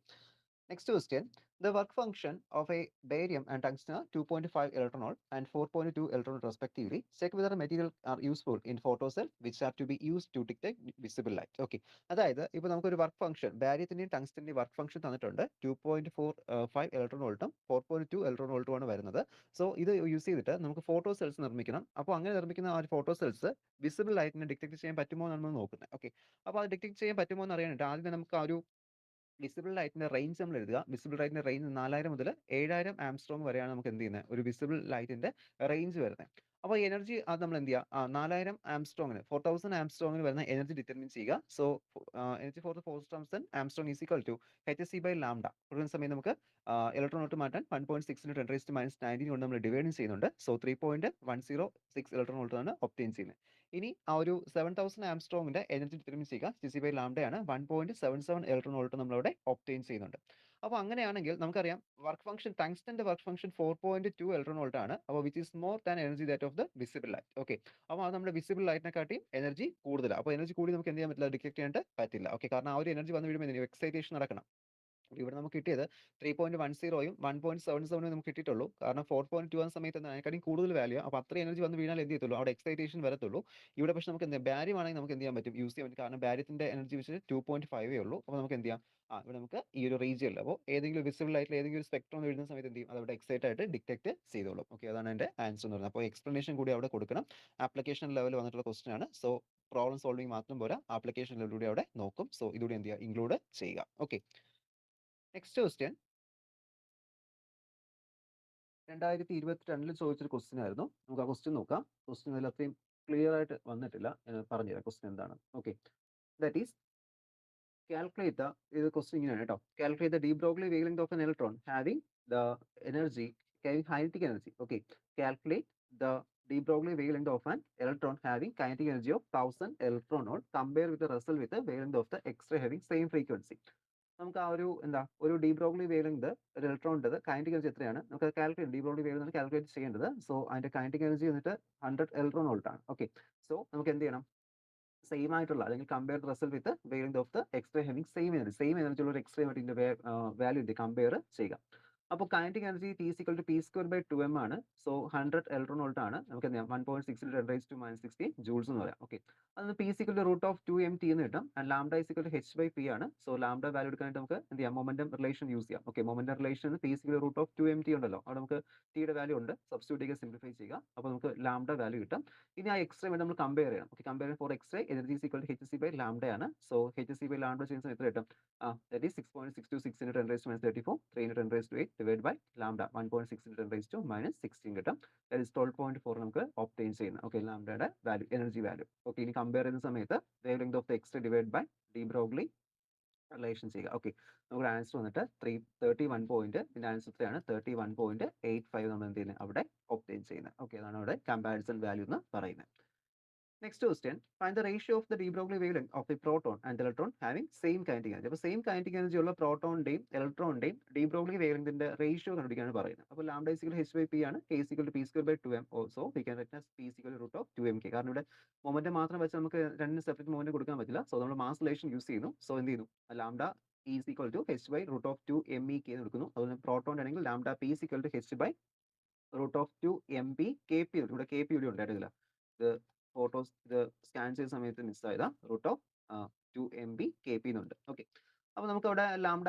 next question, the work function of a barium and tungsten are 2.5 electron volt and 4.2 electron volt respectively. Check whether the material are useful in photocell which are to be used to detect visible light. Okay, അതായത് ഇപ്പോൾ നമുക്കൊരു work function ബാരിയത്തിന്റെയും ടങ്സ്റ്റന്റെയും work function തന്നിട്ടുണ്ട്. 2.45 electron വോൾട്ടും 4.2 electron വോൾട്ടും ആണ് വരുന്നത്. So ഇത് use ചെയ്തിട്ട് നമുക്ക് ഫോട്ടോ സെൽസ് നിർമ്മിക്കണം. അപ്പോൾ അങ്ങനെ നിർമ്മിക്കുന്ന ആ ഒരു ഫോട്ടോ സെൽസ് വിസിബിൾ ലൈറ്റിനെ ഡിറ്റക്ട് ചെയ്യാൻ പറ്റുമോ എന്നാണ് നമ്മൾ നോക്കുന്നത്. ഓക്കെ, അപ്പോൾ അത് ഡിറ്റക്ട് ചെയ്യാൻ പറ്റുമോ എന്ന് അറിയാനായിട്ട് ആദ്യം നമുക്ക് ആ ഒരു വിസിബിൾ ലൈറ്റിന്റെ റേഞ്ച് നമ്മൾ എഴുതുക. വിസിബിൾ ലൈറ്റിന്റെ റേഞ്ച് 4000 മുതൽ 7000 ആംസ്ട്രോങ് വരെയാണ് നമുക്ക് എന്ത് ചെയ്യുന്നത്, ഒരു വിസിബിൾ ലൈറ്റിന്റെ റേഞ്ച് വരുന്നത്. അപ്പോൾ എനർജി അത് നമ്മൾ എന്ത് ചെയ്യുക, 4000 ആംസ്ട്രോങ്ങിന് 4000 ആംസ്ട്രോങ്ങിന് വരുന്ന എനർജി ഡിറ്റർമിൻ ചെയ്യുക. So energy for 4000 angstrom is equal to hc by lambda. കൊടുക്കുന്ന സമയം നമുക്ക് ഇലക്ട്രോൺ വോൾട്ട് മാറ്റാൻ 1.6 into 10 raised to -19 കൊണ്ട് നമ്മൾ ഡിവൈഡ് ചെയ്യുന്നുണ്ട്. സോ 3.106 ഇലക്ട്രോൺ വോൾട്ട് ആണ് ഒബ്റ്റെയിൻ ചെയ്യുന്നത്. ഇനി ആ ഒരു 7000 ആംസ്ട്രോങ്ങിന്റെ എനർജി ഡിറ്റർമിൻ ചെയ്യുക, hc by ലാംഡയാണ് 1.77 ഇലക്ട്രോൺ വോൾട്ട് നമ്മളവിടെ ഒബ്റ്റെയിൻ ചെയ്യുന്നുണ്ട്. അപ്പോൾ അങ്ങനെയാണെങ്കിൽ നമുക്കറിയാം വർക്ക് ഫംഗ്ഷൻ ടങ്സ്റ്റന്റെ വർക്ക് ഫംഗ്ഷൻ 4.2 ഇലക്ട്രോൺ വോൾട്ട് ആണ്. അപ്പോൾ which is more than energy that of the visible light. Okay, അപ്പോൾ അത് നമ്മുടെ വിസിബിൾ ലൈറ്റിനെക്കാട്ടിയും എനർജി കൂടുതലാണ്. അപ്പോൾ എനർജി കൂടി നമുക്ക് എന്ത് ചെയ്യാൻ പറ്റില്ല, ഡിറ്റക്ട് ചെയ്യാനായിട്ട് പറ്റില്ല. ഓക്കെ, കാരണം ആ ഒരു എനർജി വന്ന് വീഴുമ്പോൾ എക്സൈറ്റേഷൻ നടക്കണം. ഇവിടെ നമുക്ക് കിട്ടിയത് 3.10യും 1.77 നമുക്ക് കിട്ടിയിട്ടുള്ളൂ. കാരണം 4.2 ആകുന്ന സമയത്ത് അതിനെക്കാളും കൂടുതൽ വാല്യൂ. അപ്പോൾ അത്രയും എനർജി വന്ന് വീണാൽ എന്ത് ചെയ്യത്തുള്ളൂ, അവിടെ എക്സൈറ്റേഷൻ വരത്തുള്ളൂ. ഇവിടെ പക്ഷേ നമുക്ക് ബാരിയം ആണെങ്കിൽ നമുക്ക് എന്ത് ചെയ്യാൻ പറ്റും, യൂസ് ചെയ്യാൻ പറ്റും. കാരണം ബാരിയത്തിന്റെ എനർജി വെച്ച് 2.5 ഉള്ളൂ. അപ്പോൾ നമുക്ക് എന്ത് ചെയ്യാം, ഇവിടെ നമുക്ക് ഈ ഒരു റീജിയനിൽ അപ്പോൾ ഏതെങ്കിലും വിസിബിൾ ആയിട്ടുള്ള ഏതെങ്കിലും ഒരു സ്പെക്ട്രം വീഴുന്ന സമയത്ത് എന്ത് ചെയ്യും, അത് അവിടെ എക്സൈറ്റ് ആയിട്ട് ഡിറ്റക്ട് ചെയ്തോളും. ഓക്കെ, അതാണ് എൻ്റെ ആൻസർ എന്ന് പറയുന്നത്. അപ്പോൾ എക്സ്പ്ലനേഷൻ കൂടി അവിടെ കൊടുക്കണം. ആപ്ലിക്കേഷൻ ലെവൽ വന്നിട്ടുള്ള ക്വസ്റ്റൻ ആണ്. സോ പ്രോബ്ലം സോൾവിംഗ് മാത്രം പോരാ, ആപ്ലിക്കേഷൻ ലെവലിലൂടെ അവിടെ നോക്കും. സോ ഇതുകൂടി എന്ത് ചെയ്യുക, ഇൻക്ലൂഡ് ചെയ്യുക. ഓക്കെ, നെക്സ്റ്റ് ക്വസ്റ്റ്യൻ 2022 ചോദിച്ചൊരു ക്വസ്റ്റ്യൻ ആയിരുന്നു. നമുക്ക് ആ ക്വസ്റ്റ്യൻ നോക്കാം. ക്വസ്റ്റ്യൻ അതിൽ അത്രയും ക്ലിയർ ആയിട്ട് വന്നിട്ടില്ല. പറഞ്ഞുതരാം ക്വസ്റ്റ്യൻ എന്താണ്. ഓക്കെ, ദാറ്റ് ഈസ് കാൽക്കുലേറ്റ് ഇത് ക്വസ്റ്റ്യൻ ഇങ്ങനെയാണ് കേട്ടോ. Calculate the de Broglie wavelength of an electron having the energy kinetic energy. Okay, calculate the de Broglie wavelength of an electron having kinetic energy of 1000 electron volt compare with result with wavelength of the X-ray having same frequency. നമുക്ക് ആ ഒരു ഒരു D Broglie wavelength ഒരു ഇലക്ട്രോണിൻ്റെത് kinetic energy എത്രയാണ് നമുക്ക് calculate, de Broglie wavelength calculate ചെയ്യേണ്ടത്. So അതിന്റെ kinetic energy വന്നിട്ട് 100 ഇലക്ട്രോൺ വോൾട്ട് ആണ്. ഓക്കെ, സോ നമുക്ക് എന്ത് ചെയ്യണം, സെയിം ആയിട്ടുള്ള അല്ലെങ്കിൽ compare result with wavelength of the X-ray having same energy ഉള്ള ഒരു എക്സ്റേ ആയിട്ട് ഇതിന്റെ വാല്യൂ കമ്പയർ ചെയ്യുക. അപ്പോൾ കൈനറ്റിക് എനർജി T = P²/2m ആണ്. സോ 100 ഇലക്ട്രോൺ വോൾട്ട് ആണ്. നമുക്ക് എന്ത് ചെയ്യാം, 1.6 × 10⁻⁻16 ജൂൾസ് എന്ന് പറയാം. ഓക്കെ, അത് P √2mt എന്ന് കിട്ടും. ആൻഡ് ലാംഡ h/p ആണ്. സോ ലാംഡ വാല്യൂ എടുക്കാനായിട്ട് നമുക്ക് എന്ത് ചെയ്യാം, മൊമെന്റം റിലേഷൻ യൂസ് ചെയ്യാം. Okay, momentum relation P √2mt ഉണ്ടല്ലോ, അവിടെ നമുക്ക് ടിയുടെ വാല്യൂ ഉണ്ട്. സബ്സ്റ്റിറ്റ്യൂട്ട് ചെയ്യുക, സിംപ്ലിഫൈ ചെയ്യുക. അപ്പോൾ നമുക്ക് ലാംഡ വാല്യൂ കിട്ടും. ഇനി ആ എക്സ്റേ വേണ്ടി നമ്മൾ കമ്പയർ ചെയ്യണം. Okay, compare for X-ray energy hc/λ ആണ്. സോ hc/λ ചെയ്യുന്ന സമയത്ത് കിട്ടും that is 6.626 × 10⁻34 3 × 10⁻8 divided by lambda 1.6 × 10⁻16 കിട്ടും. that is 12.4 നമുക്ക് ഒബ്റ്റെയിൻ ചെയ്യുന്നത്. ഓക്കെ, ലാംഡയുടെ വാല്യൂ, എനർജി വാല്യൂ. ഓക്കെ, ഇനി കമ്പയർ ചെയ്യുന്ന സമയത്ത് wave length of the X-ray divide by de Broglie relation ചെയ്യുക. ഓക്കെ, നമുക്ക് ആൻസർ വന്നിട്ട് 31 പോയിന്റ്, ഇതിന്റെ ആൻസർ എത്രയാണ്, 31.85 നമ്മൾ എന്ത് ചെയ്യുന്നത്, അവിടെ ഒബ്റ്റെയിൻ ചെയ്യുന്നത്. ഓക്കെ, അതാണ് അവിടെ കമ്പാരിസൺ വാല്യൂ എന്ന് പറയുന്നത്. Next question, find the ratio of the de Broglie wavelength of a proton and electron having same kinetic energy. അപ്പോൾ സെയിം kinetic energy ഉള്ള പ്രോട്ടോണിന്റെയും ഇലക്ട്രോണിന്റെയും ഡി ബ്രോഗ്ലി വേവ്ലെങ്തിന്റെ റേഷ്യോ കണ്ടുപിടിക്കാനാണ് പറയുന്നത്. അപ്പോൾ ലാംഡ h/p ആണ്, k P²/2m. Also we can write as P √2mk. കാരണം ഇവിടെ momentum മാത്രം വെച്ച് നമുക്ക് രണ്ട് സെപ്പറേറ്റ് മൊമെന്റ് കൊടുക്കാൻ പറ്റില്ല. സോ നമ്മൾ മാസ് റിലേഷൻ യൂസ് ചെയ്യുന്നു. സോ എന്ത് ചെയ്യുന്നു, ലാംഡ h/√2mek എന്ന് എടുക്കുന്നു. അതുപോലെ പ്രോട്ടോൺ ആണെങ്കിൽ ലാംഡ p h/√2mp ഇവിടെ kp ഇവിടെ ഉണ്ടായിട്ടില്ല. ഇത് ഫോട്ടോസ് ഇത് സ്കാൻ ചെയ്ത സമയത്ത് മിസ്സായതാ. √2mb/kp എന്നുണ്ട്. ഓക്കെ, അപ്പോൾ നമുക്ക് അവിടെ ലാംഡ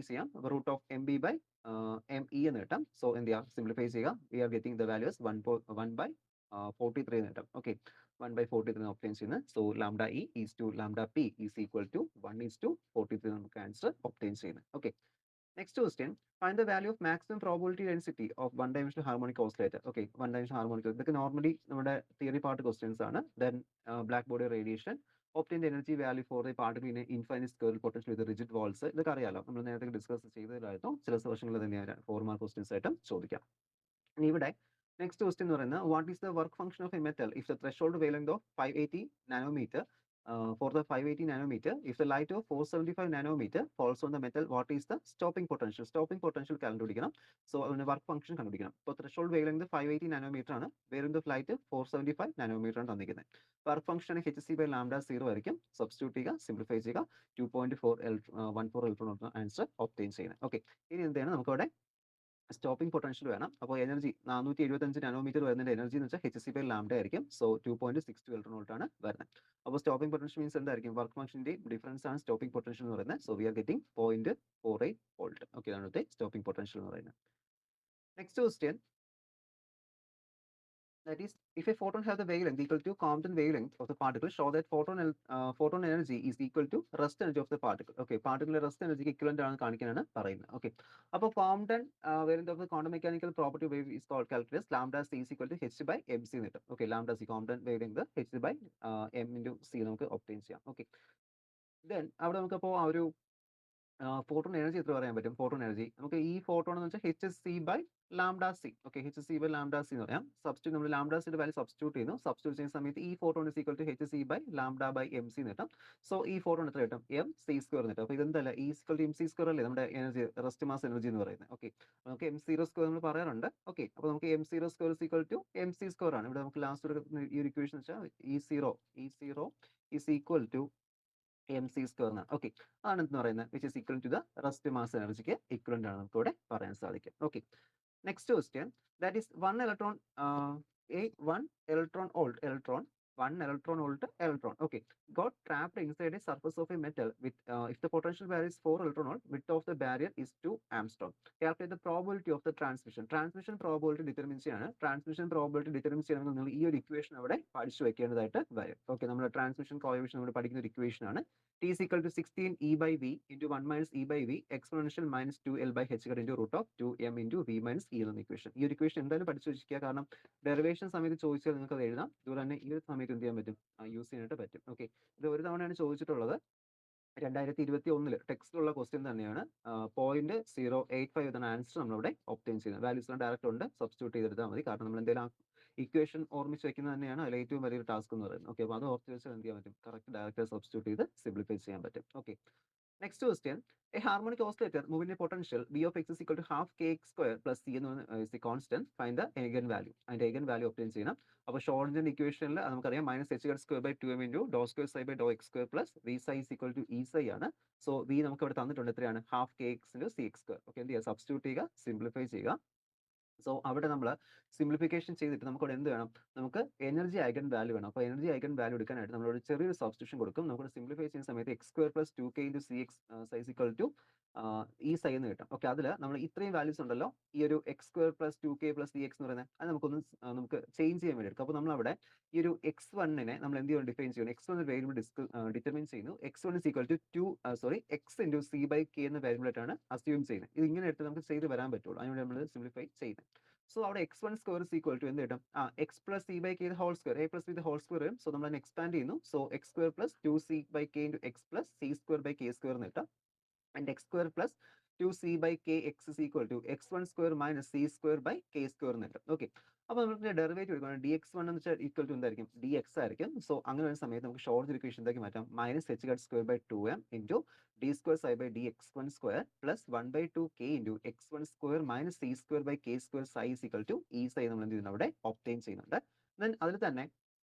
ചെയ്യാം. അപ്പോൾ √mb/me എന്ന് കിട്ടാം. സോ എന്ത് ചെയ്യാം, സിംപ്ലിഫൈ ചെയ്യുക. We are getting the values 1/43 എന്ന് കിട്ടും. ഓക്കെ, 1/43 ഒബ്റ്റെയിൻ ചെയ്യുന്നത്. So lambda e is to lambda p is equal to 1:43 നമുക്ക് ആൻസർ ഒബ്റ്റെയിൻ ചെയ്യുന്നത്. Okay, next question, find the value of maximum probability density of one dimensional harmonic oscillator. Okay, one dimensional harmonic oscillator. ഇതൊക്കെ normally നമ്മുടെ theory part questions ആണ്. Then black body radiation, obtain the energy value for the particle in an infinite squirrel potential with rigid walls. ഇതൊക്കെ അറിയാലോ, നമ്മൾ നേരത്തെ discuss ചെയ്തതായിരുന്നു. ചില സെഷനുകൾ തന്നെയാണ് 4 മാർക്ക് ക്വസ്റ്റ്യൻസ് ആയിട്ടും ചോദിക്കാം. ഇനി ഇവിടെ നെക്സ്റ്റ് ക്വസ്റ്റ്യൻ എന്ന് പറയുന്നത്, what is the work function of a metal if the threshold wavelength of 580 nanometre for the 580 nanometer, if the light of 475 nanometer falls on the metal, what is the stopping potential? Stopping potential കണ്ടുപിടിക്കണം. So അതിന് work function കണ്ടുപിടിക്കണം. ഇപ്പോൾ threshold wavelength 580 nanometre ആണ്, wavelength of light 475 nanometre ആണ് തന്നിരിക്കുന്നത്. Work function hc/λ0 ആയിരിക്കും. Substitute ചെയ്യുക, simplify ചെയ്യുക. 2.414 ഇലക്ട്രോൺ ആൻസർ ഒബ്റ്റെയിൻ ചെയ്യുന്നത്. ഓക്കെ, ഇനി എന്താണ് നമുക്കവിടെ സ്റ്റോപ്പിംഗ് പൊട്ടൻഷ്യൽ വേണം. അപ്പോൾ എനർജി 475 നാനോമീറ്റർ വരുന്നതിന്റെ എനർജി എന്ന് വെച്ചാൽ hc/λ ആയിരിക്കും. സോ 2.62 ഇലക്ട്രോൺ വോൾട്ട് ആണ് വരുന്നത്. അപ്പോൾ സ്റ്റോപ്പിംഗ് പൊട്ടൻഷ്യൽ മീൻസ് എന്തായിരിക്കും, വർക്ക് ഫംഗ്ഷന്റെ ഡിഫറൻസ് ആണ് സ്റ്റോപ്പിംഗ് പൊട്ടൻഷ്യൽ എന്ന് പറയുന്നത്. So we are getting 0.48 volt. Okay, അതാണ് സ്റ്റോപ്പിംഗ് പൊട്ടൻഷ്യൽ എന്ന് പറയുന്നത്. Next question, that is, if a photon has the wavelength equal to Compton wavelength of the particle, show that photon energy is equal to rest energy of the particle. Okay, particle rest energy equivalent ആണ് കാണിക്കാനാണ് പറയുന്നത്. Okay, അപ്പോൾ Compton wavelength of the quantum mechanical property wave is called calculus lambda c is equal to h/mc എന്ന് കിട്ടും. Okay, lambda c Compton wavelength h/m × c നമുക്ക് obtain ചെയ്യാം. Okay, then അവിടെ നമുക്കപ്പോൾ ആ ഒരു ഫോട്ടോൺ എനർജി എത്ര പറയാൻ പറ്റും? ഫോട്ടോൺ എനർജി നമുക്ക് ഈ ഫോട്ടോൺ എന്ന് വെച്ചാൽ hc/λc. ഓക്കെ, hc/λc എന്ന് പറയാം. സബ്സ്റ്റിറ്റ്യൂട്ട് നമ്മൾ ലാംഡാസിന്റെ വാല്യൂ സബ്സ്റ്റിറ്റ്യൂട്ട് ചെയ്യുന്നു. സബ്സ്റ്റിറ്റ്യൂട്ട് ചെയ്യുന്ന സമയത്ത് ഈ photon is equal to hc/λ/mc എന്ന് കിട്ടും. സോ ഈ ഫോട്ടോൺ എത്ര കിട്ടും? mc² എന്ന് കിട്ടും. അപ്പോൾ ഇതെന്തല്ല E=mc² അല്ലേ നമ്മുടെ എനർജി, റെസ്റ്റ് മാസ് എനർജി എന്ന് പറയുന്നത്. ഓക്കെ, നമുക്ക് m02 നമ്മൾ പറയാറുണ്ട്. ഓക്കെ, അപ്പോൾ നമുക്ക് m02 is equal to mc² ആണ്. ഇവിടെ നമുക്ക് ലാസ്റ്റ് ഒരു ഈ ഒരു ഇക്വേഷൻ വെച്ചാൽ E0 is equal to mc² എന്നാണ്. ഓക്കെ, അതാണ് എന്ന് പറയുന്നത് which is equal to the rest mass എനർജിക്ക് ഇക്വലന്റ് ആണ് നമുക്ക് ഇവിടെ പറയാൻ സാധിക്കും. Okay, next question that is 1 electron electron okay got trapped inside a surface of a metal with if the potential barrier is 4 electron volt, width of the barrier is 2 angstrom. Calculate the probability of the transmission probability determine ചെയ്യാണ്. Transmission probability determine ചെയ്യണമെങ്കിൽ നിങ്ങൾ ഈ ഒരു equation അവിടെ പഠിച്ചു വെക്കേണ്ടതായിട്ട് വരും. Okay, നമ്മുടെ transmission coefficient നമ്മൾ പഠിക്കുന്ന ഒരു ഇക്വേഷൻ ആണ്. T is equal to 16 E by V into 1 minus E by V exponential minus 2L by h into root of 2m into V minus E എന്ന ഇക്വേഷൻ. ഈ ഒരു ഇക്വേഷൻ എന്തായാലും പഠിച്ചു വെച്ചിരിക്കുക, കാരണം ഡെറിവേഷൻ സമയത്ത് ചോദിച്ചാൽ നിങ്ങൾക്ക് അത് എഴുതാം. അതുപോലെ തന്നെ ഈ ഒരു സമയത്ത് എന്ത് ചെയ്യാൻ പറ്റും? യൂസ് ചെയ്യാനായിട്ട് പറ്റും. ഓക്കെ, ഇത് ഒരു തവണയാണ് ചോദിച്ചിട്ടുള്ളത്. 2021 ടെക്സ്റ്റിലുള്ള ക്വസ്റ്റ്യൻ തന്നെയാണ്. 0.085 എന്നാണ് ആൻസർ നമ്മളിവിടെ ഒബ്റ്റെയിൻ ചെയ്യുന്നത്. വാല്യൂസ് ഡയറക്റ്റ് ഉണ്ട്, സബ്സ്റ്റിറ്റ്യൂട്ട് ചെയ്തെടുത്താൽ മതി. കാരണം നമ്മൾ എന്തെങ്കിലും ഇക്വേഷൻ ഓർമ്മിച്ച് വെക്കുന്നത് തന്നെയാണ് അതിൽ ഏറ്റവും വലിയൊരു ടാസ്ക് എന്ന് പറയുന്നത്. ഓക്കെ, അപ്പോൾ അത് ഓർത്ത് വെച്ചാൽ എന്ത് ചെയ്യാൻ പറ്റും? കറക്റ്റ് ഡയറക്റ്റ് സബ്സ്റ്റിറ്റ്യൂട്ട് ചെയ്ത് സിംപ്ലിഫൈ ചെയ്യാൻ പറ്റും. Okay, next question. A harmonic oscillator moving a potential V of x is equal to half kx² plus c is the constant. Find the eigenvalue. അതിന്റെ eigenvalue obtain ചെയ്യണം. അപ്പോൾ ഷോർഡിന്റെ ഇക്വേഷനിൽ നമുക്കറിയാം -h²/2m into dou square psi by dou x² plus v psi is equal to e psi ആണ്. So v നമുക്ക് ഇവിടെ തന്നിട്ടുണ്ട് എത്രയാണ്? half kx into cx². Okay, എന്ത് ചെയ്യുക? സബ്സ്റ്റിറ്റ്യൂട്ട് ചെയ്യുക, സിംപ്ലിഫൈ ചെയ്യുക. സോ അവിടെ നമ്മൾ സിംപ്ലിഫിക്കേഷൻ ചെയ്തിട്ട് നമുക്ക് അവിടെ എന്ത് വേണം? നമുക്ക് എനർജി ഐഗൻ വാല്യൂ വേണം. അപ്പോൾ എനർജി ഐഗൻ വാല്യൂ എടുക്കാനായിട്ട് നമ്മളൊരു ചെറിയൊരു സബ്സ്റ്റിറ്റ്യൂഷൻ കൊടുക്കും. നമുക്ക് സിംപ്ലിഫൈ ചെയ്യുന്ന സമയത്ത് x² plus 2k into cx is equal to ഈ സൈ എന്ന് കിട്ടും. ഓക്കെ, അതിൽ നമ്മൾ ഇത്രയും വാല്യൂസ് ഉണ്ടല്ലോ, ഈ ഒരു x² plus 2k plus cx എന്ന് പറയുന്നത് അത് നമുക്ക് ചേഞ്ച് ചെയ്യാൻ വേണ്ടി എടുക്കും. അപ്പോൾ നമ്മളവിടെ ഈ ഒരു x1നെ നമ്മൾ എന്ത് ചെയ്യണം? ഡിഫൈൻ ചെയ്യണം. x1 വേരിയബിൾ ഡിറ്റർമിൻ ചെയ്യുന്നു. x1 is equal to x into c/k എന്ന വേരിയബിൾ ആയിട്ടാണ് അസ്യൂം ചെയ്യുന്നത്. ഇത് ഇങ്ങനെ എടുത്ത് നമുക്ക് ചെയ്ത് വരാൻ പറ്റുള്ളൂ. അതിനുവേണ്ടി നമ്മൾ സിംപ്ലിഫൈ ചെയ്യുന്നത്. സോ അവിടെ x1² is equal to എന്ത് കിട്ടും? x plus c/k whole square, a plus b whole square വരും. സോ നമ്മൾ അതിനെ എക്സ്പാൻഡ് ചെയ്യുന്നു. So x² plus 2c/k into x plus c²/k² എന്ന് കിട്ടും. And x² plus 2c/kx is equal to x1² minus c²/k² എന്ന് കിട്ടും. ഓക്കെ, അപ്പോൾ നമുക്ക് ഡെറിവേറ്റീവ് എടുക്കണം. dx1 എന്ന് വെച്ചാൽ ഈക്വൽ ടു എന്തായിരിക്കും? dx ആയിരിക്കും. സോ അങ്ങനെ വരുന്ന സമയത്ത് നമുക്ക് ഷോർട്ട് ഇക്വേഷൻ എന്താക്കി മാറ്റാം? -h²/2m into d² psi by dx1² plus 1/2k into x1² minus c²/k² psi is equal to e psi നമ്മൾ എന്ത് ചെയ്യുന്നു? അവിടെ ഒബ്റ്റെയിൻ ചെയ്യുന്നുണ്ട്. ദെൻ അതിൽ തന്നെ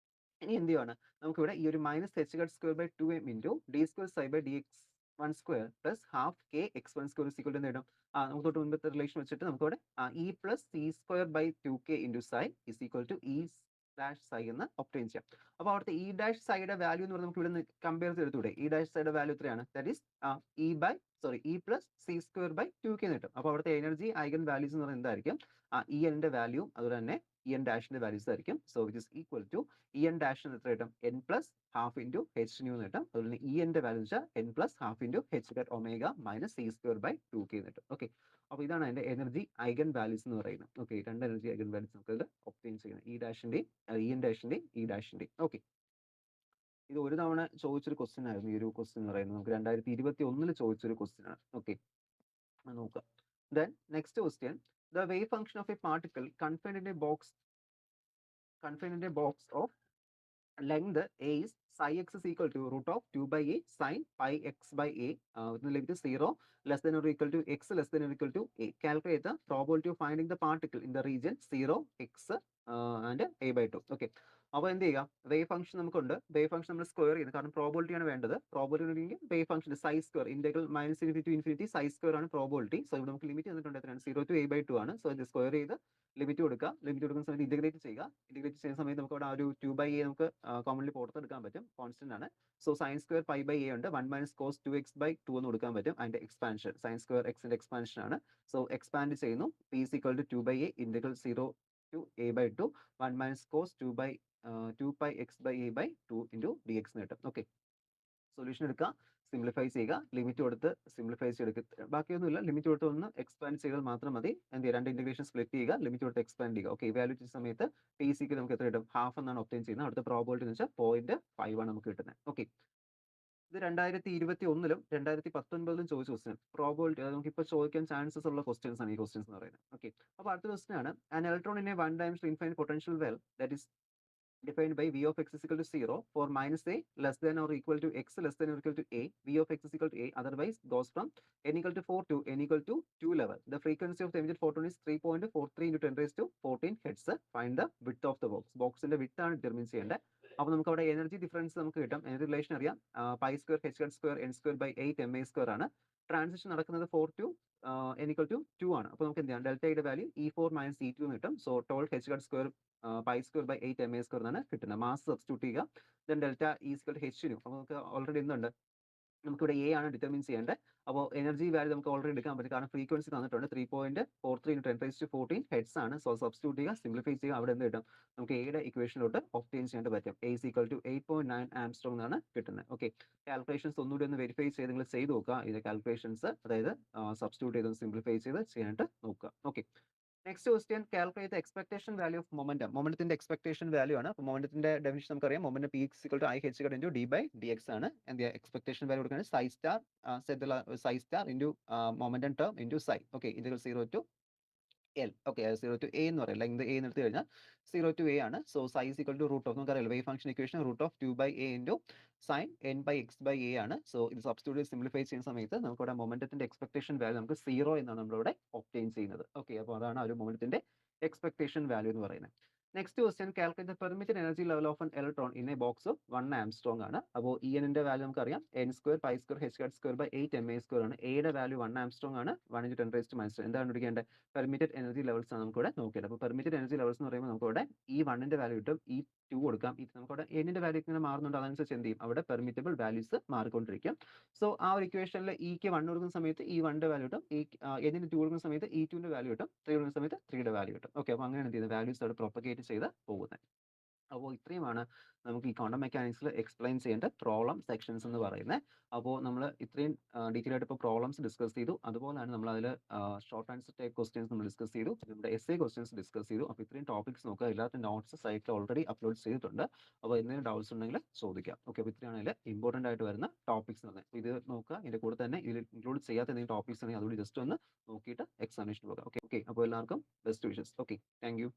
ഇനി എന്ത് ചെയ്യാണ്? നമുക്കിവിടെ ഈ ഒരു -h²/2m into d² psi by dx1² plus half k x1² is equal to എന്ത് കിട്ടും? നമുക്ക് തൊട്ട് മുൻപത്തെ റിലേഷൻ വെച്ചിട്ട് നമുക്കിവിടെ e plus c²/2k into psi is equal to e dash psi എന്ന് ഒബ്റ്റെയിൻ ചെയ്യാം. അപ്പോൾ അവിടുത്തെ e dash psiയുടെ വാല്യൂ എന്ന് പറഞ്ഞാൽ നമുക്ക് ഇവിടെ കമ്പയർ ചെയ്തെടുത്തൂടെ? e dash psiയുടെ വാല്യൂ എത്രയാണ്? That is e plus c²/2k എന്ന് കിട്ടും. അപ്പോൾ അവിടുത്തെ എനർജി ഐഗൻ വാല്യൂസ് എന്ന് പറയുന്നത് എന്തായിരിക്കും? e ന്റെ വാല്യൂ അതുപോലെ തന്നെ en ഡാഷിന്റെ വാല്യൂസ് ആയിരിക്കും. So which is equal to en dash എത്ര കിട്ടും? n plus half into h nu എന്ന് കിട്ടും. അതുപോലെ en ന്റെ വാല്യൂ വെച്ചാൽ n plus half into h that omega minus c²/2k എന്ന് കിട്ടും. ഓക്കെ, അപ്പോൾ ഇതാണ് അതിന്റെ എനർജി ഐഗൻ വാല്യൂസ് എന്ന് പറയുന്നത്. ഓക്കെ, രണ്ട് എനർജി ഐഗൻ വാല്യൂസ് നമുക്ക് ഇത് ഒബ്റ്റെയിൻ ചെയ്യുന്നത്, en ഡാഷിന്റെയും e ഡാഷിന്റെയും. ഓക്കെ, ഇത് ഒരു തവണ ചോദിച്ചൊരു ക്വസ്റ്റ്യൻ ആയിരുന്നു ഈ ഒരു ക്വസ്റ്റ്യൻ എന്ന് പറയുന്നത്. നമുക്ക് 2021 ചോദിച്ചൊരു ക്വസ്റ്റ്യൻ ആണ്. ഓക്കെ, നോക്കാം. Then next question, the wave function of a particle confined in a box of length a is psi x is equal to root of 2/a sin pi x by a with the limit 0 less than or equal to x less than or equal to a. Calculate the probability of finding the particle in the region 0, x and a/2. Okay, അപ്പോൾ എന്ത് ചെയ്യുക? Wave function നമുക്കുണ്ട്. Wave function നമ്മൾ square ചെയ്യുന്നത്, കാരണം probability ആണ് വേണ്ടത്. Probability wave function psi square integral -∞ psi square ആണ് പ്രോബിലിറ്റി. സോ ഇവിടെ നമുക്ക് ലിമിറ്റ് തന്നിട്ടുണ്ട് എത്രയാണ്? 0 to a/2 ആണ്. സോ ഇത് സ്ക്വയർ ചെയ്ത് ലിമിറ്റ് കൊടുക്കുക. ലിമിറ്റ് കൊടുക്കുന്ന സമയത്ത് ഇന്റഗ്രേറ്റ് ചെയ്യുക. ഇന്റഗ്രേറ്റ് ചെയ്യുന്ന സമയത്ത് നമുക്ക് അവിടെ ഒരു 2/a നമുക്ക് കോമൺലി പുറത്തെടുക്കാൻ പറ്റും. കോൺസ്റ്റന്റ് ആണ്. സോ സൈൻ സ്ക്വയർ π/a ഉണ്ട്. 1 minus cos 2x/2 എന്ന് കൊടുക്കാൻ പറ്റും. അതിന്റെ എക്സ്പാൻഷൻ സൈൻ സ്ക്വയർ എക്സിന്റെ എക്സ്പാൻഷൻ ആണ്. സോ എക്സ്പാൻഡ് ചെയ്യുന്നു. p is equal to 2/a integral 0 to a/2 1 minus cos 2pi x/a/2 into dx എന്ന് കിട്ടും. ഓക്കെ, സൊല്യൂഷൻ എടുക്കുക, സിംപ്ലിഫൈ ചെയ്യുക, ലിമിറ്റ് കൊടുത്ത് സിംപ്ലിഫൈ ചെയ്തെടുക്കുക. ബാക്കിയൊന്നുമില്ല, ലിമിറ്റ് കൊടുത്ത് ഒന്ന് എക്സ്പാൻഡ് ചെയ്താൽ മാത്രം മതി. എന്ത് ചെയ്യുക? രണ്ട് ഇന്റഗ്രേഷൻ സ്പ്ലിറ്റ് ചെയ്യുക, ലിമിറ്റ് കൊടുത്ത് എക്സ്പാൻഡ് ചെയ്യുക. ഓക്കെ, വാല്യൂ ചെയ്യുന്ന സമയത്ത് പി സിക്ക് നമുക്ക് എത്ര കിട്ടും? ഹാഫ് എന്നാണ് ഒബ്റ്റെയിൻ ചെയ്യുന്നത്. അടുത്ത പ്രോബിലിറ്റി എന്ന് വെച്ചാൽ 0.5 ആണ് നമുക്ക് കിട്ടുന്നത്. ഓക്കെ, ഇത് 2021-ലും 2019-ലും ചോദിച്ച ക്വസ്റ്റ്യൻ. പ്രോബബിലിറ്റി നമുക്കിപ്പോൾ ചോദിക്കാൻ ചാൻസസ് ഉള്ള ക്വസ്റ്റ്യൻസ് ആണ് ഈ ക്വസ്റ്റ്യൻസ് എന്ന് പറയുന്നത്. ഓക്കെ. അപ്പോൾ അടുത്ത ക്വസ്റ്റ്യൻ ആണ്. An electron in A one dimensional infinite potential well that is defined by V of x is equal to 0 for minus a less than or equal to x less than or equal to a, V of x is equal to a, otherwise goes from n equal to 4 to n equal to 2 level. The frequency of the emitted photon is 3.43 into 10 raised to 14 hertz. Find the width of the box. ബോക്സിന്റെ width ആണ് determine ചെയ്യേണ്ടത്. അപ്പോൾ നമുക്ക് അവിടെ energy difference നമുക്ക് കിട്ടും. Energy relation അറിയാം. Pi square h head square n square by 8 m a square ആണ്. ട്രാൻസിഷൻ നടക്കുന്നത് 4 to n equal to 2 ആണ്. അപ്പോൾ നമുക്ക് എന്ത് ചെയ്യാം, ഡെൽറ്റയുടെ വാല്യൂ E4 മൈനസ് E2 എന്ന് കിട്ടും. So 12 h head square pi square by 8 m a square എന്നാണ് കിട്ടുന്നത്. മാസ് സബ്സ്റ്റിറ്റ്യൂട്ട് ചെയ്യുക. Then delta equal to h നും. അപ്പോൾ നമുക്ക് ഓൾറെഡി എന്തുണ്ട്, നമുക്കിവിടെ എ ആണ് ഡിറ്റർമിൻ ചെയ്യേണ്ടത്. അപ്പോൾ എനർജി വാല്യൂ നമുക്ക് ഓൾറെഡി എടുക്കാൻ പറ്റും, കാരണം ഫ്രീക്വൻസി തന്നിട്ടുണ്ട് 3.43 into 10 raised to 14 ഹെഡ്സ് ആണ്. സോ സബ്സ്റ്റിറ്റ്യൂട്ട് ചെയ്യുക, സിംപ്ലിഫൈ ചെയ്യുക. അവിടെ എന്ത് കിട്ടും, നമുക്ക് എയുടെ ഇക്വേഷനിലോട്ട് ഒബ്റ്റെയിൻ ചെയ്യാൻ പറ്റും. A is equal to 8.9 angstrom എന്നാണ് കിട്ടുന്നത്. ഓക്കെ. കാൽക്കുലേഷൻസ് ഒന്നുകൂടി ഒന്ന് വെരിഫൈ ചെയ്ത് നിങ്ങൾ ചെയ്ത് നോക്കുക. ഇതിന്റെ കാൽക്കുലേഷൻസ്, അതായത് സബ്സ്റ്റിറ്റ്യൂട്ട് ചെയ്ത് സിംപ്ലിഫൈ ചെയ്ത് ചെയ്യാനായിട്ട് നോക്കുക. Okay. Next question, calculate expectation value of momentum. മൊമെന്റത്തിന്റെ എക്സ്പെക്ടേഷൻ വാല്യൂ ആണ്. അപ്പോൾ മൊമെന്റത്തിന്റെ ഡെഫിനിഷൻ നമുക്കറിയാം. Momentum P is equal to I H into D by D X ആണ്. എന്ത് എക്സ്പെക്ടേഷൻ വാല്യൂ കൊടുക്കുന്നത് psi star psi star into momentum term into psi. Okay. ഇത് 0 to L. Okay. 0 to A എന്ന് പറയും. ലെങ്ത് A എന്ന് എടുത്തു കഴിഞ്ഞാൽ 0 to A ആണ്. So psi is equal to root of, നമുക്കറിയാം wave function equation root of 2 by A into sine n by X by A ആണ്. So ഇത് substitute simplify ചെയ്യുന്ന സമയത്ത് നമുക്കിവിടെ മൊമെന്റത്തിന്റെ എക്സ്പെക്ടേഷൻ വാല്യൂ നമുക്ക് 0 എന്നാണ് നമ്മളിവിടെ ഒബ്റ്റെയിൻ ചെയ്യുന്നത്. ഓക്കെ. അപ്പോൾ അതാണ് ആ ഒരു മൊമെന്റത്തിന്റെ എക്സ്പെക്ടേഷൻ വാല്യൂ എന്ന് പറയുന്നത്. Next question, calculate the permitted energy level of an electron in a box of 1 angstrom ആണ്. അപ്പോൾ ഇ എന്നിന്റെ വാല്യൂ നമുക്കറിയാം n square pi square h head square by 8 m a square ആണ്. എയുടെ വാല്യൂ 1 ആംസ്ട്രോങ് ആണ്. 1 into 10 raised to minus 2. എന്താണ് കണ്ടുപിടിക്കേണ്ടത്, permitted energy levels ആണ് നമുക്കിവിടെ നോക്കേണ്ടത്. അപ്പോൾ പെർമിറ്റഡ് എനർജി ലെവൽസ് എന്ന് പറയുമ്പോൾ നമുക്കിവിടെ ഈ 1ന്റെ വാല്യൂ കിട്ടും, ഈ 2 കൊടുക്കാം. ഇത് നമുക്കവിടെ എന്നിന്റെ വാല്യൂ ഇങ്ങനെ മാറുന്നുണ്ട്, അതനുസരിച്ച് എന്ത് ചെയ്യും, അവിടെ പെർമിറ്റബിൾ വാല്യൂസ് മാറിക്കൊണ്ടിരിക്കും. സോ ആ ഒരു ഇക്വേഷനിൽ ഇക്ക് 1 കൊടുക്കുന്ന സമയത്ത് ഈ 1ന്റെ വാല്യൂ കിട്ടും, ഈ എന്നിന് 2 കൊടുക്കുന്ന സമയത്ത് ഈ 2ന്റെ വാല്യൂ കിട്ടും, 3 കൊടുക്കുന്ന സമയത്ത് 3യുടെ വാല്യൂ കിട്ടും. ഓക്കെ. അപ്പോൾ അങ്ങനെ എന്ത് ചെയ്യുന്നത്, വാല്യൂസ് അവിടെ പ്രൊപ്പഗേറ്റ് ചെയ്ത് പോകുന്നത്. അപ്പോൾ ഇത്രയുമാണ് നമുക്ക് ഈ ക്വാണ്ടം മെക്കാനിക്സിൽ എക്സ്പ്ലെയിൻ ചെയ്യേണ്ട പ്രോബ്ലം സെക്ഷൻസ് എന്ന് പറയുന്നത്. അപ്പോൾ നമ്മൾ ഇത്രയും ഡീറ്റെയിൽ ആയിട്ട് ഇപ്പോൾ പ്രോബ്ലംസ് ഡിസ്കസ് ചെയ്തു. അതുപോലെയാണ് നമ്മൾ അതിൽ ഷോർട്ട് ആൻസർ ടൈപ്പ് ക്വസ്റ്റ്യൻസ് നമ്മൾ ഡിസ്കസ് ചെയ്തു, നമ്മുടെ എസ്എ ക്വസ്റ്റ്യൻസ് ഡിസ്കസ് ചെയ്തു. അപ്പോൾ ഇത്രയും ടോപ്പിക്സ് നോക്കുക. എല്ലാത്തിനും നോട്ട്സ് സൈറ്റിൽ ഓൾറെഡി അപ്ലോഡ് ചെയ്തിട്ടുണ്ട്. അപ്പോൾ എന്തെങ്കിലും ഡൗട്ട്സ് ഉണ്ടെങ്കിൽ ചോദിക്കാം. ഓക്കെ. അപ്പോൾ ഇത്രയാണ് അതിൽ ഇമ്പോർട്ടൻ്റ് ആയിട്ട് വരുന്ന ടോപ്പിക്സ് എന്ന് പറയുന്നത്. ഇത് നോക്കുക. ഇതിൻ്റെ കൂടെ തന്നെ ഇതിൽ ഇൻക്ലൂഡ് ചെയ്യാത്ത എന്തെങ്കിലും ടോപ്പിക്സ് ഉണ്ടെങ്കിൽ അതുകൂടി ജസ്റ്റ് ഒന്ന് നോക്കിയിട്ട് എക്സാമിനേഷൻ പോകാം. ഓക്കെ. ഓക്കെ. അപ്പോൾ എല്ലാവർക്കും best wishes. Okay. Thank you.